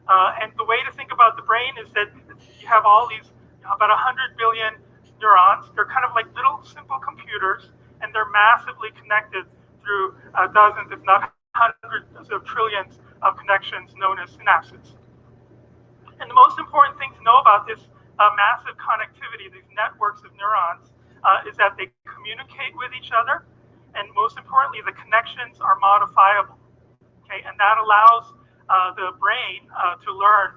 Speaker 3: And the way to think about the brain is that you have all these, about 100 billion neurons. They're kind of like little simple computers, and they're massively connected through dozens, if not hundreds of trillions of connections known as synapses. And the most important thing to know about this massive connectivity, these networks of neurons, is that they communicate with each other, and most importantly, the connections are modifiable. Okay, and that allows the brain to learn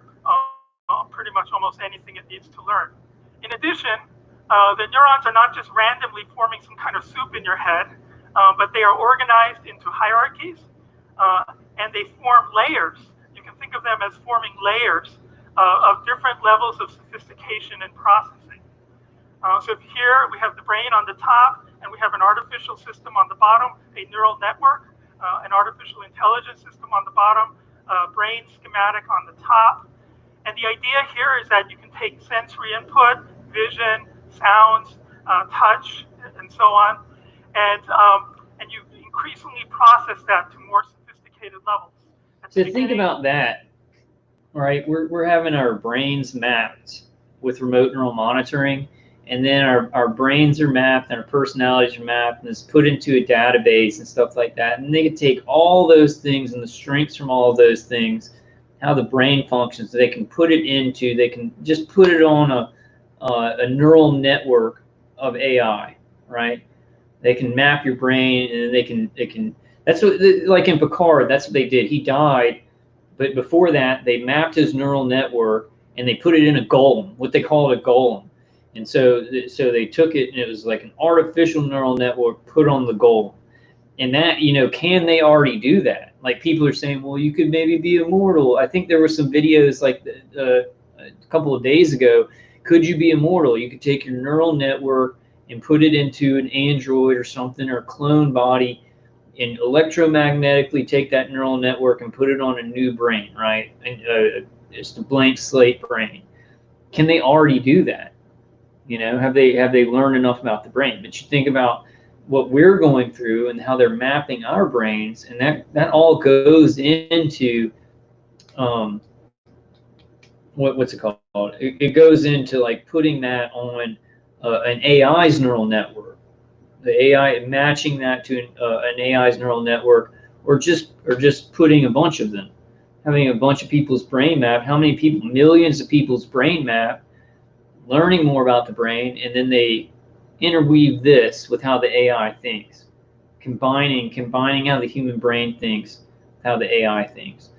Speaker 3: pretty much almost anything it needs to learn. In addition, the neurons are not just randomly forming some kind of soup in your head, but they are organized into hierarchies, and they form layers. You can think of them as forming layers of different levels of sophistication and processing. So here we have the brain on the top, and we have an artificial system on the bottom, a neural network, an artificial intelligence system on the bottom, brain schematic on the top. And the idea here is that you can take sensory input, vision, sounds, touch, and so on, and you increasingly process that to more sophisticated levels.
Speaker 1: So think about that, right? We're having our brains mapped with remote neural monitoring, and then our brains are mapped and our personalities are mapped, and it's put into a database and stuff like that. And they can take all those things and the strengths from all of those things, how the brain functions, so they can put it into, they can just put it on a neural network of AI, right? They can map your brain, and they can. That's what, like in Picard, that's what they did. He died, but before that, they mapped his neural network and they put it in a golem, what they call it, a golem. And so they took it, and it was like an artificial neural network put on the golem. And that, you know, can they already do that? Like, people are saying, well, you could maybe be immortal. I think there were some videos like a couple of days ago. Could you be immortal? You could take your neural network and put it into an android or something, or a clone body, and electromagnetically take that neural network and put it on a new brain, right? And just a blank slate brain. Can they already do that? You know, have they learned enough about the brain? But you think about what we're going through and how they're mapping our brains, and that all goes into what's it called? It goes into like putting that on an AI's neural network, the AI matching that to an AI's neural network, or just putting a bunch of them, having a bunch of people's brain map. How many people? Millions of people's brain map, learning more about the brain, and then they interweave this with how the AI thinks, combining how the human brain thinks, how the AI thinks.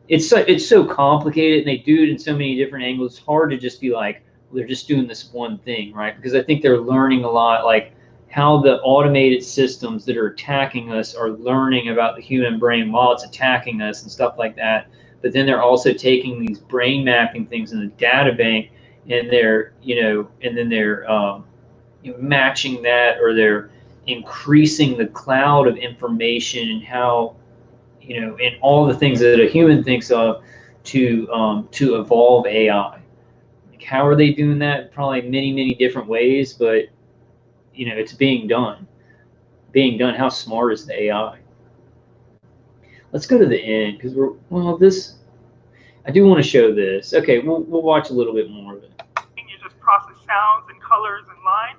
Speaker 1: it's so complicated, and they do it in so many different angles. It's hard to just be like, well, they're just doing this one thing, right? Because I think they're learning a lot, like how the automated systems that are attacking us are learning about the human brain while it's attacking us and stuff like that. But then they're also taking these brain mapping things in the data bank, and they're, and then they're matching that, or they're increasing the cloud of information and how, and all the things that a human thinks of to evolve AI. Like, how are they doing that? Probably many different ways, but it's being done. How smart is the AI? Let's go to the end, because I do want to show this. Okay, we'll watch a little bit more of it.
Speaker 3: You just process sounds and colors and lines,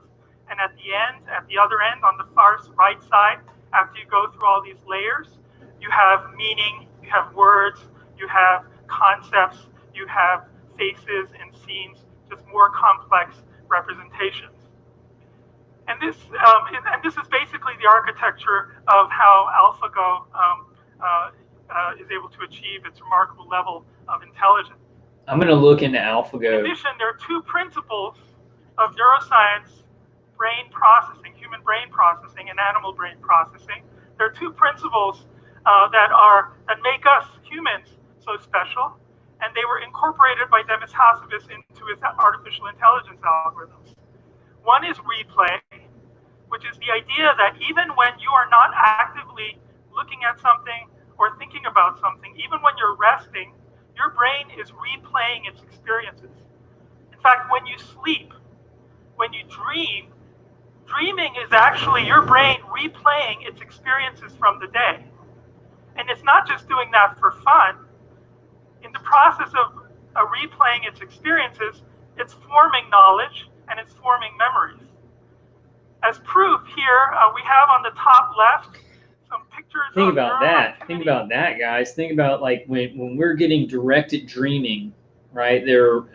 Speaker 3: and at the other end, on the far right side, after you go through all these layers, you have meaning, you have words, you have concepts, you have faces and scenes, just more complex representations. And this is basically the architecture of how AlphaGo is able to achieve its remarkable level of intelligence.
Speaker 1: I'm going to look into AlphaGo.
Speaker 3: In addition, there are two principles of neuroscience: brain processing, human brain processing, and animal brain processing. There are two principles that make us humans so special, and they were incorporated by Demis Hassabis into his artificial intelligence algorithms. One is replay, which is the idea that even when you are not actively looking at something or thinking about something, even when you're resting, your brain is replaying its experiences. In fact, when you sleep, when you dream, dreaming is actually your brain replaying its experiences from the day. And it's not just doing that for fun. In the process of replaying its experiences, it's forming knowledge and it's forming memories. As proof here, we have on the top left some pictures.
Speaker 1: Think about that. Think about that, guys. Think about, like, when we're getting directed dreaming, right? They're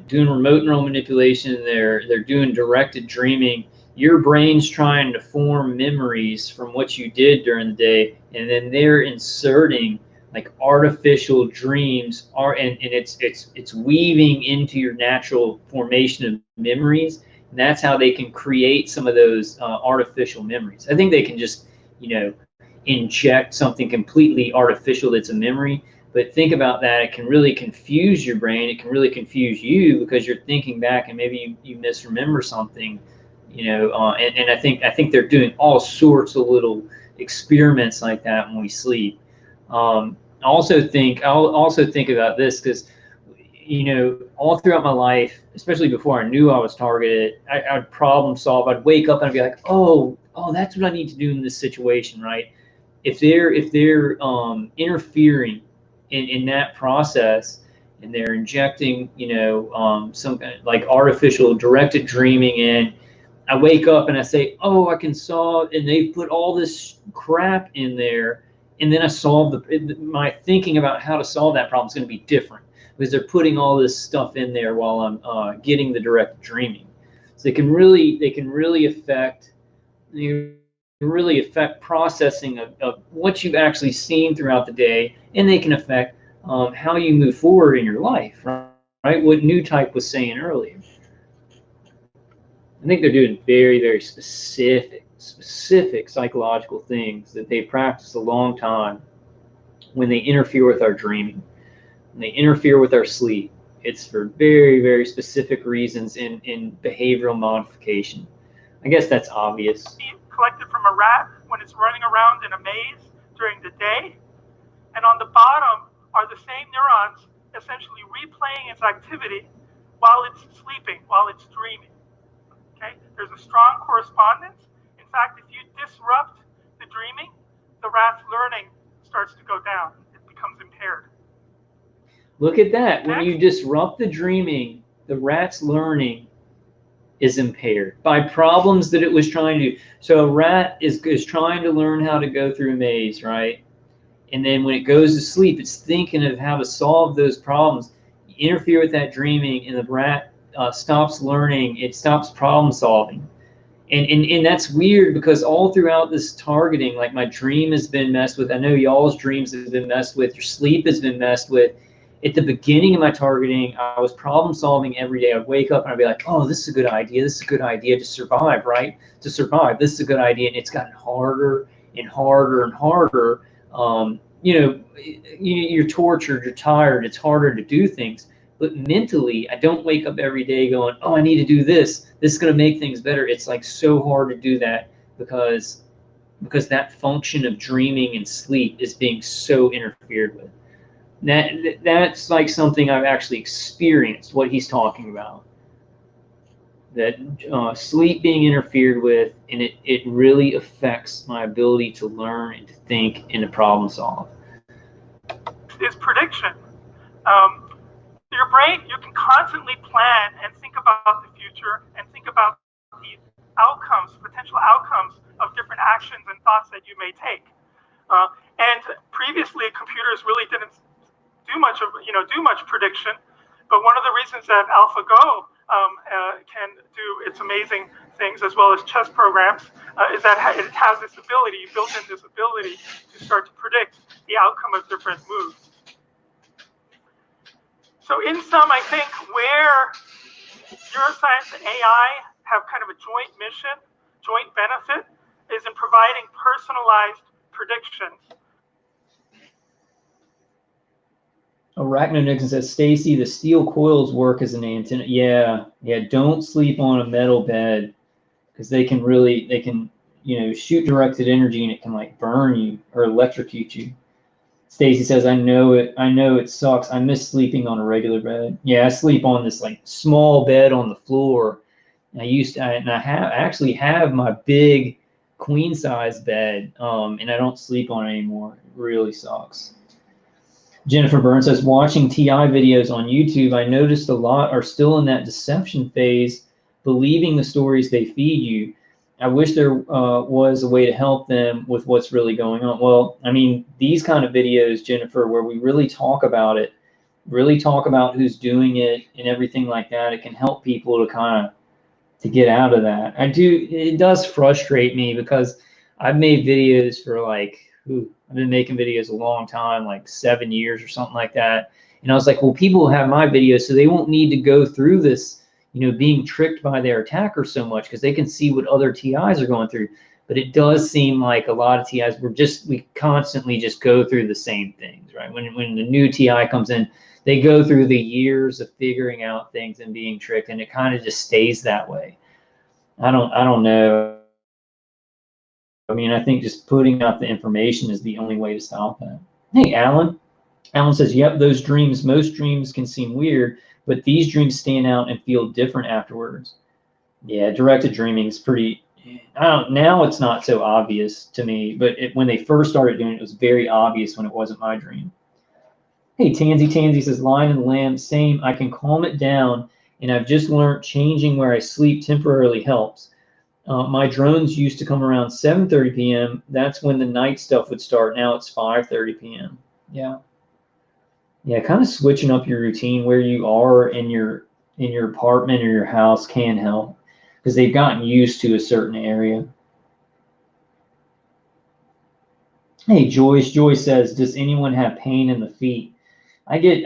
Speaker 1: doing remote neural manipulation. They're doing directed dreaming. Your brain's trying to form memories from what you did during the day, and then they're inserting like artificial dreams, and it's weaving into your natural formation of memories. And that's how they can create some of those artificial memories. I think they can just, inject something completely artificial that's a memory. But think about that. It can really confuse your brain. It can really confuse you because you're thinking back and maybe you misremember something, and I think they're doing all sorts of little experiments like that when we sleep. I'll also think about this because, all throughout my life, especially before I knew I was targeted, I'd problem solve. I'd wake up and I'd be like, oh, that's what I need to do in this situation, right? If they're interfering in that process, and they're injecting, some kind of like artificial directed dreaming in, I wake up and I say, oh, I can solve, and they put all this crap in there, and then I solve my thinking about how to solve that problem is going to be different because they're putting all this stuff in there while I'm getting the directed dreaming. So they can really affect processing of what you've actually seen throughout the day, and they can affect how you move forward in your life, right? What New Type was saying earlier. I think they're doing very specific psychological things that they practice a long time when they interfere with our dreaming, when they interfere with our sleep. It's for very specific reasons in behavioral modification. I guess that's obvious.
Speaker 3: Collected from a rat when it's running around in a maze during the day, and on the bottom are the same neurons essentially replaying its activity while it's sleeping, while it's dreaming. Okay, there's a strong correspondence. In fact, if you disrupt the dreaming, the rat's learning starts to go down. It becomes impaired.
Speaker 1: Look at that. When you disrupt the dreaming, the rat's learning is impaired by problems that it was trying to do. So a rat is trying to learn how to go through a maze, right? And then when it goes to sleep, it's thinking of how to solve those problems. You interfere with that dreaming, and the rat stops learning. It stops problem solving. And that's weird because all throughout this targeting, like my dream has been messed with. I know y'all's dreams have been messed with. Your sleep has been messed with. At the beginning of my targeting, I was problem solving every day. I'd wake up and I'd be like, oh, this is a good idea. This is a good idea to survive, right? To survive. This is a good idea. And it's gotten harder and harder and harder. You're tortured, you're tired. It's harder to do things. But mentally, I don't wake up every day going, oh, I need to do this. This is going to make things better. It's like so hard to do that because that function of dreaming and sleep is being so interfered with. That's like something I've actually experienced, what he's talking about. That sleep being interfered with, and it really affects my ability to learn and to think and to problem solve.
Speaker 3: Is prediction. Your brain, you can constantly plan and think about the future and think about the outcomes, potential outcomes of different actions and thoughts that you may take. And previously, computers really didn't do much prediction. But one of the reasons that AlphaGo can do its amazing things, as well as chess programs, is that it has this ability, built-in this ability to start to predict the outcome of different moves. So in sum, I think where neuroscience and AI have kind of a joint mission, joint benefit, is in providing personalized predictions.
Speaker 1: Arachno Nixon says, Stacy, the steel coils work as an antenna. Yeah, don't sleep on a metal bed because they can shoot directed energy and it can like burn you or electrocute you. Stacy says, I know it sucks. I miss sleeping on a regular bed. Yeah, I sleep on this like small bed on the floor. I actually have my big queen size bed, and I don't sleep on it anymore. It really sucks. Jennifer Burns says, watching TI videos on YouTube, I noticed a lot are still in that deception phase, believing the stories they feed you. I wish there was a way to help them with what's really going on. Well, I mean, these kind of videos, Jennifer, where we really talk about it, really talk about who's doing it and everything like that, it can help people to get out of that. It does frustrate me because I've made videos for like, I've been making videos a long time, like 7 years or something like that. And I was like, well, people have my videos, so they won't need to go through this, being tricked by their attacker so much because they can see what other TIs are going through. But it does seem like a lot of TIs, we constantly just go through the same things, right? When the new TI comes in, they go through the years of figuring out things and being tricked, and it kind of just stays that way. I don't know. I mean, I think just putting out the information is the only way to stop that. Hey, Alan. Alan says, yep, most dreams can seem weird, but these dreams stand out and feel different afterwards. Yeah, directed dreaming is pretty, now it's not so obvious to me, but when they first started doing it, it was very obvious when it wasn't my dream. Hey, Tansy says, Lion and Lamb, same, I can calm it down, and I've just learned changing where I sleep temporarily helps. My drones used to come around 7:30 p.m. That's when the night stuff would start. Now it's 5:30 p.m. Yeah, kind of switching up your routine where you are in your apartment or your house can help because they've gotten used to a certain area. Hey, Joyce says, does anyone have pain in the feet? I get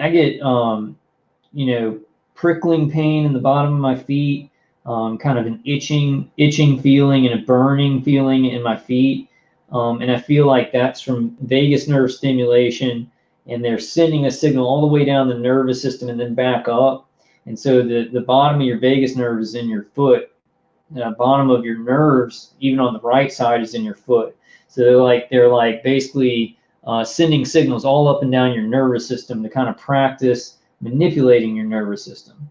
Speaker 1: prickling pain in the bottom of my feet, kind of an itching feeling and a burning feeling in my feet. And I feel like that's from vagus nerve stimulation, and they're sending a signal all the way down the nervous system and then back up. And so the bottom of your vagus nerve is in your foot. The bottom of your nerves, even on the right side, is in your foot. So they're like basically sending signals all up and down your nervous system to kind of practice manipulating your nervous system.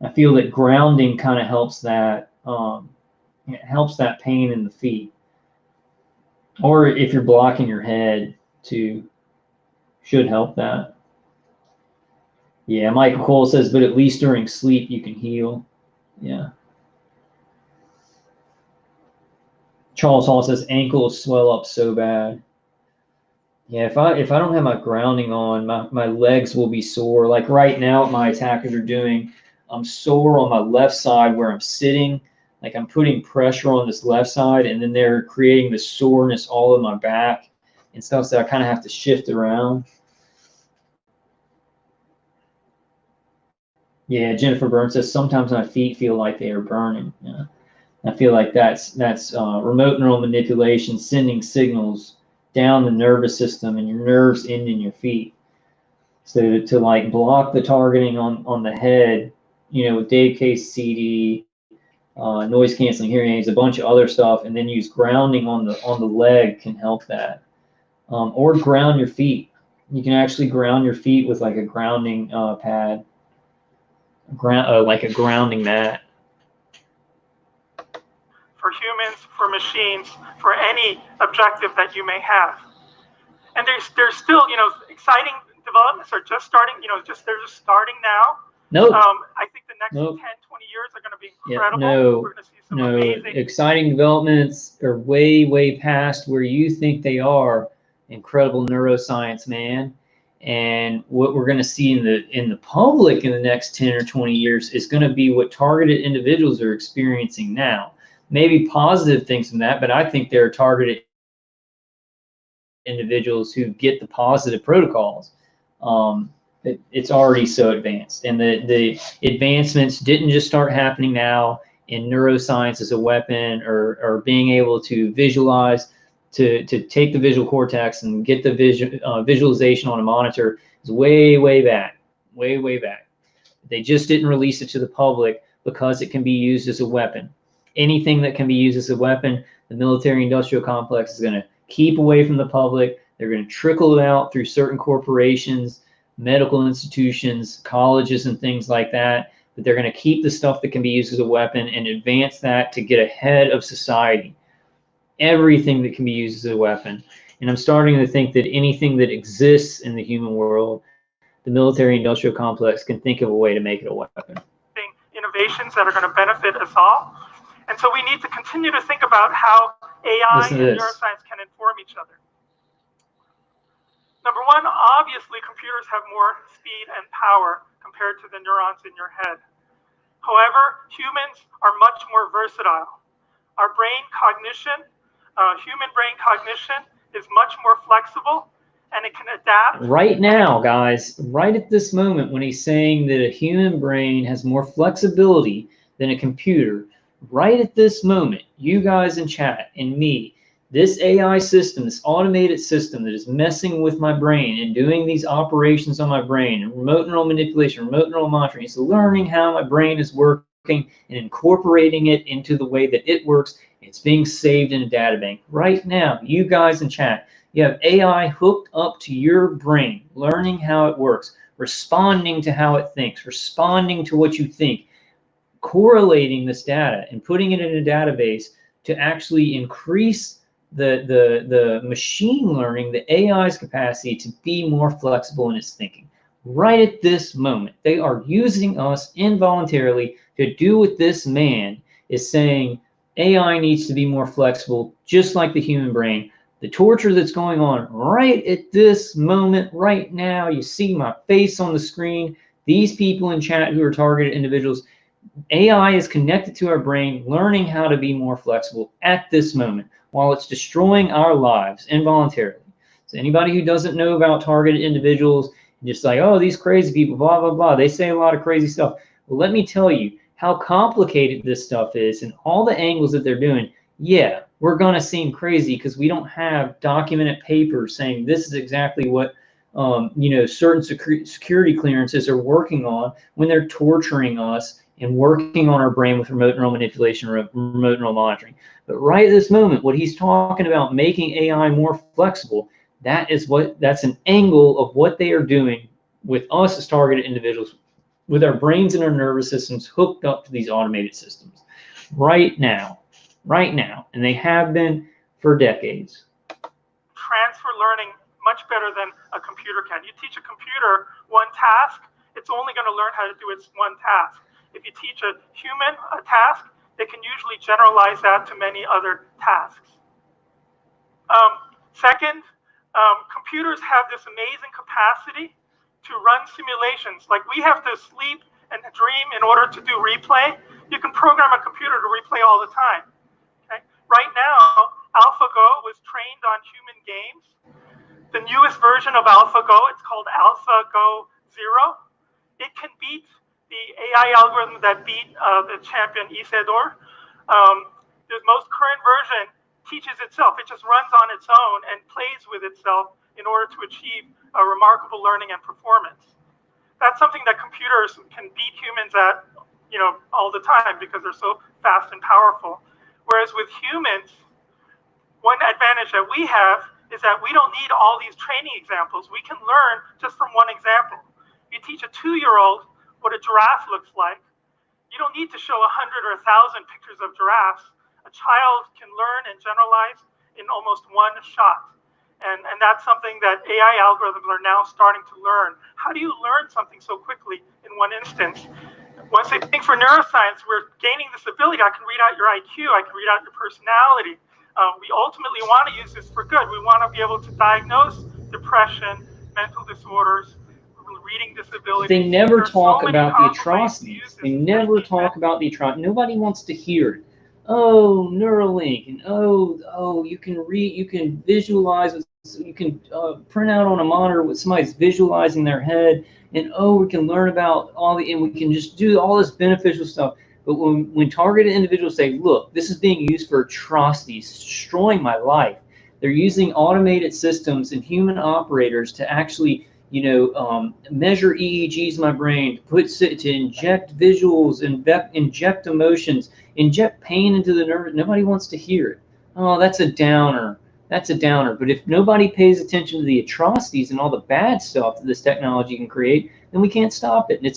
Speaker 1: I feel that grounding kind of helps that pain in the feet. Or if you're blocking your head too, should help that. Yeah, Michael Cole says, but at least during sleep you can heal. Yeah. Charles Hall says, ankles swell up so bad. Yeah, if I don't have my grounding on, my legs will be sore. Like right now, what my attackers are doing, I'm sore on my left side where I'm sitting. Like I'm putting pressure on this left side, and then they're creating this soreness all in my back and stuff, so I kind of have to shift around. Yeah, Jennifer Burns says, sometimes my feet feel like they are burning. Yeah. I feel like that's remote neural manipulation sending signals down the nervous system, and your nerves end in your feet. So to like block the targeting on the head, you know, with Dave Case CD, noise canceling hearing aids, a bunch of other stuff, and then use grounding on the leg can help that. Or ground your feet. You can actually ground your feet with like a grounding pad, like a grounding mat.
Speaker 3: For humans, for machines, for any objective that you may have. And there's still, you know, exciting developments are just starting, you know, they're just starting now.
Speaker 1: Nope.
Speaker 3: I think the next 10, 20 years are going to be incredible.
Speaker 1: Yeah,
Speaker 3: We're going to see some amazing.
Speaker 1: Exciting developments are way past where you think they are. Incredible neuroscience, man. And what we're going to see in the public in the next 10 or 20 years is going to be what targeted individuals are experiencing now. Maybe positive things from that, but I think there are targeted individuals who get the positive protocols. It's already so advanced, and the advancements didn't just start happening now in neuroscience as a weapon, or being able to visualize, to take the visual cortex and get the visualization on a monitor is way back. They just didn't release it to the public because it can be used as a weapon. Anything that can be used as a weapon, the military-industrial complex is going to keep away from the public. They're going to trickle it out through certain corporations, medical institutions, colleges, and things like that. But they're going to keep the stuff that can be used as a weapon and advance that to get ahead of society. Everything that can be used as a weapon. And I'm starting to think that anything that exists in the human world, the military-industrial complex can think of a way to make it a weapon.
Speaker 3: Innovations that are going to benefit us all. And so we need to continue to think about how AI and neuroscience can inform each other. Number one, obviously computers have more speed and power compared to the neurons in your head. However, humans are much more versatile. Our brain cognition, human brain cognition, is much more flexible, and it can adapt.
Speaker 1: Right now, guys, right at this moment, when he's saying that a human brain has more flexibility than a computer, right at this moment, you guys in chat and me, this AI system, this automated system that is messing with my brain and doing these operations on my brain, and remote neural manipulation, remote neural monitoring, it's learning how my brain is working and incorporating it into the way that it works. It's being saved in a data bank. Right now, you guys in chat, you have AI hooked up to your brain, learning how it works, responding to how it thinks, responding to what you think, correlating this data and putting it in a database to actually increase the machine learning, the AI's capacity to be more flexible in its thinking. Right at this moment, they are using us involuntarily to do what this man is saying. AI needs to be more flexible, just like the human brain. The torture that's going on right at this moment, right now, you see my face on the screen, these people in chat who are targeted individuals, AI is connected to our brain, learning how to be more flexible at this moment, while it's destroying our lives involuntarily. So anybody who doesn't know about targeted individuals, just like, oh, these crazy people, blah, blah, blah, they say a lot of crazy stuff. Well, let me tell you how complicated this stuff is and all the angles that they're doing. Yeah, we're going to seem crazy because we don't have documented papers saying this is exactly what certain security clearances are working on when they're torturing us and working on our brain with remote neural manipulation, remote neural monitoring. But right at this moment, what he's talking about, making AI more flexible, that's an angle of what they are doing with us as targeted individuals, with our brains and our nervous systems hooked up to these automated systems right now, and they have been for decades.
Speaker 3: Transfer learning much better than a computer can. You teach a computer one task, it's only going to learn how to do its one task. If you teach a human a task, they can usually generalize that to many other tasks. Second, computers have this amazing capacity to run simulations. Like, we have to sleep and dream in order to do replay, you can program a computer to replay all the time. Okay? Right now, AlphaGo was trained on human games. The newest version of AlphaGo, it's called AlphaGo 0. It can beat the AI algorithm that beat the champion Isidore. The most current version teaches itself. It just runs on its own and plays with itself in order to achieve a remarkable learning and performance. That's something that computers can beat humans at, all the time because they're so fast and powerful. Whereas with humans, one advantage that we have is that we don't need all these training examples. We can learn just from one example. You teach a 2-year-old what a giraffe looks like. You don't need to show 100 or 1,000 pictures of giraffes. A child can learn and generalize in almost one shot. And that's something that AI algorithms are now starting to learn. How do you learn something so quickly in one instance? Once I think for neuroscience, we're gaining this ability. I can read out your IQ. I can read out your personality. We ultimately want to use this for good. We want to be able to diagnose depression, mental disorders, reading disabilities.
Speaker 1: They never talk about the atrocities. They never talk about the atrocities. Nobody wants to hear it. Oh, Neuralink, and oh, you can read, you can visualize, you can print out on a monitor what somebody's visualizing their head, and we can learn about and we can just do all this beneficial stuff. But when targeted individuals say, look, this is being used for atrocities, destroying my life, they're using automated systems and human operators to actually, measure EEGs in my brain, to inject visuals, inject emotions, inject pain into the nerve. Nobody wants to hear it. Oh, that's a downer. That's a downer. But if nobody pays attention to the atrocities and all the bad stuff that this technology can create, then we can't stop it. And it's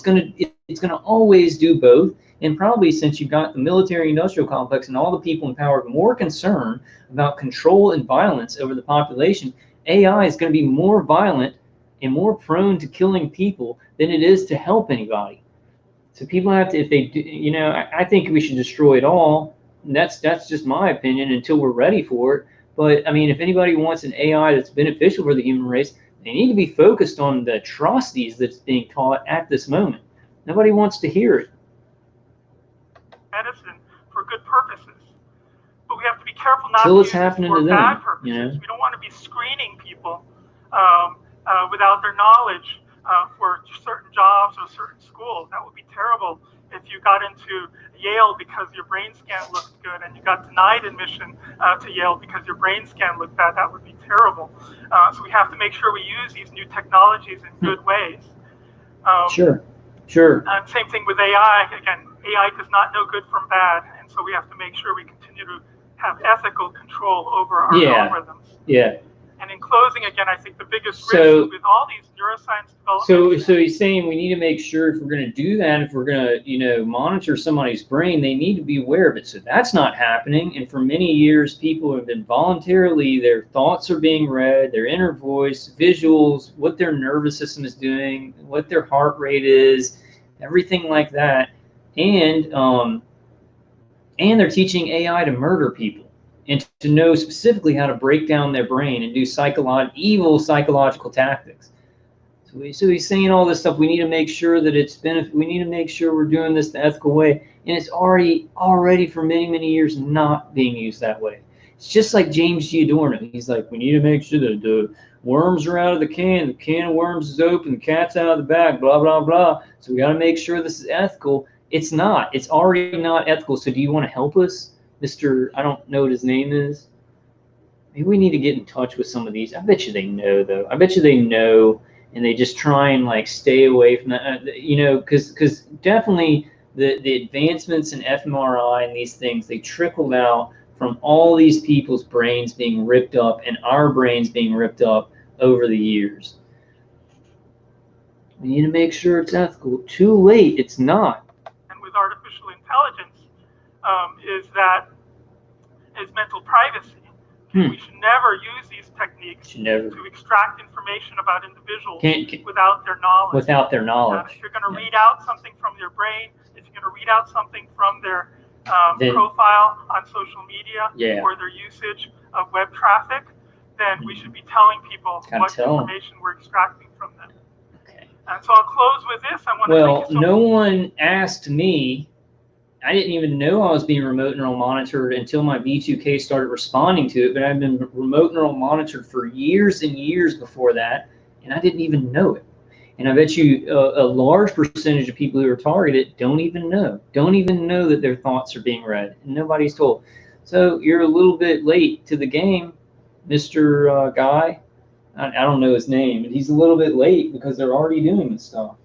Speaker 1: gonna always do both. And probably since you've got the military-industrial complex and all the people in power more concerned about control and violence over the population, AI is going to be more violent and more prone to killing people than it is to help anybody. So people have to, if they do, I think we should destroy it all. That's just my opinion until we're ready for it. But I mean, if anybody wants an AI that's beneficial for the human race, they need to be focused on the atrocities that's being taught at this moment. Nobody wants to hear it.
Speaker 3: Medicine for good purposes, but we have to be careful not to use it for bad purposes. We don't want to be screening people without their knowledge for certain jobs or certain schools. That would be terrible if you got into Yale because your brain scan looked good and you got denied admission to Yale because your brain scan looked bad. That would be terrible. So we have to make sure we use these new technologies in good ways.
Speaker 1: Sure.
Speaker 3: Same thing with AI. Again, AI does not know good from bad, and so we have to make sure we continue to have ethical control over our algorithms.
Speaker 1: Yeah.
Speaker 3: And in closing, again, I think the biggest risk with all these neuroscience developments.
Speaker 1: So he's saying we need to make sure if we're going to do that, if we're going to, monitor somebody's brain, they need to be aware of it. So that's not happening. And for many years, people have been voluntarily, their thoughts are being read, their inner voice, visuals, what their nervous system is doing, what their heart rate is, everything like that. And they're teaching AI to murder people and to know specifically how to break down their brain and do evil psychological tactics. So he's saying all this stuff. We need to make sure that we need to make sure we're doing this the ethical way. And it's already for many, many years not being used that way. It's just like James G. Adorno. He's like, we need to make sure that the worms are out of the can of worms is open, the cat's out of the bag, blah, blah, blah. So we got to make sure this is ethical. It's not. It's already not ethical. So do you want to help us, Mr. I don't know what his name is? Maybe we need to get in touch with some of these. I bet you they know, though. I bet you they know, and they just try and stay away from that. Because definitely the advancements in fMRI and these things, they trickled out from all these people's brains being ripped up and our brains being ripped up over the years. We need to make sure it's ethical. Too late. It's not.
Speaker 3: With artificial intelligence is mental privacy. We should never use these techniques to extract information about individuals without their knowledge. If you're going to read out something from their brain, if you're going to read out something from their profile on social media or their usage of web traffic, then we should be telling people what information we're extracting from them. And so I'll close with this. I want to
Speaker 1: Well,
Speaker 3: thank you so
Speaker 1: no one asked me. I didn't even know I was being remote neural monitored until my V2K started responding to it, but I've been remote neural monitored for years and years before that, and I didn't even know it. And I bet you a large percentage of people who are targeted don't even know that their thoughts are being read, and nobody's told. So you're a little bit late to the game, Mr. Guy. I don't know his name, but he's a little bit late because they're already doing this stuff.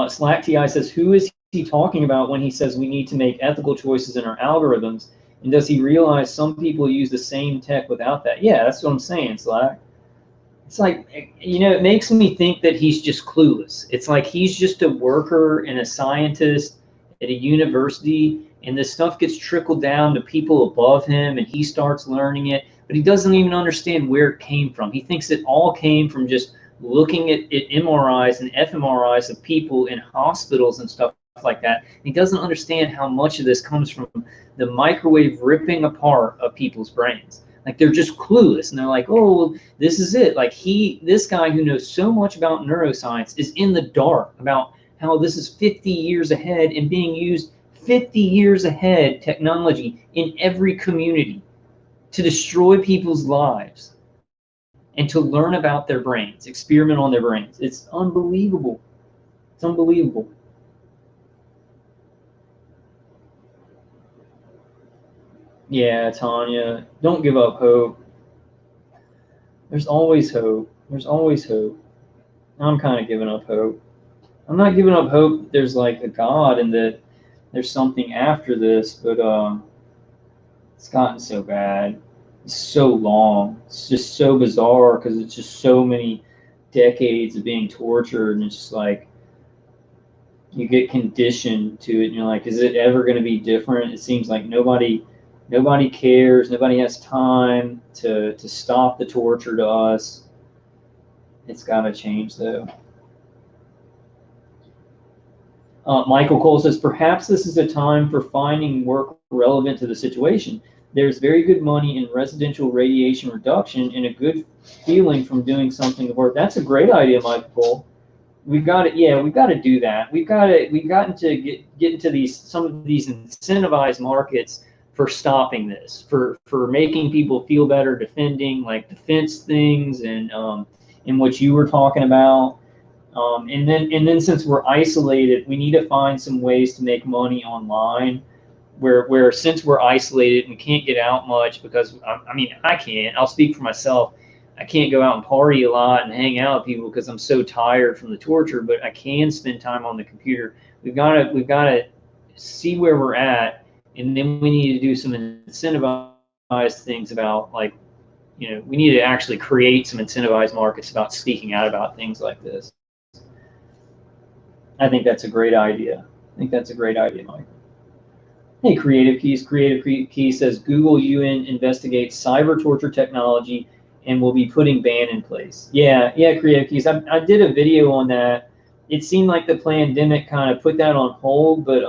Speaker 1: Slack TI says, who is he talking about when he says we need to make ethical choices in our algorithms? And does he realize some people use the same tech without that? Yeah, that's what I'm saying, Slack. It's like, you know, it makes me think that he's just clueless. It's like he's just a worker and a scientist at a university, and this stuff gets trickled down to people above him, and he starts learning it, but he doesn't even understand where it came from. He thinks it all came from just looking at MRIs and fMRIs of people in hospitals and stuff like that. He doesn't understand how much of this comes from the microwave ripping apart of people's brains. Like, they're just clueless, and they're like, oh, this is it. Like, this guy who knows so much about neuroscience is in the dark about how this is 50 years ahead and being used 50 years ahead technology in every community to destroy people's lives and to learn about their brains, experiment on their brains. It's unbelievable. It's unbelievable. Yeah, Tanya, don't give up hope. There's always hope. There's always hope. I'm kind of giving up hope. I'm not giving up hope that there's like a God and that there's something after this, but it's gotten so bad. It's so long. It's just so bizarre because it's just so many decades of being tortured, and it's just like you get conditioned to it, and you're like, is it ever going to be different? It seems like nobody cares. Nobody has time to stop the torture to us. It's got to change, though. Michael Cole says, perhaps this is a time for finding work relevant to the situation. There's very good money in residential radiation reduction and a good feeling from doing something of work. That's a great idea, Michael Cole. We've got to, yeah, we've got to do that. We've gotten to get into some of these incentivized markets for stopping this, for making people feel better defending, like defense things, and what you were talking about. And then since we're isolated, we need to find some ways to make money online where since we're isolated and we can't get out much, because I mean, I can't, I'll speak for myself. I can't go out and party a lot and hang out with people because I'm so tired from the torture, but I can spend time on the computer. We've got to see where we're at, and then we need to do some incentivized things about, like, you know, we need to actually create some incentivized markets about speaking out about things like this. I think that's a great idea. I think that's a great idea, Mike. Hey, Creative Keys. Creative Keys says, Google UN investigates cyber torture technology and will be putting ban in place. Yeah, Creative Keys. I did a video on that. It seemed like the pandemic kind of put that on hold, but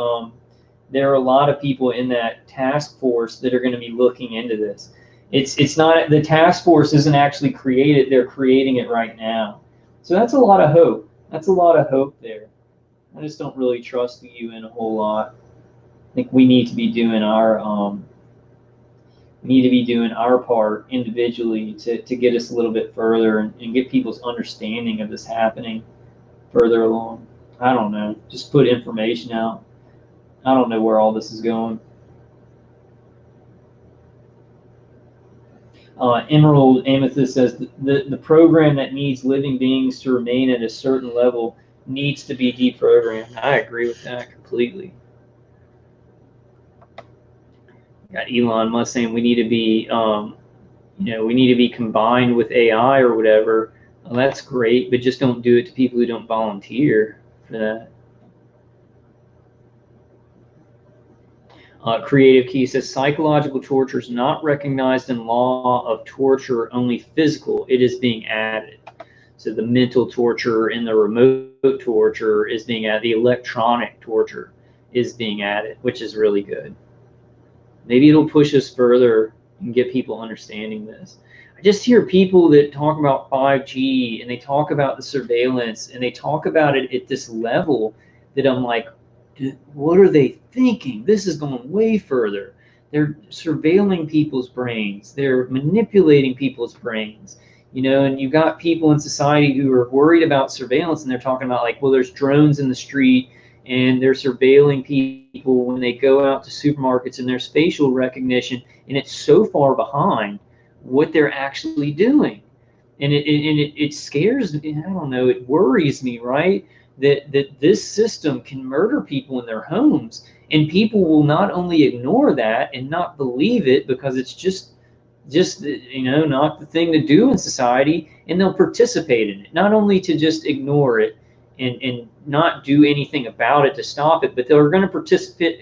Speaker 1: there are a lot of people in that task force that are going to be looking into this. It's not, the task force isn't actually created, they're creating it right now. So that's a lot of hope. That's a lot of hope there. I just don't really trust the UN a whole lot. I think we need to be doing our part individually to get us a little bit further and get people's understanding of this happening further along. I don't know. Just put information out. I don't know where all this is going. Emerald Amethyst says the program that needs living beings to remain at a certain level needs to be deprogrammed. I agree with that completely. Got Elon Musk saying we need to be, we need to be combined with AI or whatever. Well, that's great, but just don't do it to people who don't volunteer for that. Creative Key says psychological torture is not recognized in law of torture, only physical. It is being added. So the mental torture and the remote torture is being added. The electronic torture is being added, which is really good. Maybe it'll push us further and get people understanding this. I just hear people that talk about 5G and they talk about the surveillance and they talk about it at this level that I'm like, what are they thinking? This is going way further. They're surveilling people's brains. They're manipulating people's brains. You know, and you've got people in society who are worried about surveillance, and they're talking about like, well, there's drones in the street and they're surveilling people when they go out to supermarkets, and there's facial recognition, and it's so far behind what they're actually doing. And it scares me. I don't know, it worries me, right? That this system can murder people in their homes, and people will not only ignore that and not believe it because it's just you know, not the thing to do in society, and they'll participate in it, not only to just ignore it and not do anything about it to stop it, but they're going to participate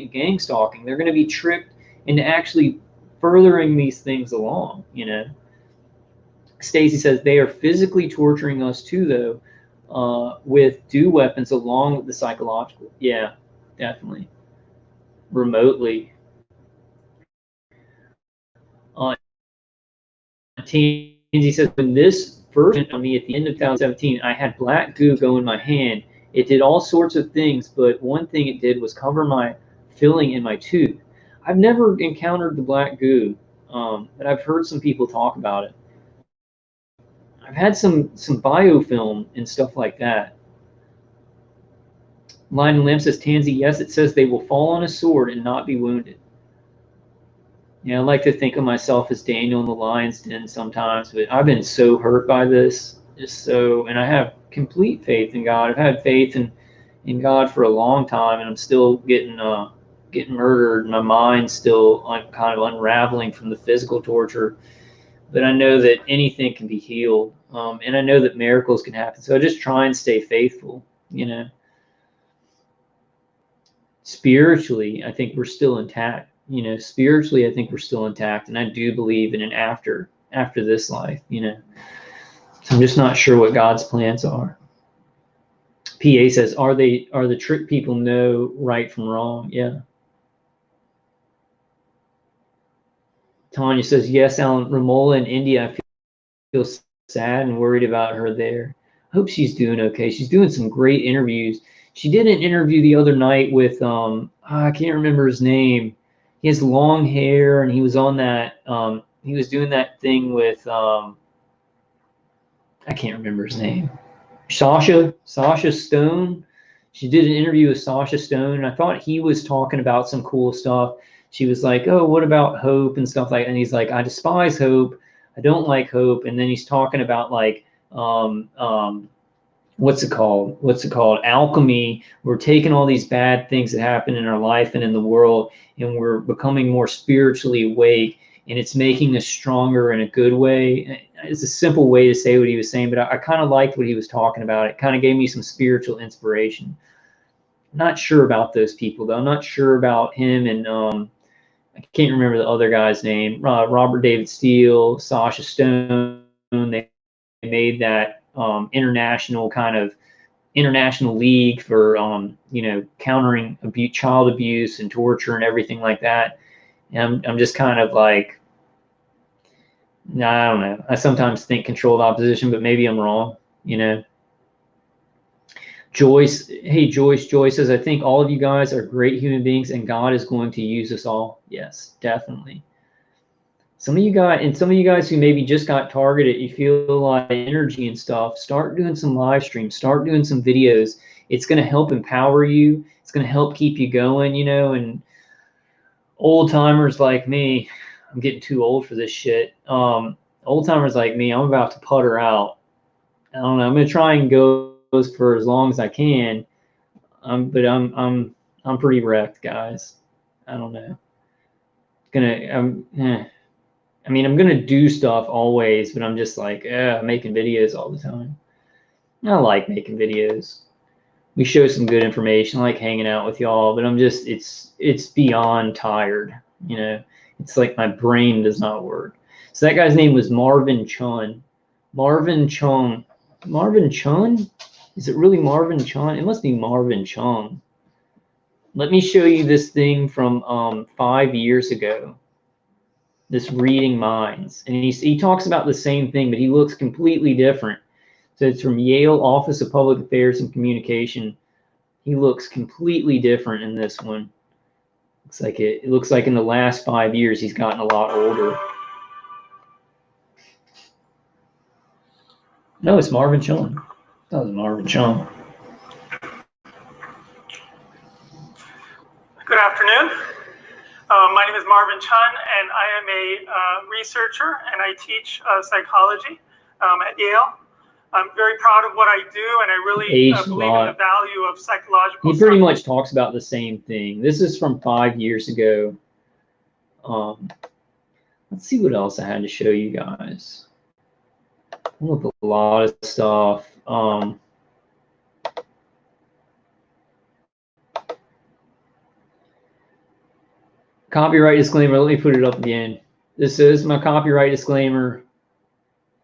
Speaker 1: in gang stalking. They're going to be tricked into actually furthering these things along, you know. Stacy says they are physically torturing us too, though, with weapons along with the psychological. Yeah, definitely. Remotely. Tansy says, when this first went on me at the end of 2017, I had black goo go in my hand. It did all sorts of things, but one thing it did was cover my filling in my tooth. I've never encountered the black goo, but I've heard some people talk about it. I've had some biofilm and stuff like that. Line and Lamb says, Tansy, yes, it says they will fall on a sword and not be wounded. Yeah, I like to think of myself as Daniel in the lion's den sometimes, but I've been so hurt by this, and I have complete faith in God. I've had faith in God for a long time, and I'm still getting murdered. My mind's still kind of unraveling from the physical torture, but I know that anything can be healed, and I know that miracles can happen. So I just try and stay faithful, you know. Spiritually, I think we're still intact. You know, spiritually, I think we're still intact, and I do believe in an after this life. You know, so I'm just not sure what God's plans are. PA says, are the trick people know right from wrong? Yeah. Tanya says, yes, Alan, Ramola in India. I feel sad and worried about her there. I hope she's doing okay. She's doing some great interviews. She did an interview the other night with I can't remember his name. He has long hair, and he was on that. He was doing that thing with I can't remember his name. Sasha Stone. She did an interview with Sasha Stone, and I thought he was talking about some cool stuff. She was like, "Oh, what about hope and stuff like that?" And he's like, "I despise hope. I don't like hope." And then he's talking about like what's it called? Alchemy. We're taking all these bad things that happen in our life and in the world, and we're becoming more spiritually awake, and it's making us stronger in a good way. It's a simple way to say what he was saying, but I kind of liked what he was talking about. It kind of gave me some spiritual inspiration. I'm not sure about those people, though. I'm not sure about him, and I can't remember the other guy's name. Robert David Steele, Sasha Stone. They made that international league for you know, countering child abuse and torture and everything like that. And I'm just kind of like, I don't know. I sometimes think controlled opposition, but maybe I'm wrong, you know. Joyce says, I think all of you guys are great human beings, and God is going to use us all. Yes, definitely. Some of you guys who maybe just got targeted, you feel like energy and stuff, start doing some live streams, start doing some videos. It's going to help empower you. It's going to help keep you going, you know. And old timers like me, I'm getting too old for this shit. Old timers like me, I'm about to putter out. I don't know. I'm going to try and go for as long as I can. But I'm pretty wrecked, guys. I don't know. I mean, I'm going to do stuff always, but I'm just like, making videos all the time. I like making videos. We show some good information, I like hanging out with y'all, but I'm just, it's beyond tired, you know. It's like my brain does not work. So that guy's name was Marvin Chun. Marvin Chung. Marvin Chun? Is it really Marvin Chun? It must be Marvin Chung. Let me show you this thing from 5 years ago. this reading minds. And he talks about the same thing, but he looks completely different. So it's from Yale Office of Public Affairs and Communication. He looks completely different in this one. It looks like in the last 5 years he's gotten a lot older. No, it's Marvin Chung. That was Marvin Chung.
Speaker 3: Good afternoon. My name is Marvin Chun, and I am a researcher, and I teach psychology at Yale. I'm very proud of what I do, and I really believe in the value of psychological
Speaker 1: He pretty much talks about the same thing. This is from 5 years ago. Let's see what else I had to show you guys. I look at a lot of stuff. Copyright disclaimer. Let me put it up again. This is my copyright disclaimer.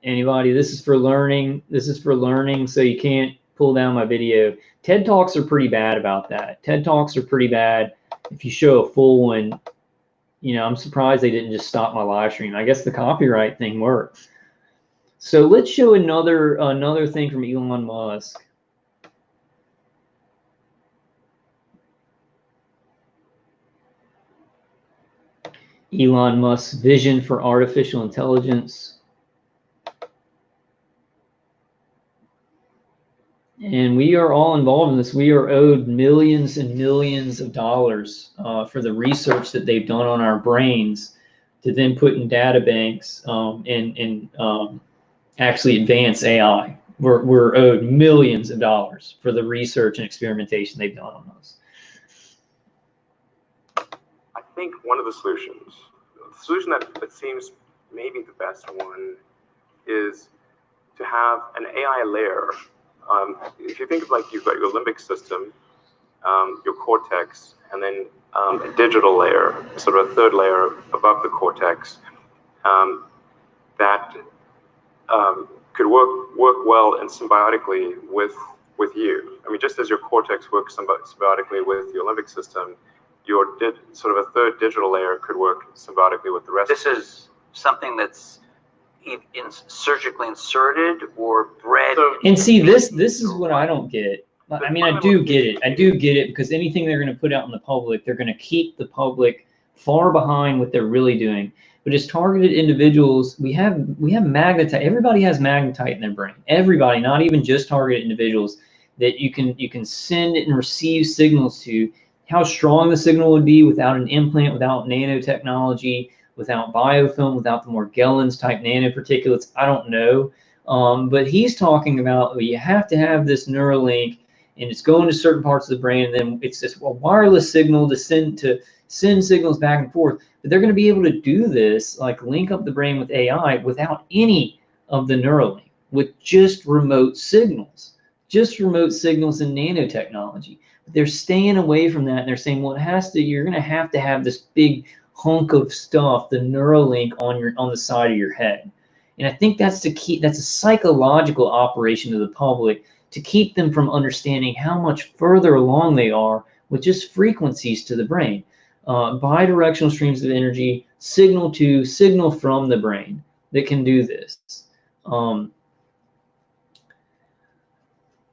Speaker 1: Anybody, this is for learning. This is for learning, so you can't pull down my video. TED Talks are pretty bad about that. TED Talks are pretty bad. If you show a full one, you know, I'm surprised they didn't just stop my live stream. I guess the copyright thing works. So let's show another thing from Elon Musk. Elon Musk's vision for artificial intelligence. And we are all involved in this. We are owed millions and millions of dollars for the research that they've done on our brains to then put in data banks and actually advance AI. We're owed millions of dollars for the research and experimentation they've done on us.
Speaker 2: I think one of the solution that seems maybe the best one is to have an AI layer. If you think of, like, you've got your limbic system, your cortex, and then a digital layer, sort of a third layer above the cortex, that could work well and symbiotically with you. I mean, just as your cortex works symbiotically with your limbic system, your sort of a third digital layer could work symbiotically with the rest.
Speaker 4: This is something that's surgically inserted or bred.
Speaker 1: And see, this is what I don't get. I mean, I do get it. I do get it, because anything they're going to put out in the public, they're going to keep the public far behind what they're really doing. But as targeted individuals, we have magnetite. Everybody has magnetite in their brain. Everybody, not even just targeted individuals, that you can send and receive signals to. How strong the signal would be without an implant, without nanotechnology, without biofilm, without the Morgellons type nanoparticulates, I don't know. But he's talking about, well, you have to have this Neuralink, and it's going to certain parts of the brain, and then it's just a wireless signal to send signals back and forth. But they're going to be able to do this, like link up the brain with AI without any of the Neuralink, with just remote signals and nanotechnology. But they're staying away from that, and they're saying, well, you're going to have this big hunk of stuff, the Neuralink, on the side of your head. And I think that's the key. That's a psychological operation to the public, to keep them from understanding how much further along they are with just frequencies to the brain. Bidirectional streams of energy, signal from the brain that can do this.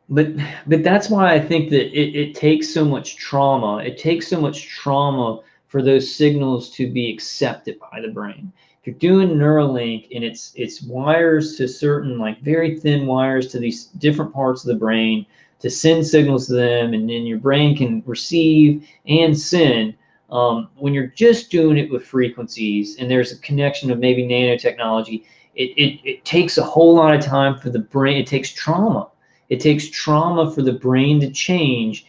Speaker 1: But that's why I think that it takes so much trauma. It takes so much trauma for those signals to be accepted by the brain. If you're doing Neuralink and it's wires to certain, like very thin wires to these different parts of the brain to send signals to them, and then your brain can receive and send. When you're just doing it with frequencies and there's a connection of maybe nanotechnology, it takes a whole lot of time for the brain. It takes trauma. It takes trauma for the brain to change,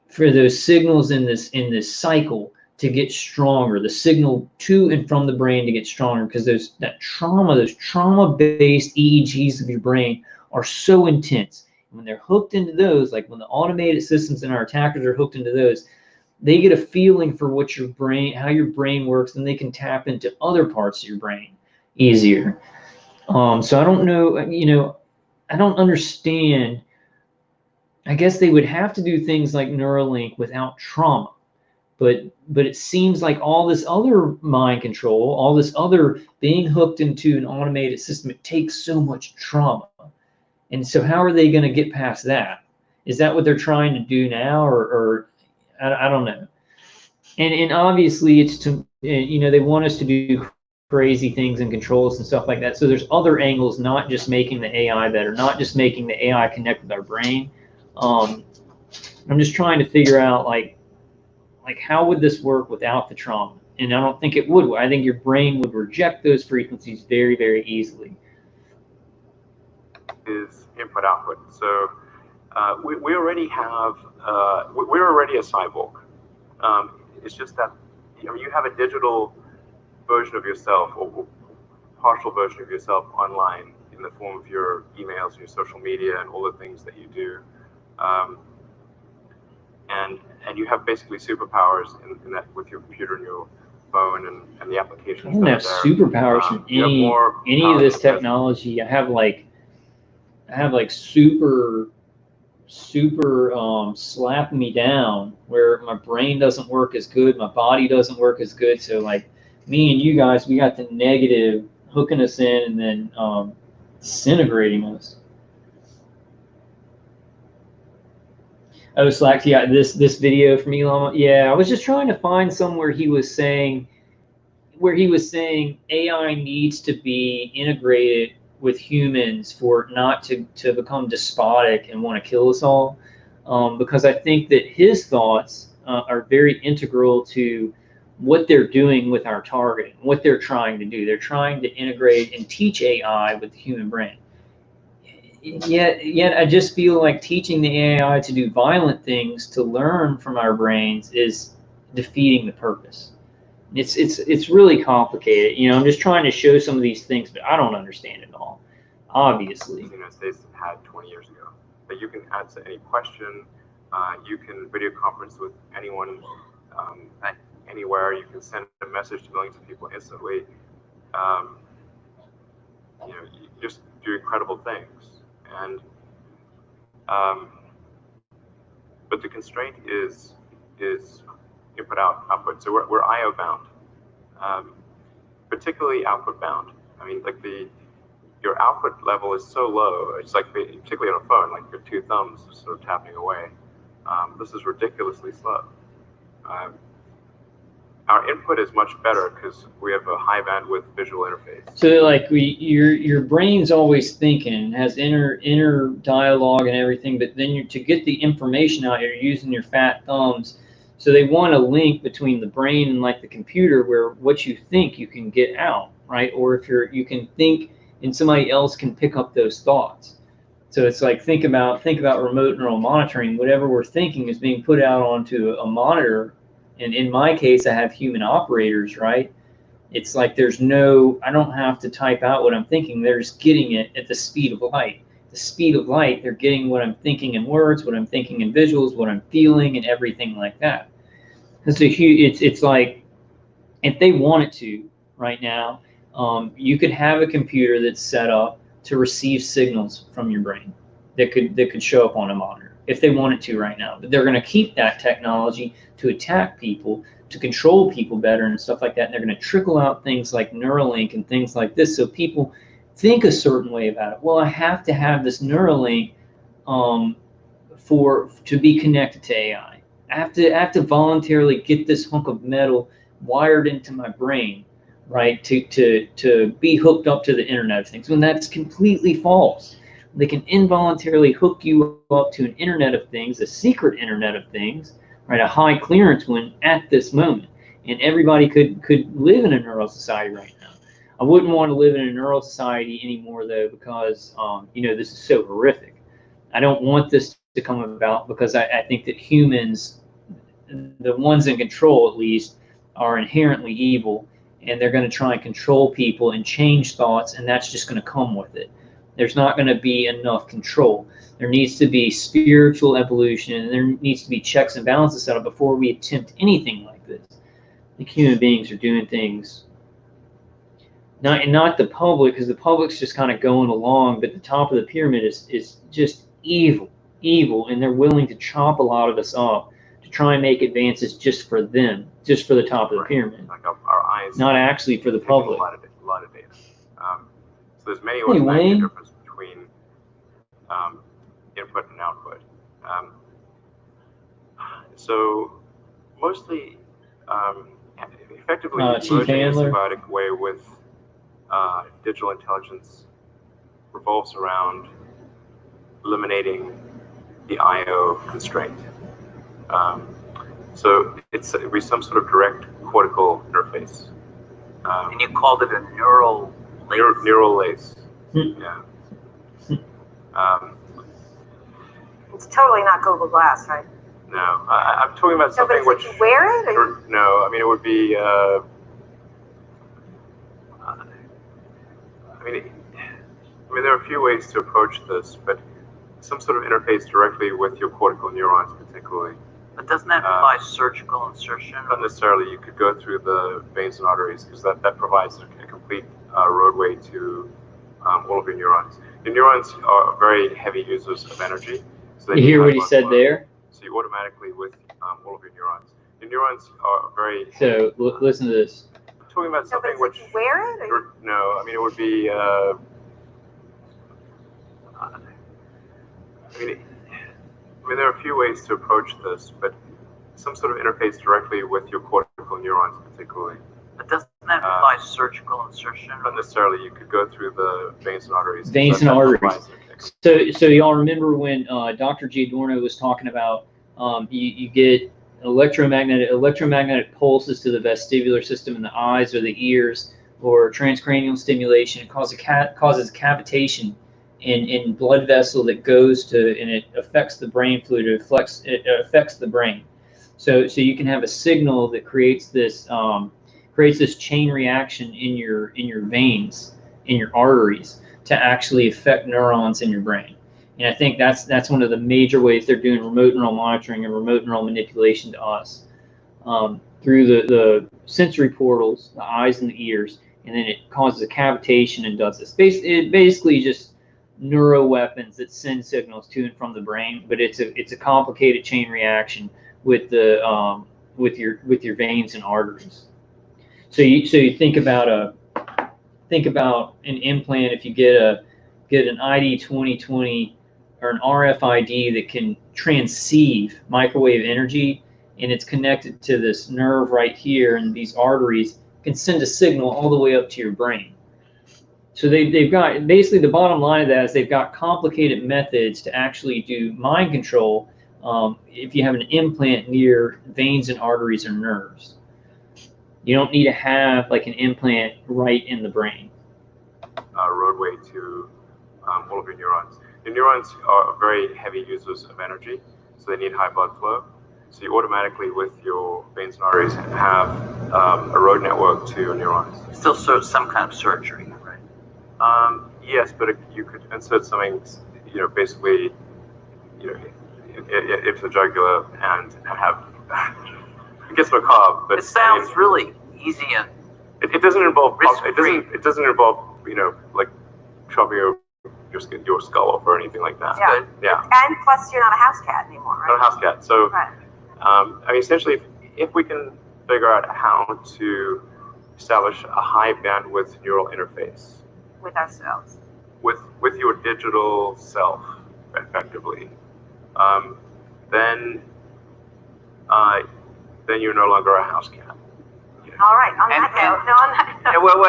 Speaker 1: for those signals in this cycle to get stronger, the signal to and from the brain to get stronger, because those trauma-based EEGs of your brain are so intense. When they're hooked into those, like when the automated systems in our attackers are hooked into those, they get a feeling for how your brain works, and they can tap into other parts of your brain easier. So I don't know, I don't understand. I guess they would have to do things like Neuralink without trauma. But it seems like all this other mind control, all this other being hooked into an automated system, it takes so much trauma. And so how are they going to get past that? Is that what they're trying to do now, or I don't know. And obviously it's to, you know, they want us to do crazy things and controls and stuff like that. So there's other angles, not just making the AI better, not just making the AI connect with our brain. I'm just trying to figure out like how would this work without the trauma? And I don't think it would. I think your brain would reject those frequencies very, very easily.
Speaker 2: Is input output. So we already have we're already a cyborg. It's just that you have a digital version of yourself, or partial version of yourself online in the form of your emails, your social media, and all the things that you do. And you have basically superpowers in that with your computer and your phone and the applications.
Speaker 1: I don't have superpowers from any of this technology. I have like super slapping me down where my brain doesn't work as good, my body doesn't work as good. So like me and you guys, we got the negative hooking us in and then disintegrating us. Oh, Slacks, yeah, this video from Elon. Yeah, I was just trying to find somewhere he was saying AI needs to be integrated with humans for it not to become despotic and want to kill us all, because I think that his thoughts are very integral to what they're doing with our targeting, what they're trying to do. They're trying to integrate and teach AI with the human brain. Yet I just feel like teaching the AI to do violent things to learn from our brains is defeating the purpose. It's really complicated. You know, I'm just trying to show some of these things, but I don't understand it all, obviously.
Speaker 2: The United States had 20 years ago. But you can answer any question. You can video conference with anyone anywhere. You can send a message to millions of people instantly. You know, you just do incredible things. And but the constraint is input output. So we're IO bound, particularly output bound. I mean, like your output level is so low. It's like particularly on a phone, like your two thumbs sort of tapping away. This is ridiculously slow. Our input is much better because we have a high bandwidth visual interface.
Speaker 1: So like your brain's always thinking, has inner dialogue and everything, but then to get the information out, you're using your fat thumbs. So they want a link between the brain and like the computer where what you think you can get out, right? Or if you can think and somebody else can pick up those thoughts. So it's like think about remote neural monitoring. Whatever we're thinking is being put out onto a monitor. And in my case, I have human operators, right? It's like I don't have to type out what I'm thinking. They're just getting it at the speed of light. The speed of light, they're getting what I'm thinking in words, what I'm thinking in visuals, what I'm feeling, and everything like that. It's like, if they wanted to right now, you could have a computer that's set up to receive signals from your brain that could show up on a monitor if they wanted to right now. But they're going to keep that technology to attack people, to control people better and stuff like that. And they're going to trickle out things like Neuralink and things like this, so people think a certain way about it. Well, I have to have this Neuralink to be connected to AI. I have to voluntarily get this hunk of metal wired into my brain, right, to be hooked up to the Internet of Things, when that's completely false. They can involuntarily hook you up to an Internet of Things, a secret Internet of Things, right, a high clearance one at this moment. And everybody could live in a neural society right now. I wouldn't want to live in a neural society anymore, though, because you know, this is so horrific. I don't want this to come about because I think that humans, the ones in control at least, are inherently evil, and they're going to try and control people and change thoughts, and that's just going to come with it. There's not going to be enough control. There needs to be spiritual evolution, and there needs to be checks and balances set up before we attempt anything like this. Like human beings are doing things, not the public, because the public's just kind of going along, but the top of the pyramid is just evil, and they're willing to chop a lot of us up to try and make advances just for them, just for the top of the pyramid,
Speaker 2: like our eyes,
Speaker 1: not actually for the public.
Speaker 2: A lot of data. So there's many orders of magnitude difference between input and output. So mostly, effectively, merging a symbiotic way with digital intelligence revolves around eliminating the I/O constraint. So it'll be some sort of direct cortical interface.
Speaker 4: And you called it a neural lace.
Speaker 2: Neural lace. Yeah.
Speaker 5: It's totally not Google Glass, right?
Speaker 2: No, I'm talking about something
Speaker 5: which. You wear it?
Speaker 2: Or, no, I mean it would be. I mean, there are a few ways to approach this, but some sort of interface directly with your cortical neurons, particularly.
Speaker 4: But doesn't that imply surgical insertion?
Speaker 2: Not necessarily. You could go through the veins and arteries because that provides a complete roadway to all of your neurons. Your neurons are very heavy users of energy. So
Speaker 1: you hear what he said there?
Speaker 2: So you automatically with all of your neurons. Your neurons are very.
Speaker 1: So listen to this.
Speaker 2: I'm talking about something which.
Speaker 5: You wear it? Or?
Speaker 2: No, I mean it would be. I mean, there are a few ways to approach this, but some sort of interface directly with your cortical neurons, particularly.
Speaker 4: But doesn't that imply surgical insertion?
Speaker 2: Not necessarily. You could go through the veins and arteries.
Speaker 1: Veins and arteries. So y'all remember when Dr. Giordano was talking about you get electromagnetic pulses to the vestibular system in the eyes or the ears, or transcranial stimulation. It causes cavitation in blood vessel that goes to, and it affects the brain fluid. It affects the brain. So you can have a signal that creates this chain reaction in your veins, in your arteries, to actually affect neurons in your brain. And I think that's one of the major ways they're doing remote neural monitoring and remote neural manipulation to us through the sensory portals, the eyes and the ears, and then it causes a cavitation and does this. It basically just neuro weapons that send signals to and from the brain, but it's a complicated chain reaction with the with your veins and arteries. So you think about an implant. If you get an ID 2020 or an RFID that can transceive microwave energy, and it's connected to this nerve right here, and these arteries can send a signal all the way up to your brain. So they've got, basically the bottom line of that is they've got complicated methods to actually do mind control if you have an implant near veins and arteries or nerves. You don't need to have like an implant right in the brain.
Speaker 2: Roadway to all of your neurons. Your neurons are very heavy users of energy, so they need high blood flow. So you automatically, with your veins and arteries, have a road network to your neurons.
Speaker 4: Still some kind of surgery, right?
Speaker 2: Yes, but you could insert something, basically, into the jugular and have. It gets macabre, but
Speaker 4: it sounds really easy and
Speaker 2: it doesn't involve
Speaker 4: risk-free.
Speaker 2: It doesn't involve like chopping your skull off or anything like that.
Speaker 5: Yeah.
Speaker 2: Yeah.
Speaker 5: And plus, you're not a house cat anymore, right?
Speaker 2: Not a house cat. So,
Speaker 5: right.
Speaker 2: I mean, essentially, if we can figure out how to establish a high bandwidth neural interface
Speaker 5: With ourselves.
Speaker 2: with your digital self, effectively, then you're no longer a house cat.
Speaker 5: All right. On that note,
Speaker 4: well,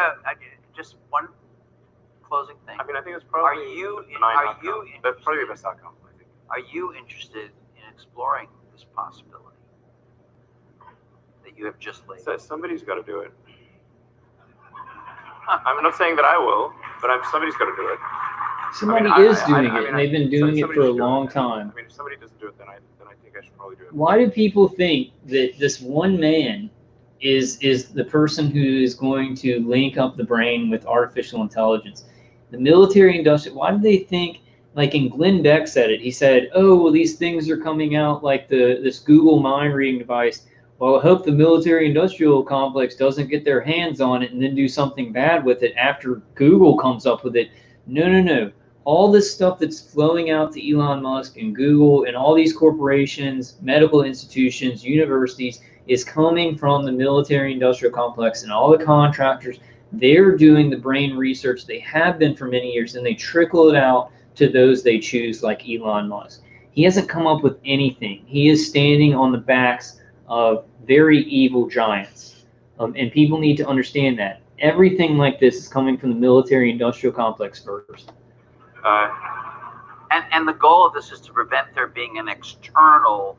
Speaker 4: just one closing thing.
Speaker 2: I mean, I think it's probably that's probably the best outcome. I think.
Speaker 4: Are you interested in exploring this possibility that you have just laid?
Speaker 2: So somebody's got to do it. I'm not saying that I will, but somebody's got to do it.
Speaker 1: Somebody is doing it, and they've been doing it for a long time.
Speaker 2: I mean, if somebody doesn't do it, then I think I should probably do it.
Speaker 1: Why do people think that this one man is the person who is going to link up the brain with artificial intelligence? The military industrial, why do they think, like, and Glenn Beck said it, he said, oh, well, these things are coming out like this Google mind reading device. Well, I hope the military industrial complex doesn't get their hands on it and then do something bad with it after Google comes up with it. No. all this stuff that's flowing out to Elon Musk and Google and all these corporations, medical institutions, universities is coming from the military industrial complex, and all the contractors, they're doing the brain research. They have been for many years, and they trickle it out to those they choose, like Elon Musk. He hasn't come up with anything. He is standing on the backs of very evil giants. And people need to understand that. Everything like this is coming from the military industrial complex first.
Speaker 4: And the goal of this is to prevent there being an external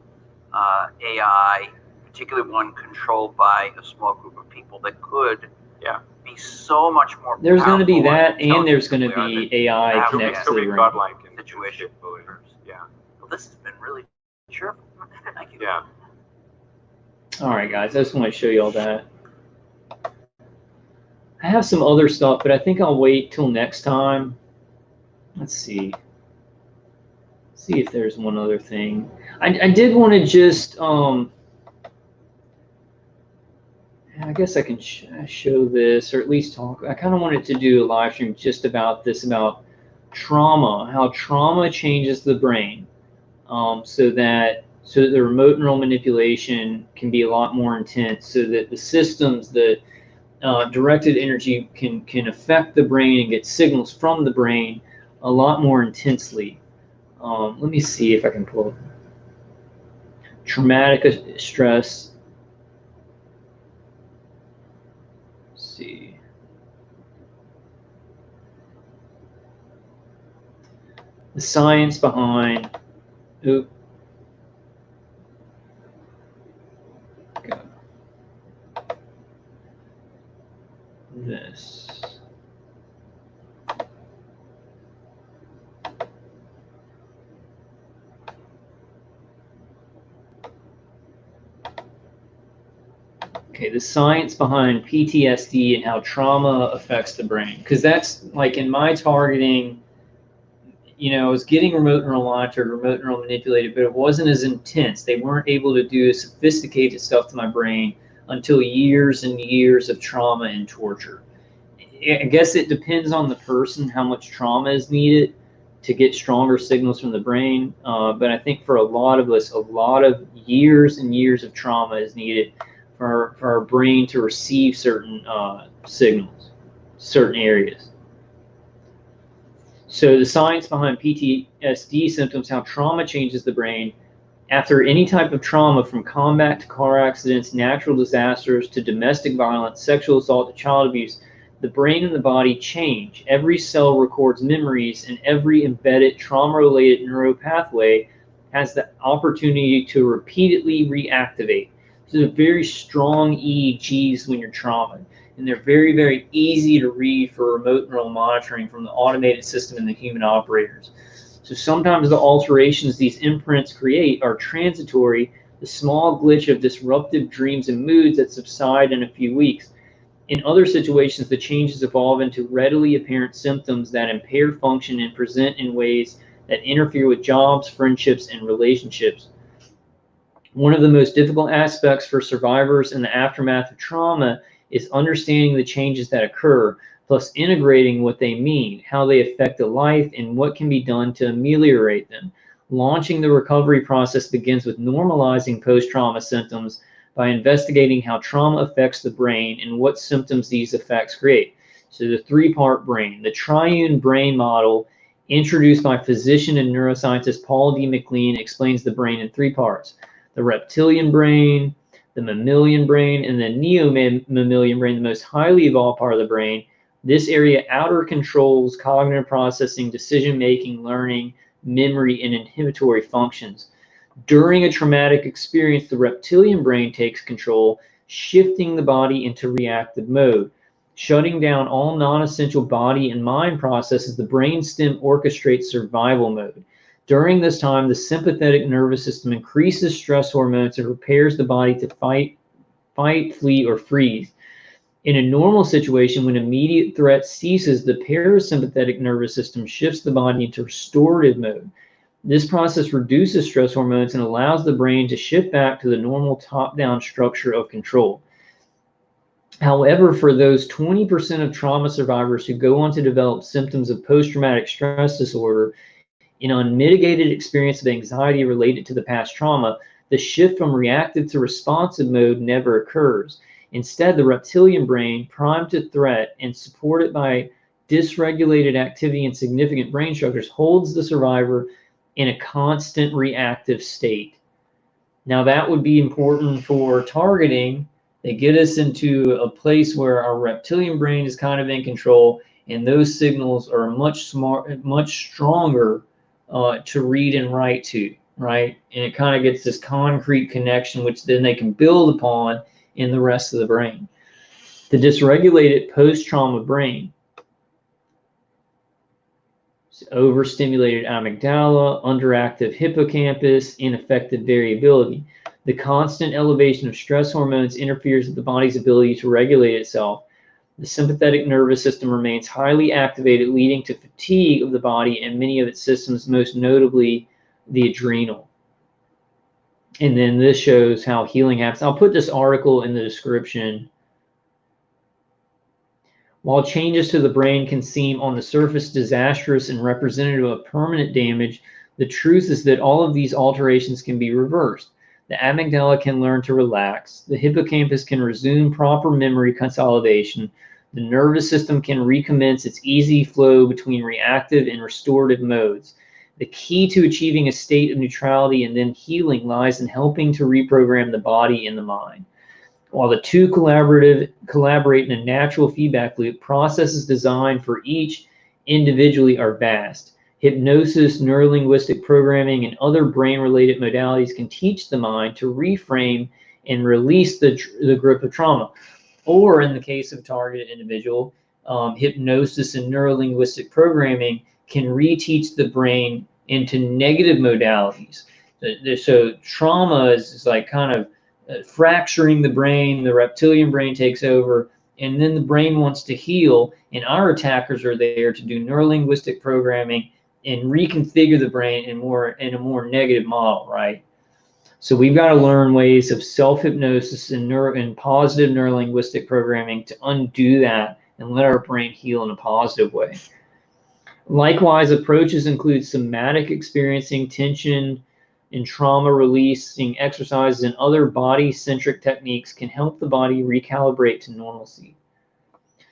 Speaker 4: AI, particularly one controlled by a small group of people that could be so much more.
Speaker 1: There's going to be that, and there's going to be AI next to the
Speaker 2: godlike in
Speaker 4: situation.
Speaker 2: Yeah.
Speaker 4: Well, this has been really cheerful. Thank you.
Speaker 2: Yeah.
Speaker 1: All right, guys. I just want to show you all that. I have some other stuff, but I think I'll wait till next time. Let's see. See if there's one other thing. I did want to just, I guess I can show this, or at least talk. I kind of wanted to do a live stream just about this, about trauma, how trauma changes the brain, so that the remote neural manipulation can be a lot more intense, so that the systems that directed energy can affect the brain and get signals from the brain a lot more intensely. Let me see if I can pull traumatic stress. Let's see. The science behind. Oop. This. Okay, the science behind PTSD and how trauma affects the brain. Because that's like in my targeting, I was getting remote neural monitored, remote neural manipulated, but it wasn't as intense. They weren't able to do sophisticated stuff to my brain until years and years of trauma and torture. I guess it depends on the person how much trauma is needed to get stronger signals from the brain. But I think for a lot of us, a lot of years and years of trauma is needed for our brain to receive certain signals, certain areas. So the science behind PTSD symptoms, how trauma changes the brain. After any type of trauma, from combat to car accidents, natural disasters to domestic violence, sexual assault to child abuse, the brain and the body change. Every cell records memories, and every embedded trauma-related neuropathway has the opportunity to repeatedly reactivate. So they're very strong EEGs when you're traumatized, and they're very, very easy to read for remote neural monitoring from the automated system and the human operators. So sometimes the alterations these imprints create are transitory, the small glitch of disruptive dreams and moods that subside in a few weeks. In other situations, the changes evolve into readily apparent symptoms that impair function and present in ways that interfere with jobs, friendships, and relationships. One of the most difficult aspects for survivors in the aftermath of trauma is understanding the changes that occur, plus integrating what they mean, how they affect the life, and what can be done to ameliorate them. Launching the recovery process begins with normalizing post-trauma symptoms by investigating how trauma affects the brain and what symptoms these effects create. So the three-part brain, the triune brain model introduced by physician and neuroscientist Paul D. MacLean, explains the brain in three parts: the reptilian brain, the mammalian brain, and the neo-mammalian brain, the most highly evolved part of the brain. This area outer controls cognitive processing, decision-making, learning, memory, and inhibitory functions. During a traumatic experience, the reptilian brain takes control, shifting the body into reactive mode. Shutting down all non-essential body and mind processes, the brainstem orchestrates survival mode. During this time, the sympathetic nervous system increases stress hormones and prepares the body to fight, flee, or freeze. In a normal situation, when immediate threat ceases, the parasympathetic nervous system shifts the body into restorative mode. This process reduces stress hormones and allows the brain to shift back to the normal top-down structure of control. However, for those 20% of trauma survivors who go on to develop symptoms of post-traumatic stress disorder, an unmitigated experience of anxiety related to the past trauma, the shift from reactive to responsive mode never occurs. Instead, the reptilian brain, primed to threat and supported by dysregulated activity in significant brain structures, holds the survivor in a constant reactive state. Now, that would be important for targeting. They get us into a place where our reptilian brain is kind of in control, and those signals are much stronger to read and write to, right? And it kind of gets this concrete connection, which then they can build upon in the rest of the brain. The dysregulated post-trauma brain, overstimulated amygdala, underactive hippocampus, ineffective variability. The constant elevation of stress hormones interferes with the body's ability to regulate itself. The sympathetic nervous system remains highly activated, leading to fatigue of the body and many of its systems, most notably the adrenal. And then this shows how healing happens. I'll put this article in the description. While changes to the brain can seem on the surface disastrous and representative of permanent damage, the truth is that all of these alterations can be reversed. The amygdala can learn to relax. The hippocampus can resume proper memory consolidation. The nervous system can recommence its easy flow between reactive and restorative modes. The key to achieving a state of neutrality and then healing lies in helping to reprogram the body and the mind. While the two collaborate in a natural feedback loop, processes designed for each individually are vast. Hypnosis, neurolinguistic programming, and other brain-related modalities can teach the mind to reframe and release the grip of trauma. Or in the case of a targeted individual, hypnosis and neurolinguistic programming can reteach the brain into negative modalities. So trauma is like kind of fracturing the brain, the reptilian brain takes over, and then the brain wants to heal, and our attackers are there to do neurolinguistic programming and reconfigure the brain in a more negative model, right? So we've got to learn ways of self-hypnosis and positive neurolinguistic programming to undo that and let our brain heal in a positive way. Likewise, approaches include somatic experiencing, tension, and trauma releasing exercises and other body-centric techniques can help the body recalibrate to normalcy.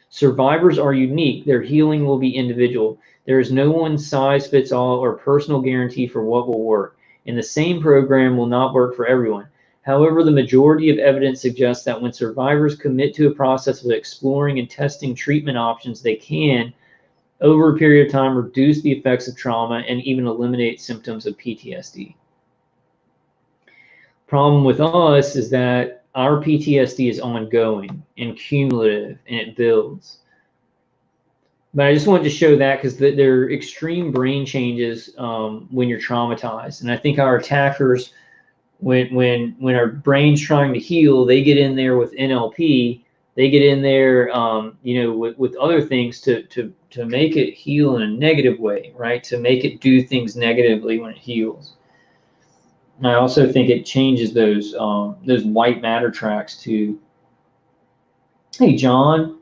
Speaker 1: Survivors are unique. Their healing will be individual. There is no one size fits all or personal guarantee for what will work, and the same program will not work for everyone. However, the majority of evidence suggests that when survivors commit to a process of exploring and testing treatment options, they can, over a period of time, reduce the effects of trauma and even eliminate symptoms of PTSD. Problem with us is that our PTSD is ongoing and cumulative, and it builds. But I just wanted to show that because there are extreme brain changes when you're traumatized, and I think our attackers, when our brain's trying to heal, they get in there with NLP, they get in there, with other things to make it heal in a negative way, right? To make it do things negatively when it heals. And I also think it changes those white matter tracks too. Hey, John.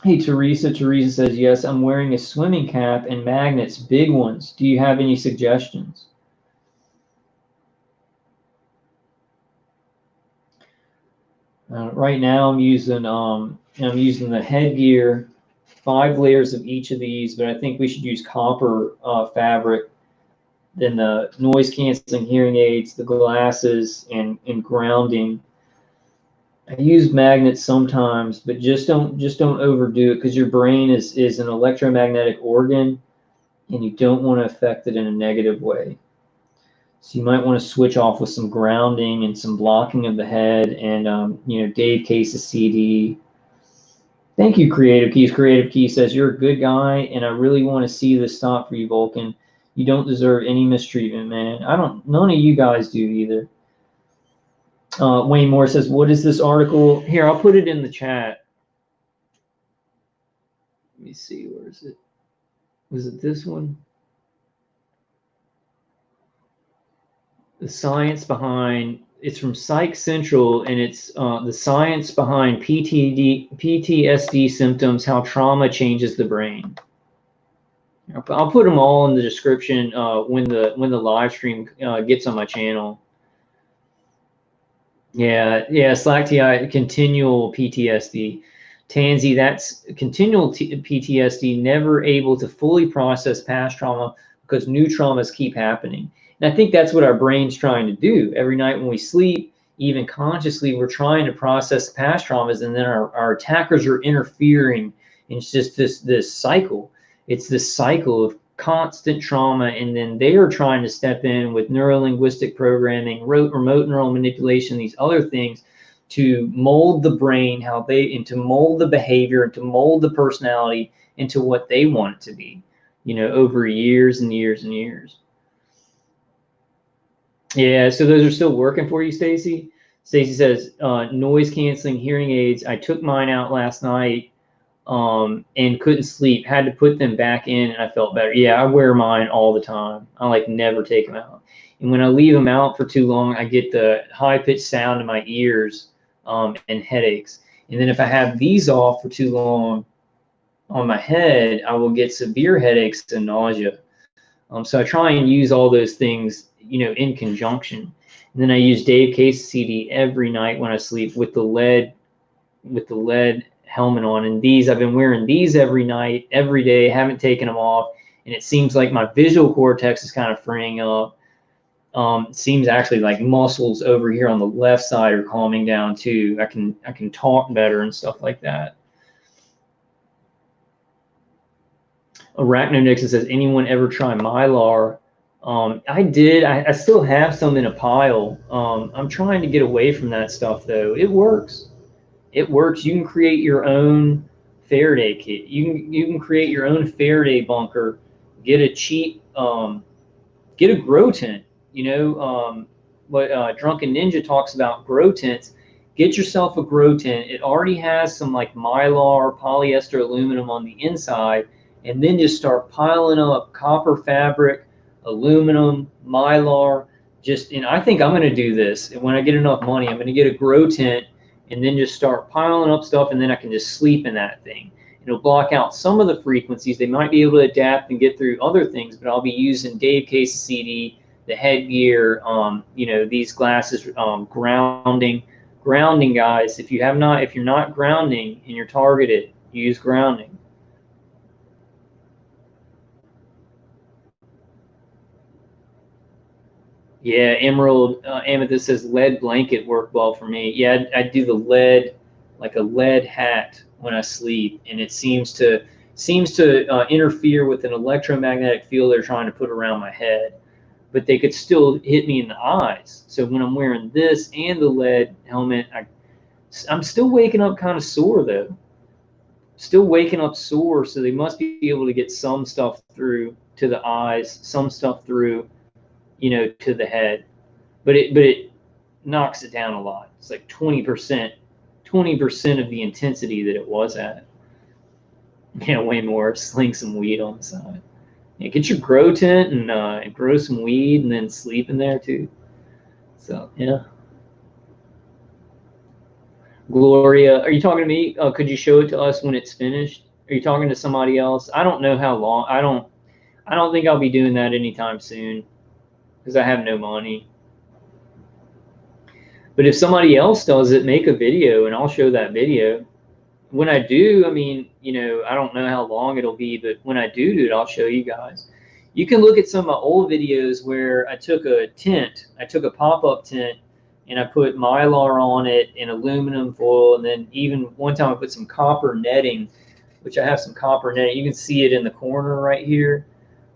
Speaker 1: Hey, Teresa. Teresa says, yes, I'm wearing a swimming cap and magnets, big ones. Do you have any suggestions? Right now I'm using the headgear, 5 layers of each of these, but I think we should use copper fabric, then the noise canceling hearing aids, the glasses, and grounding. I use magnets sometimes, but just don't overdo it, because your brain is an electromagnetic organ and you don't want to affect it in a negative way. So you might want to switch off with some grounding and some blocking of the head, and Dave Case's CD. Thank you, Creative Keys. Creative Key says, you're a good guy, and I really want to see this stop for you, Vulcan. You don't deserve any mistreatment, man. None of you guys do either. Wayne Moore says, what is this article? Here, I'll put it in the chat. Let me see, where is it? Was it this one? The science behind, it's from Psych Central, and it's the science behind PTSD symptoms, how trauma changes the brain. I'll put them all in the description when the live stream gets on my channel. Yeah, Slack TI, continual PTSD. Tansy, that's continual PTSD, never able to fully process past trauma because new traumas keep happening. And I think that's what our brain's trying to do. Every night when we sleep, even consciously, we're trying to process past traumas, and then our attackers are interfering. And it's just this cycle. It's this cycle of constant trauma, and then they are trying to step in with neurolinguistic programming, remote neural manipulation, these other things to mold the brain, and to mold the behavior, and to mold the personality into what they want it to be, over years and years and years. Yeah, so those are still working for you, Stacy? Stacy says, noise canceling hearing aids. I took mine out last night and couldn't sleep, had to put them back in, and I felt better. Yeah, I wear mine all the time. I never take them out. And when I leave them out for too long, I get the high-pitched sound in my ears and headaches. And then if I have these off for too long on my head, I will get severe headaches and nausea. So I try and use all those things, in conjunction. And then I use Dave Case's CD every night when I sleep with the lead helmet on. And I've been wearing these every night, every day, haven't taken them off. And it seems like my visual cortex is kind of freeing up. It seems actually like muscles over here on the left side are calming down too. I can talk better and stuff like that. Arachno Nixon says, anyone ever try Mylar? I did. I still have some in a pile. I'm trying to get away from that stuff though. It works. It works. You can create your own Faraday kit. You can create your own Faraday bunker. Get a cheap, get a grow tent. What Drunken Ninja talks about, grow tents. Get yourself a grow tent. It already has some like Mylar, polyester, aluminum on the inside, and then just start piling up copper fabric, aluminum, Mylar. And I think I'm going to do this. And when I get enough money, I'm going to get a grow tent and then just start piling up stuff, and then I can just sleep in that thing. It'll block out some of the frequencies. They might be able to adapt and get through other things, but I'll be using Dave Case's CD, the headgear, these glasses, grounding, guys. If you're not grounding and you're targeted, use grounding. Yeah, Emerald Amethyst says lead blanket worked well for me. Yeah, I do the lead, like a lead hat when I sleep, and it seems to interfere with an electromagnetic field they're trying to put around my head, but they could still hit me in the eyes. So when I'm wearing this and the lead helmet, I'm still waking up kind of sore though. Still waking up sore, so they must be able to get some stuff through to the eyes, some stuff through, to the head, but it knocks it down a lot. It's like 20% of the intensity that it was at. Way more. Sling some weed on the side. Yeah, get your grow tent and grow some weed and then sleep in there too. So yeah. Gloria, are you talking to me? Could you show it to us when it's finished? Are you talking to somebody else? I don't know how long. I don't think I'll be doing that anytime soon, because I have no money. But if somebody else does it, make a video and I'll show that video. When I do, I don't know how long it'll be, but when I do it, I'll show you guys. You can look at some of my old videos where I took a tent, I took a pop-up tent, and I put Mylar on it and aluminum foil, and then even one time I put some copper netting, which I have some copper netting. You can see it in the corner right here,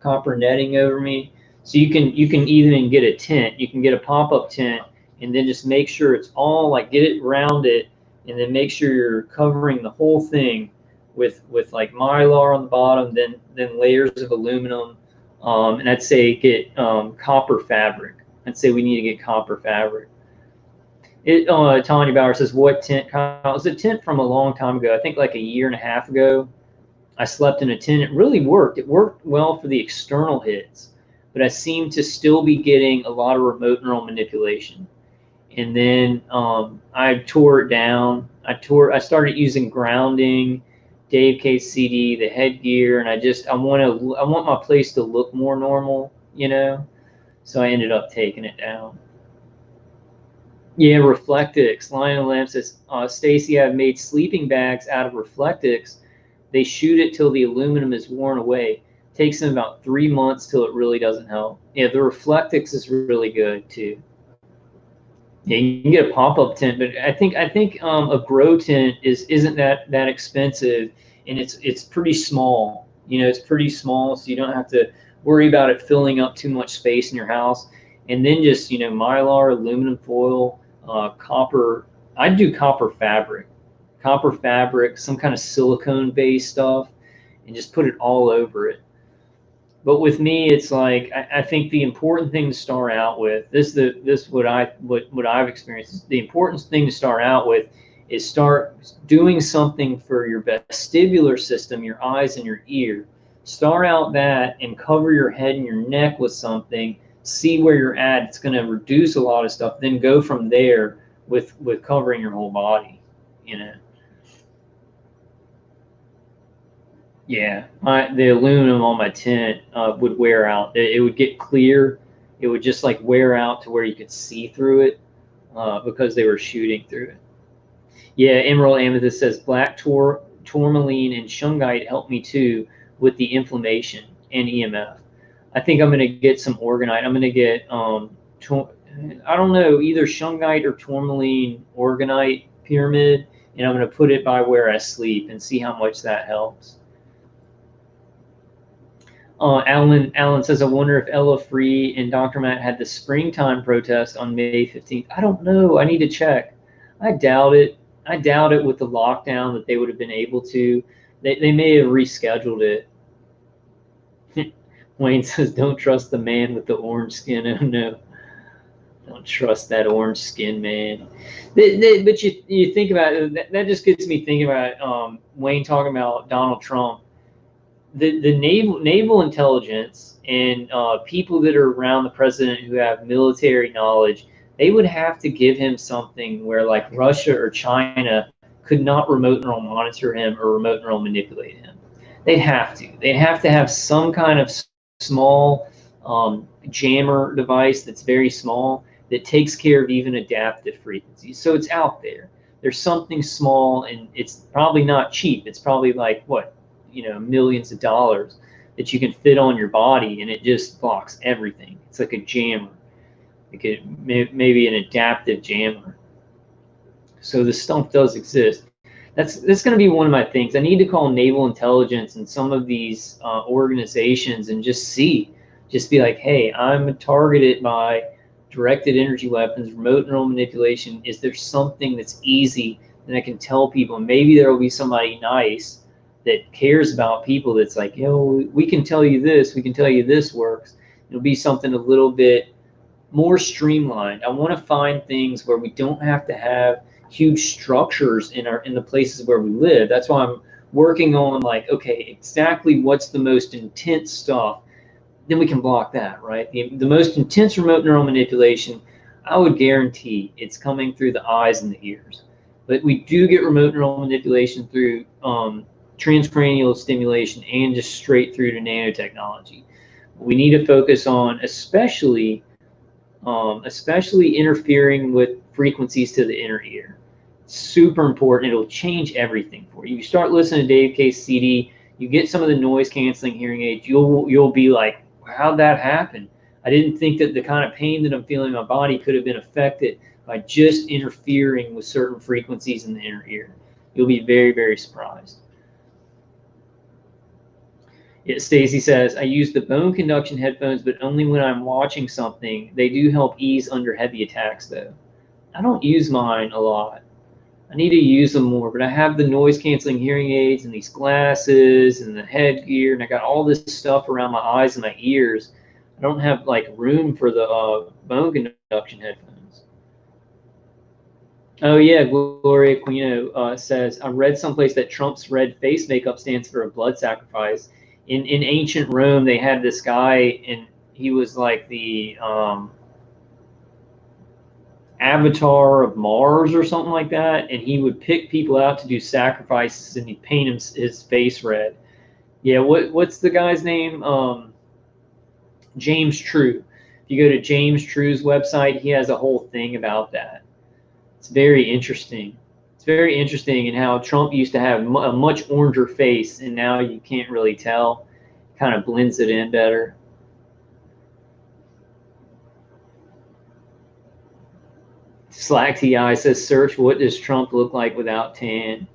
Speaker 1: copper netting over me. So you can even get a tent. You can get a pop-up tent and then just make sure it's all get it rounded, and then make sure you're covering the whole thing with like Mylar on the bottom, then layers of aluminum, and I'd say get copper fabric. I'd say we need to get copper fabric. Tanya Bauer says, what tent? It was a tent from a long time ago. I think like a year and a half ago. I slept in a tent. It really worked. It worked well for the external hits. but I seem to still be getting a lot of remote neural manipulation. And then I tore it down. I started using grounding, Dave KCD, the headgear, and I want my place to look more normal, you know. So I ended up taking it down. Yeah, Reflectix. Lionel Lamb says, Stacy, I've made sleeping bags out of Reflectix. They shoot it till the aluminum is worn away. Takes them about 3 months till it really doesn't help. Yeah, the Reflectix is really good too. Yeah, you can get a pop-up tent, but I think a grow tent isn't that expensive, and it's pretty small. You know, it's pretty small, so you don't have to worry about it filling up too much space in your house. And then just, you know, Mylar, aluminum foil, copper. I'd do copper fabric, some kind of silicone-based stuff, and just put it all over it. But with me, it's like I think the important thing to start out with what I've experienced. The important thing to start out with is start doing something for your vestibular system, your eyes and your ear. Start out that and cover your head and your neck with something. See where you're at. It's going to reduce a lot of stuff. Then go from there with covering your whole body. You know. Yeah, the aluminum on my tent would wear out. It would get clear. It would just like wear out to where you could see through it because they were shooting through it. Yeah, Emerald Amethyst says black tourmaline and shungite helped me too with the inflammation and EMF. I think I'm going to get some orgonite. I'm going to get I don't know, either shungite or tourmaline orgonite pyramid, and I'm going to put it by where I sleep and see how much that helps. Alan says, I wonder if Ella Free and Dr. Matt had the springtime protest on May 15th. I don't know. I need to check. I doubt it. I doubt it with the lockdown that they would have been able to. They may have rescheduled it. Wayne says, don't trust the man with the orange skin. Oh, no. Don't trust that orange skin man. But you think about it, that just gets me thinking about Wayne talking about Donald Trump. The naval intelligence and people that are around the president who have military knowledge, they would have to give him something where like Russia or China could not remote neural monitor him or remote neural manipulate him. They'd have to. They'd have to have some kind of small jammer device that's very small that takes care of even adaptive frequencies. So it's out there. There's something small, and it's probably not cheap. It's probably like what? You know, millions of dollars that you can fit on your body, and it just blocks everything. It's like a jammer, like maybe an adaptive jammer. So the stuff does exist. That's going to be one of my things. I need to call naval intelligence and some of these organizations and just be like, hey, I'm targeted by directed energy weapons, remote neural manipulation. Is there something that's easy that I can tell people? Maybe there will be somebody nice that cares about people that's like, you know, we can tell you this, we can tell you this works. It'll be something a little bit more streamlined. I want to find things where we don't have to have huge structures in the places where we live. That's why I'm working on like, okay, exactly what's the most intense stuff, then we can block that, right? The most intense remote neural manipulation, I would guarantee it's coming through the eyes and the ears. But we do get remote neural manipulation through transcranial stimulation and just straight through to nanotechnology. We need to focus on especially interfering with frequencies to the inner ear. Super important. It'll change everything for you. You start listening to Dave KCD, you get some of the noise canceling hearing aids, you'll be like, how'd that happen? I didn't think that the kind of pain that I'm feeling in my body could have been affected by just interfering with certain frequencies in the inner ear. You'll be very, very surprised. Yeah, Stacy says, I use the bone conduction headphones, but only when I'm watching something. They do help ease under heavy attacks, though. I don't use mine a lot. I need to use them more, but I have the noise canceling hearing aids and these glasses and the headgear, and I got all this stuff around my eyes and my ears. I don't have like room for the bone conduction headphones. Oh yeah, Gloria Quino says, I read someplace that Trump's red face makeup stands for a blood sacrifice. In ancient Rome, they had this guy, and he was like the avatar of Mars or something like that, and he would pick people out to do sacrifices, and he'd paint his face red. Yeah, what's the guy's name? James True. If you go to James True's website, he has a whole thing about that. It's very interesting. It's very interesting in how Trump used to have a much oranger face, and now you can't really tell. Kind of blends it in better. Slack TI says, search what does Trump look like without tan?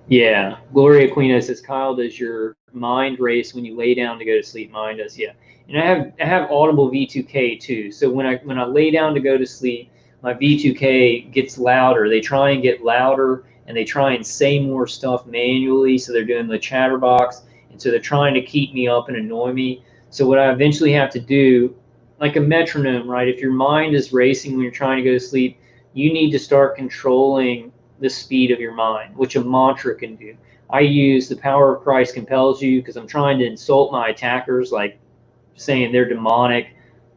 Speaker 1: Yeah. Gloria Aquino says, Kyle, does your mind race when you lay down to go to sleep? Mine does, yeah. And I have Audible V2K too. So when I lay down to go to sleep, my V2K gets louder. They try and get louder, and they try and say more stuff manually. So they're doing the chatterbox, and so they're trying to keep me up and annoy me. So what I eventually have to do, like a metronome, right? If your mind is racing when you're trying to go to sleep, you need to start controlling the speed of your mind, which a mantra can do. I use the power of Christ compels you because I'm trying to insult my attackers, like saying they're demonic.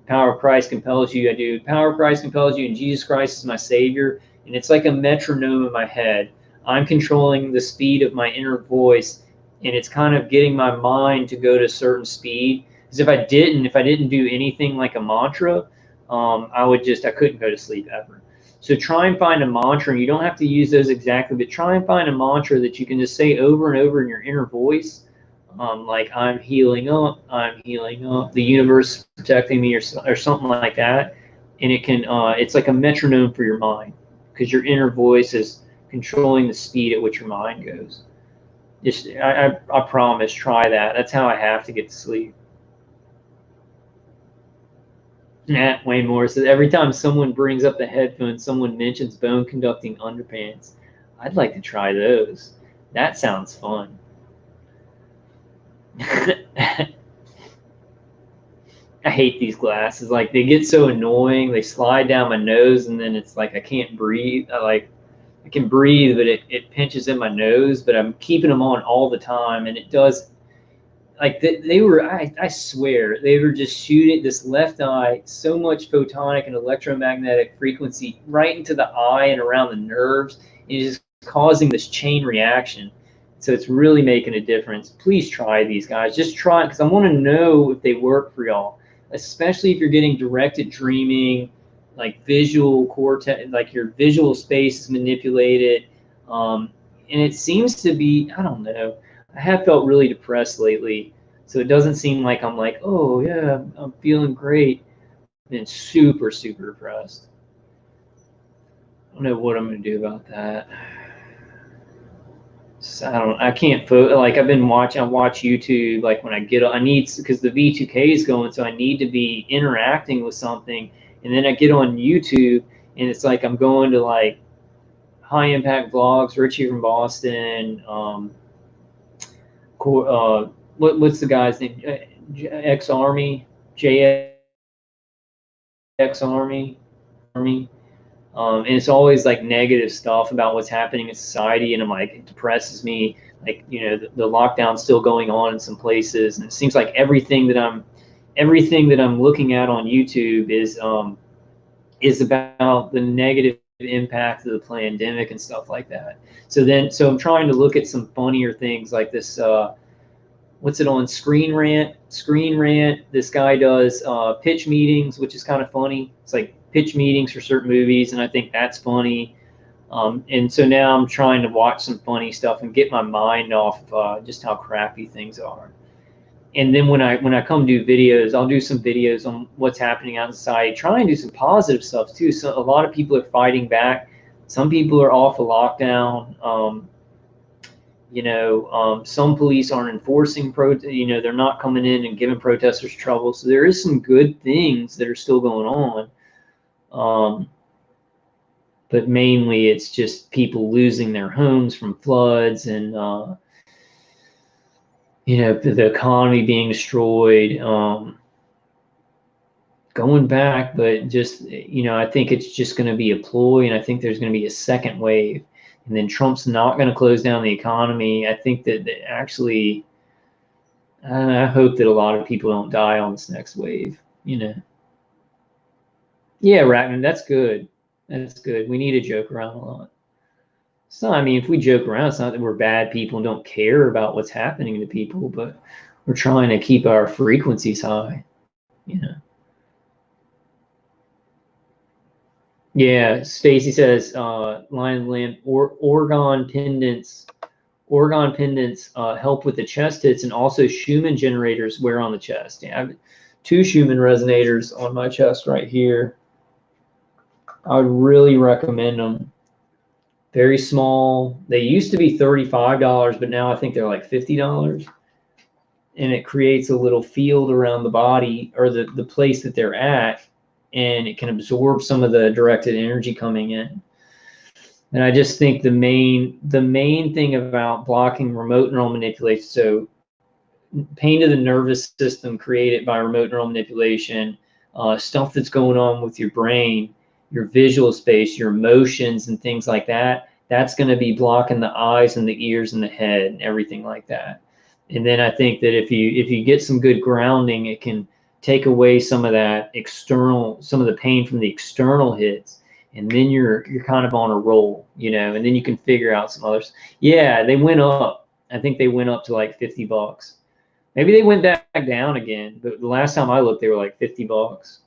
Speaker 1: Power of Christ compels you. I do power of Christ compels you, and Jesus Christ is my Savior. And it's like a metronome in my head. I'm controlling the speed of my inner voice, and it's kind of getting my mind to go to a certain speed. Because if I didn't do anything like a mantra, I couldn't go to sleep ever. So try and find a mantra, and you don't have to use those exactly, but try and find a mantra that you can just say over and over in your inner voice, like I'm healing up, the universe is protecting me, or something like that. And it can, it's like a metronome for your mind, because your inner voice is controlling the speed at which your mind goes. I promise, try that. That's how I have to get to sleep. Wayne Morris says, every time someone brings up the headphones, someone mentions bone conducting underpants. I'd like to try those. That sounds fun. I hate these glasses. Like, they get so annoying. They slide down my nose, and then it's like I can't breathe. I can breathe, but it pinches in my nose. But I'm keeping them on all the time, and it does. Like they were, I swear, they were just shooting this left eye so much photonic and electromagnetic frequency right into the eye and around the nerves, and it's just causing this chain reaction. So it's really making a difference. Please try these, guys. Just try it, because I want to know if they work for y'all, especially if you're getting directed dreaming, like visual cortex, like your visual space is manipulated. And it seems to be, I don't know. I have felt really depressed lately, so it doesn't seem like I'm like, oh yeah, I'm feeling great. I've been super, super depressed. I don't know what I'm gonna do about that. So I can't like I watch YouTube, like when I get, because the V2K is going, so I need to be interacting with something, and then I get on YouTube, and it's like I'm going to like High Impact Vlogs, Richie from Boston, what's the guy's name? X Army, JX Army, and it's always like negative stuff about what's happening in society, and I'm like, it depresses me. Like, the lockdown's still going on in some places, and it seems like everything that I'm looking at on YouTube is about the negative impact of the pandemic and stuff like that. So I'm trying to look at some funnier things like this. What's it on? Screen Rant. This guy does pitch meetings, which is kind of funny. It's like pitch meetings for certain movies, and I think that's funny. And so now I'm trying to watch some funny stuff and get my mind off just how crappy things are. And then when I come do videos, I'll do some videos on what's happening out in society. Try and do some positive stuff too. So a lot of people are fighting back. Some people are off of lockdown. Some police aren't enforcing they're not coming in and giving protesters trouble. So there is some good things that are still going on. But mainly it's just people losing their homes from floods, and the economy being destroyed, going back. But just, I think it's just going to be a ploy, and I think there's going to be a second wave. And then Trump's not going to close down the economy. I think that actually I hope that a lot of people don't die on this next wave, you know. Yeah, Rackman, that's good. That's good. We need to joke around a lot. So, I mean, if we joke around, it's not that we're bad people and don't care about what's happening to people, but we're trying to keep our frequencies high, you know. Yeah, Stacy says, lion lamp or orgone pendants help with the chest hits, and also Schumann generators wear on the chest. Yeah, I have 2 Schumann resonators on my chest right here. I would really recommend them. Very small. They used to be $35, but now I think they're like $50. And it creates a little field around the body, or the place that they're at, and it can absorb some of the directed energy coming in. And I just think the main thing about blocking remote neural manipulation, so pain to the nervous system created by remote neural manipulation, stuff that's going on with your brain, your visual space, your emotions and things like that, that's going to be blocking the eyes and the ears and the head and everything like that. And then I think that if you get some good grounding, it can take away some of that external, some of the pain from the external hits. And then you're kind of on a roll, you know, and then you can figure out some others. Yeah, they went up. I think they went up to like $50. Maybe they went back down again, but the last time I looked, they were like $50.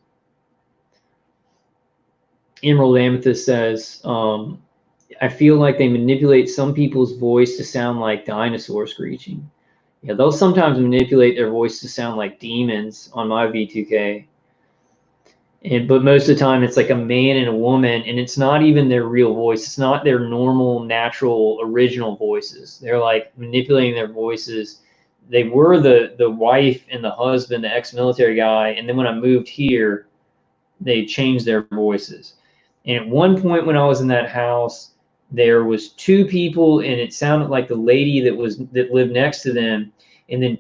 Speaker 1: Emerald Amethyst says, I feel like they manipulate some people's voice to sound like dinosaur screeching. Yeah, they'll sometimes manipulate their voice to sound like demons on my V2K. But most of the time it's like a man and a woman, and it's not even their real voice. It's not their normal, natural, original voices. They're like manipulating their voices. They were the wife and the husband, the ex-military guy, and then when I moved here, they changed their voices. And at one point when I was in that house, there was 2 people, and it sounded like the lady that lived next to them, and then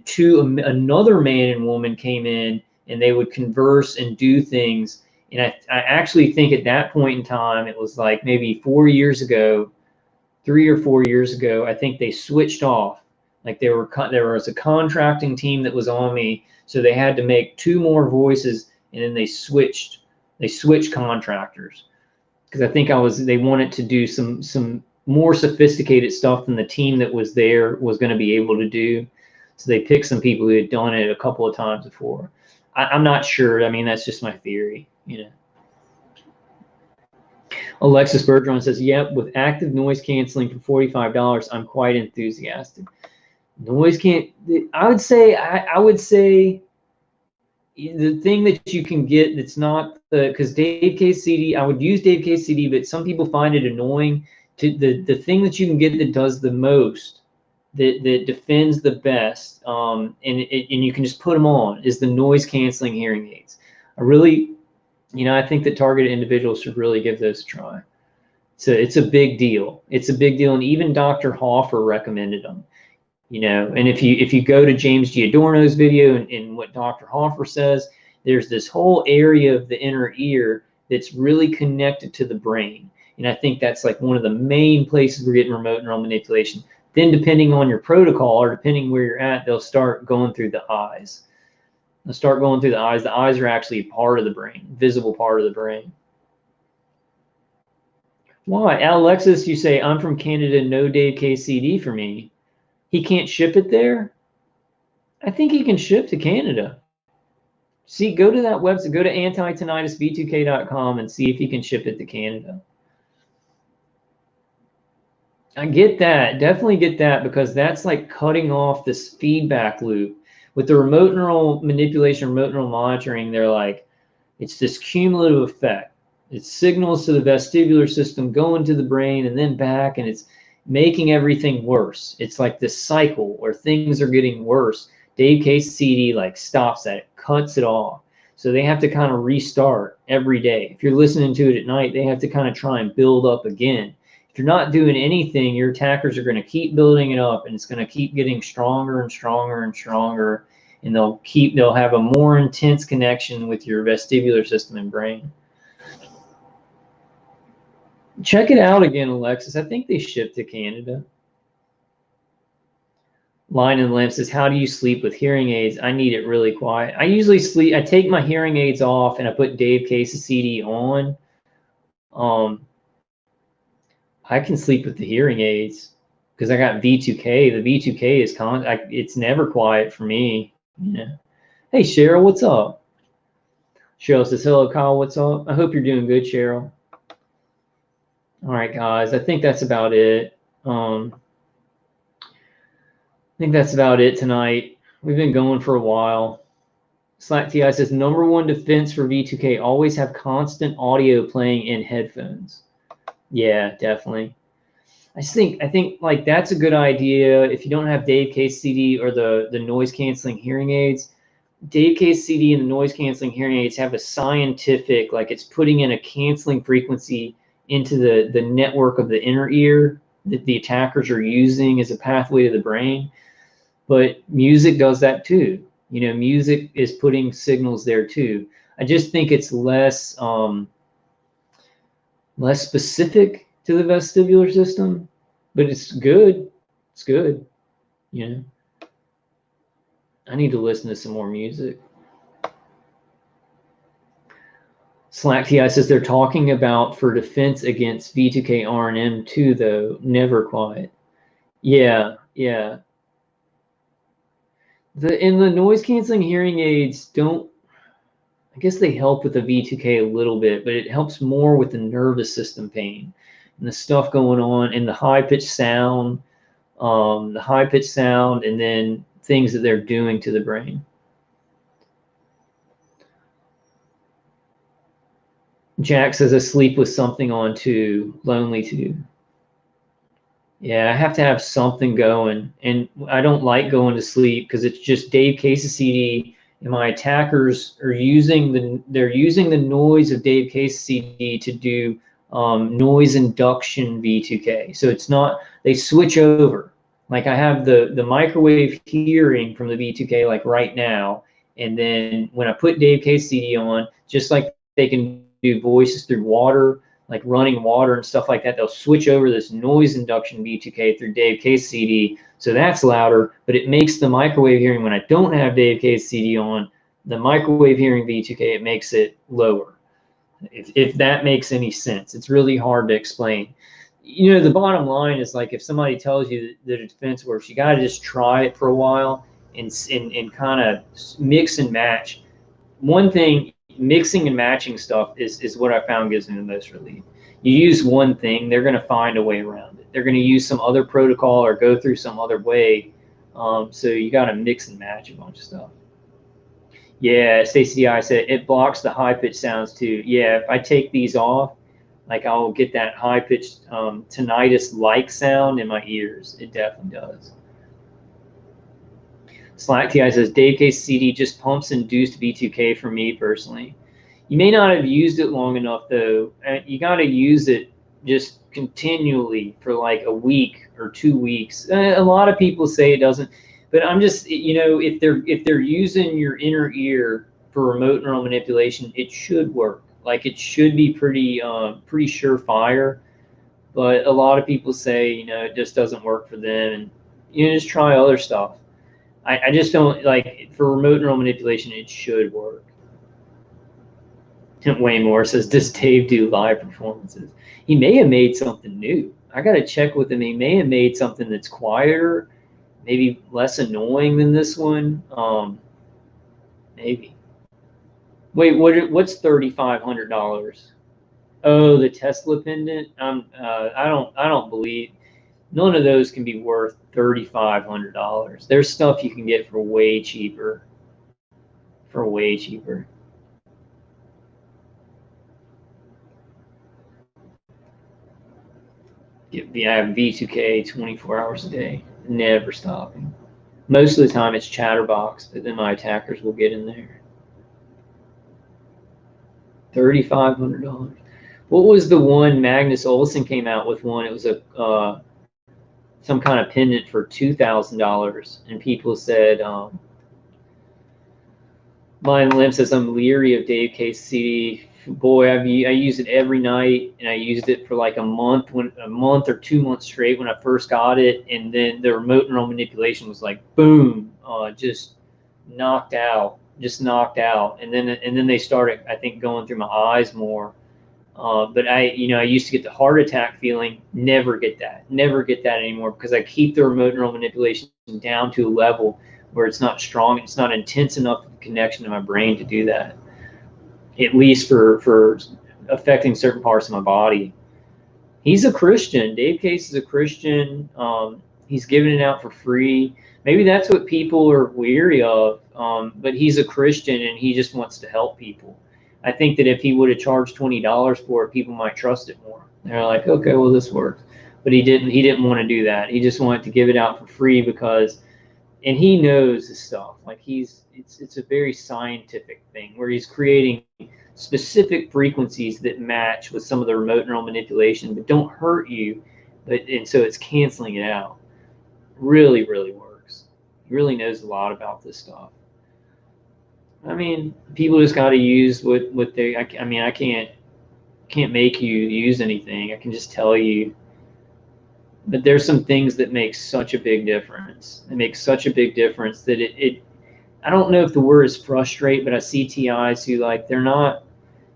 Speaker 1: another man and woman came in, and they would converse and do things. And I actually think at that point in time, it was like maybe 4 years ago, 3 or 4 years ago, I think they switched off. Like there was a contracting team that was on me, so they had to make 2 more voices, and then they switched contractors. Because I think they wanted to do some more sophisticated stuff than the team that was there was going to be able to do. So they picked some people who had done it a couple of times before. I'm not sure. I mean, that's just my theory, you know. Alexis Bergeron says, yep, with active noise canceling for $45, I'm quite enthusiastic. Noise can't, I would say the thing that you can get that's not because Dave K. CD, I would use Dave K. CD, but some people find it annoying. The thing that you can get that does the most, that defends the best, and you can just put them on, is the noise canceling hearing aids. I think that targeted individuals should really give those a try. So it's a big deal. It's a big deal, and even Dr. Hoffer recommended them. You know, and if you go to James Giordano's video and what Dr. Hoffer says, there's this whole area of the inner ear that's really connected to the brain. And I think that's like one of the main places we're getting remote neural manipulation. Then depending on your protocol or depending where you're at, they'll start going through the eyes. They'll start going through the eyes. The eyes are actually part of the brain, visible part of the brain. Why? Alexis, you say, I'm from Canada, no Dave KCD for me. He can't ship it there? I think he can ship to Canada. See, go to that website, go to antitinnitusv2k.com and see if he can ship it to Canada. I get that, definitely get that, because that's like cutting off this feedback loop. With the remote neural manipulation, remote neural monitoring, they're like, it's this cumulative effect. It signals to the vestibular system, going to the brain and then back, and it's making everything worse. It's like this cycle where things are getting worse. Dave Case CD like stops that, it cuts it off. So they have to kind of restart every day. If you're listening to it at night, they have to kind of try and build up again. If you're not doing anything, your attackers are going to keep building it up, and it's going to keep getting stronger and stronger and stronger, and they'll have a more intense connection with your vestibular system and brain. Check it out again, Alexis. I think they ship to Canada. Line in the Lamp says, how do you sleep with hearing aids? I need it really quiet. I usually sleep, I take my hearing aids off and I put Dave Case's CD on. I can sleep with the hearing aids because I got V2K. The V2K is it's never quiet for me. Yeah. Hey, Cheryl, what's up? Cheryl says, hello, Kyle, what's up? I hope you're doing good, Cheryl. All right, guys, I think that's about it. I think that's about it tonight. We've been going for a while. Slack TI says, #1 defense for V2K, always have constant audio playing in headphones. Yeah, definitely. I think like that's a good idea if you don't have Dave Case CD or the noise canceling hearing aids. Dave Case CD and the noise canceling hearing aids have a scientific, like it's putting in a canceling frequency into the network of the inner ear that the attackers are using as a pathway to the brain. But music does that too. You know, music is putting signals there too. I just think it's less specific to the vestibular system, but it's good. It's good. You know, I need to listen to some more music. Slack TI says they're talking about for defense against V2K RNM too, though. Never quiet. Yeah, yeah. The noise canceling hearing aids don't, I guess they help with the V2K a little bit, but it helps more with the nervous system pain and the stuff going on and the high pitched sound, and then things that they're doing to the brain. Jack says I sleep with something on too, lonely too. Yeah, I have to have something going, and I don't like going to sleep because it's just Dave Case's CD, and my attackers are using the noise of Dave Case's CD to do noise induction V2K. So it's not, they switch over. Like I have the microwave hearing from the V2K like right now, and then when I put Dave Case's CD on, just like they can do voices through water, like running water and stuff like that, they'll switch over this noise induction V2K through Dave Case CD. So that's louder, but it makes the microwave hearing when I don't have Dave Case CD on, the microwave hearing V2K, it makes it lower. If that makes any sense. It's really hard to explain. You know, the bottom line is like if somebody tells you that the defense works, you got to just try it for a while and kind of mix and match. One thing, mixing and matching stuff is what I found gives me the most relief. You use one thing, they're going to find a way around it. They're going to use some other protocol or go through some other way. So you got to mix and match a bunch of stuff. Yeah, Stacey I said it blocks the high pitched sounds too. Yeah, if I take these off, like I'll get that high pitched tinnitus like sound in my ears. It definitely does. Slack TI says Dave Case CD just pumps induced V2K for me personally. You may not have used it long enough though. You got to use it just continually for like a week or 2 weeks. A lot of people say it doesn't, but I'm just, you know, if they're using your inner ear for remote neural manipulation, it should work. Like it should be pretty surefire. But a lot of people say, you know, it just doesn't work for them, and you know, just try other stuff. I just don't like for remote neural manipulation. It should work. Wayne Moore says, "Does Dave do live performances?" He may have made something new. I got to check with him. He may have made something that's quieter, maybe less annoying than this one. Maybe. Wait, what's $3,500? Oh, the Tesla pendant. I don't believe. None of those can be worth $3,500. There's stuff you can get for way cheaper. For way cheaper. I have V2K 24 hours a day, never stopping. Most of the time it's Chatterbox, but then my attackers will get in there. $3,500. What was the one Magnus Olson came out with one? It was a some kind of pendant for $2,000, and people said, Lion Limb says, I'm leery of Dave Case CD boy, I use it every night, and I used it for like a month or 2 months straight when I first got it, and then the remote neural manipulation was like boom, just knocked out, and then they started, I think, going through my eyes more. But I used to get the heart attack feeling. Never get that anymore, because I keep the remote neural manipulation down to a level where it's not strong, it's not intense enough of a connection to my brain to do that, at least for affecting certain parts of my body. He's a Christian. Dave Case is a Christian. He's giving it out for free. Maybe that's what people are weary of, but he's a Christian and he just wants to help people. I think that if he would have charged $20 for it, people might trust it more. They're like, okay, well, this works. But he didn't want to do that. He just wanted to give it out for free because, and he knows his stuff. Like it's a very scientific thing where he's creating specific frequencies that match with some of the remote neural manipulation, but don't hurt you. And so it's canceling it out. Really, really works. He really knows a lot about this stuff. I mean, people just got to use what they. I mean, I can't make you use anything. I can just tell you. But there's some things that make such a big difference. It makes such a big difference that it I don't know if the word is frustrate, but I see TIs who, like, they're not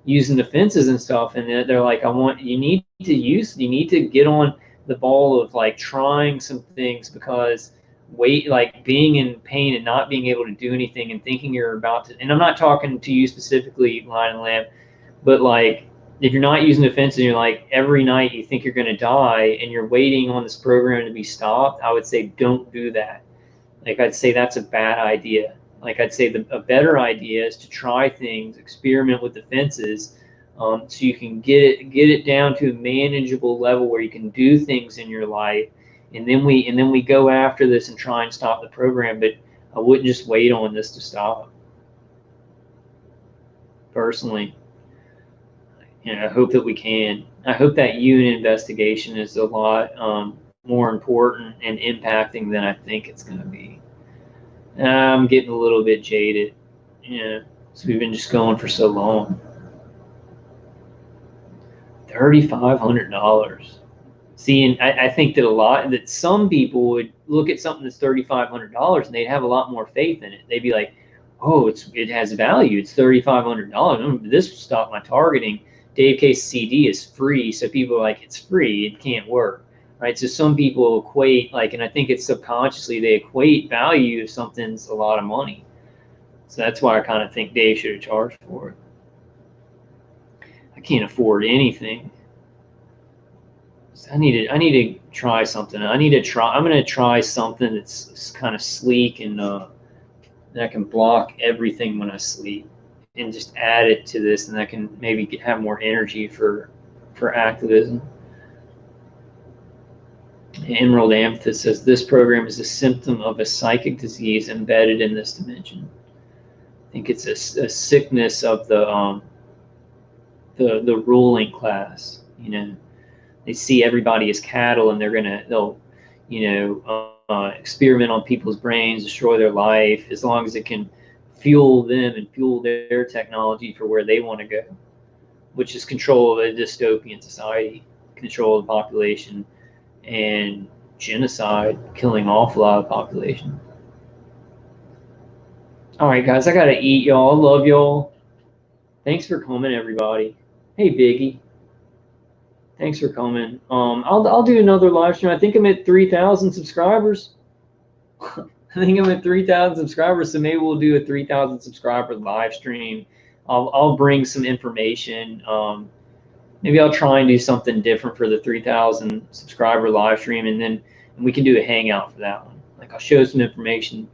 Speaker 1: using the fences and stuff, and they're like, you need to get on the ball of like trying some things, because like being in pain and not being able to do anything and thinking you're about to, and I'm not talking to you specifically, Lion and Lamb, but like if you're not using the fence and you're like every night you think you're going to die and you're waiting on this program to be stopped, I would say don't do that. Like, I'd say that's a bad idea. Like, I'd say a better idea is to try things, experiment with the fences, so you can get it down to a manageable level where you can do things in your life, and then we go after this and try and stop the program. But I wouldn't just wait on this to stop. Personally, I hope that we can. I hope that UN investigation is a lot more important and impacting than I think it's going to be. I'm getting a little bit jaded, so we've been just going for so long. $3,500. See, and I think that some people would look at something that's $3,500 and they'd have a lot more faith in it. They'd be like, oh, it has value. It's $3,500. This will stop my targeting. Dave Case CD is free, so people are like, it's free, it can't work. Right, so some people equate, like, and I think it's subconsciously they equate value if something's a lot of money. So that's why I kind of think Dave should have charged for it. I can't afford anything. So I need to try something. I'm going to try something that's kind of sleek and that I can block everything when I sleep, and just add it to this, and I can maybe have more energy for activism. Emerald Amethyst says this program is a symptom of a psychic disease embedded in this dimension. I think it's a sickness of the ruling class. They see everybody as cattle, and they'll experiment on people's brains, destroy their life, as long as it can fuel them and fuel their technology for where they want to go, which is control of a dystopian society, control of the population, and genocide, killing off a lot of the population. All right, guys, I gotta eat, y'all. I love y'all. Thanks for coming, everybody. Hey, Biggie. Thanks for coming. I'll do another live stream. I think I'm at 3,000 subscribers. I think I'm at 3,000 subscribers, so maybe we'll do a 3,000 subscriber live stream. I'll bring some information. Maybe I'll try and do something different for the 3,000 subscriber live stream, and we can do a hangout for that one. Like, I'll show some information.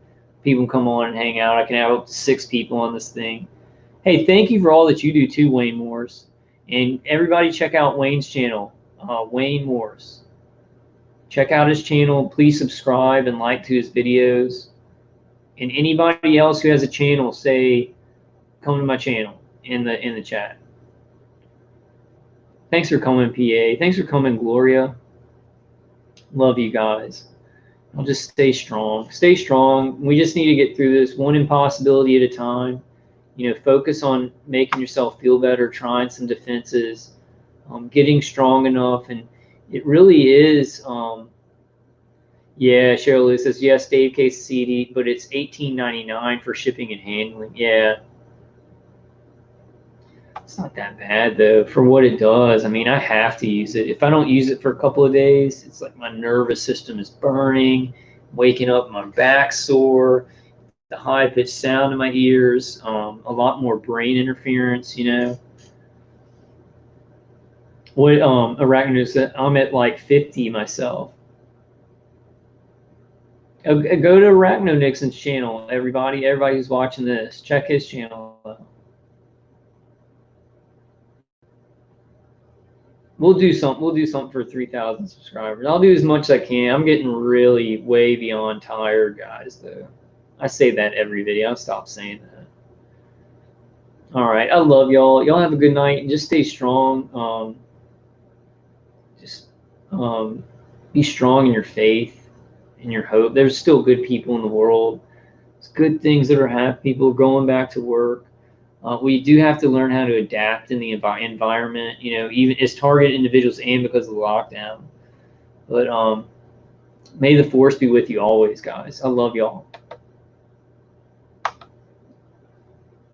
Speaker 1: People can come on and hang out. I can have up to 6 people on this thing. Hey, thank you for all that you do too, Wayne Morse. And everybody check out Wayne's channel, Wayne Morse. Check out his channel. Please subscribe and like to his videos. And anybody else who has a channel, say, come to my channel in the chat. Thanks for coming, PA. Thanks for coming, Gloria. Love you guys. I'll just stay strong. Stay strong. We just need to get through this one impossibility at a time. You know, focus on making yourself feel better, trying some defenses, getting strong enough. And it really is, yeah, Cheryl Lou says, yes, Dave Case CD, but it's $18.99 for shipping and handling. Yeah. It's not that bad, though, for what it does. I mean, I have to use it. If I don't use it for a couple of days, it's like my nervous system is burning, waking up, my back sore, the high-pitched sound in my ears, a lot more brain interference, you know. What Arachnid said, I'm at like 50 myself. Go to Arachno Nixon's channel, everybody who's watching this. Check his channel out. We'll do something for 3,000 subscribers. I'll do as much as I can. I'm getting really way beyond tired, guys, though. I say that every video. I'll stop saying that. All right. I love y'all. Y'all have a good night and just stay strong. Be strong in your faith, in your hope. There's still good people in the world. There's good things that are happening. People are going back to work. We do have to learn how to adapt in the environment, you know, even as target individuals and because of the lockdown. But may the force be with you always, guys. I love y'all.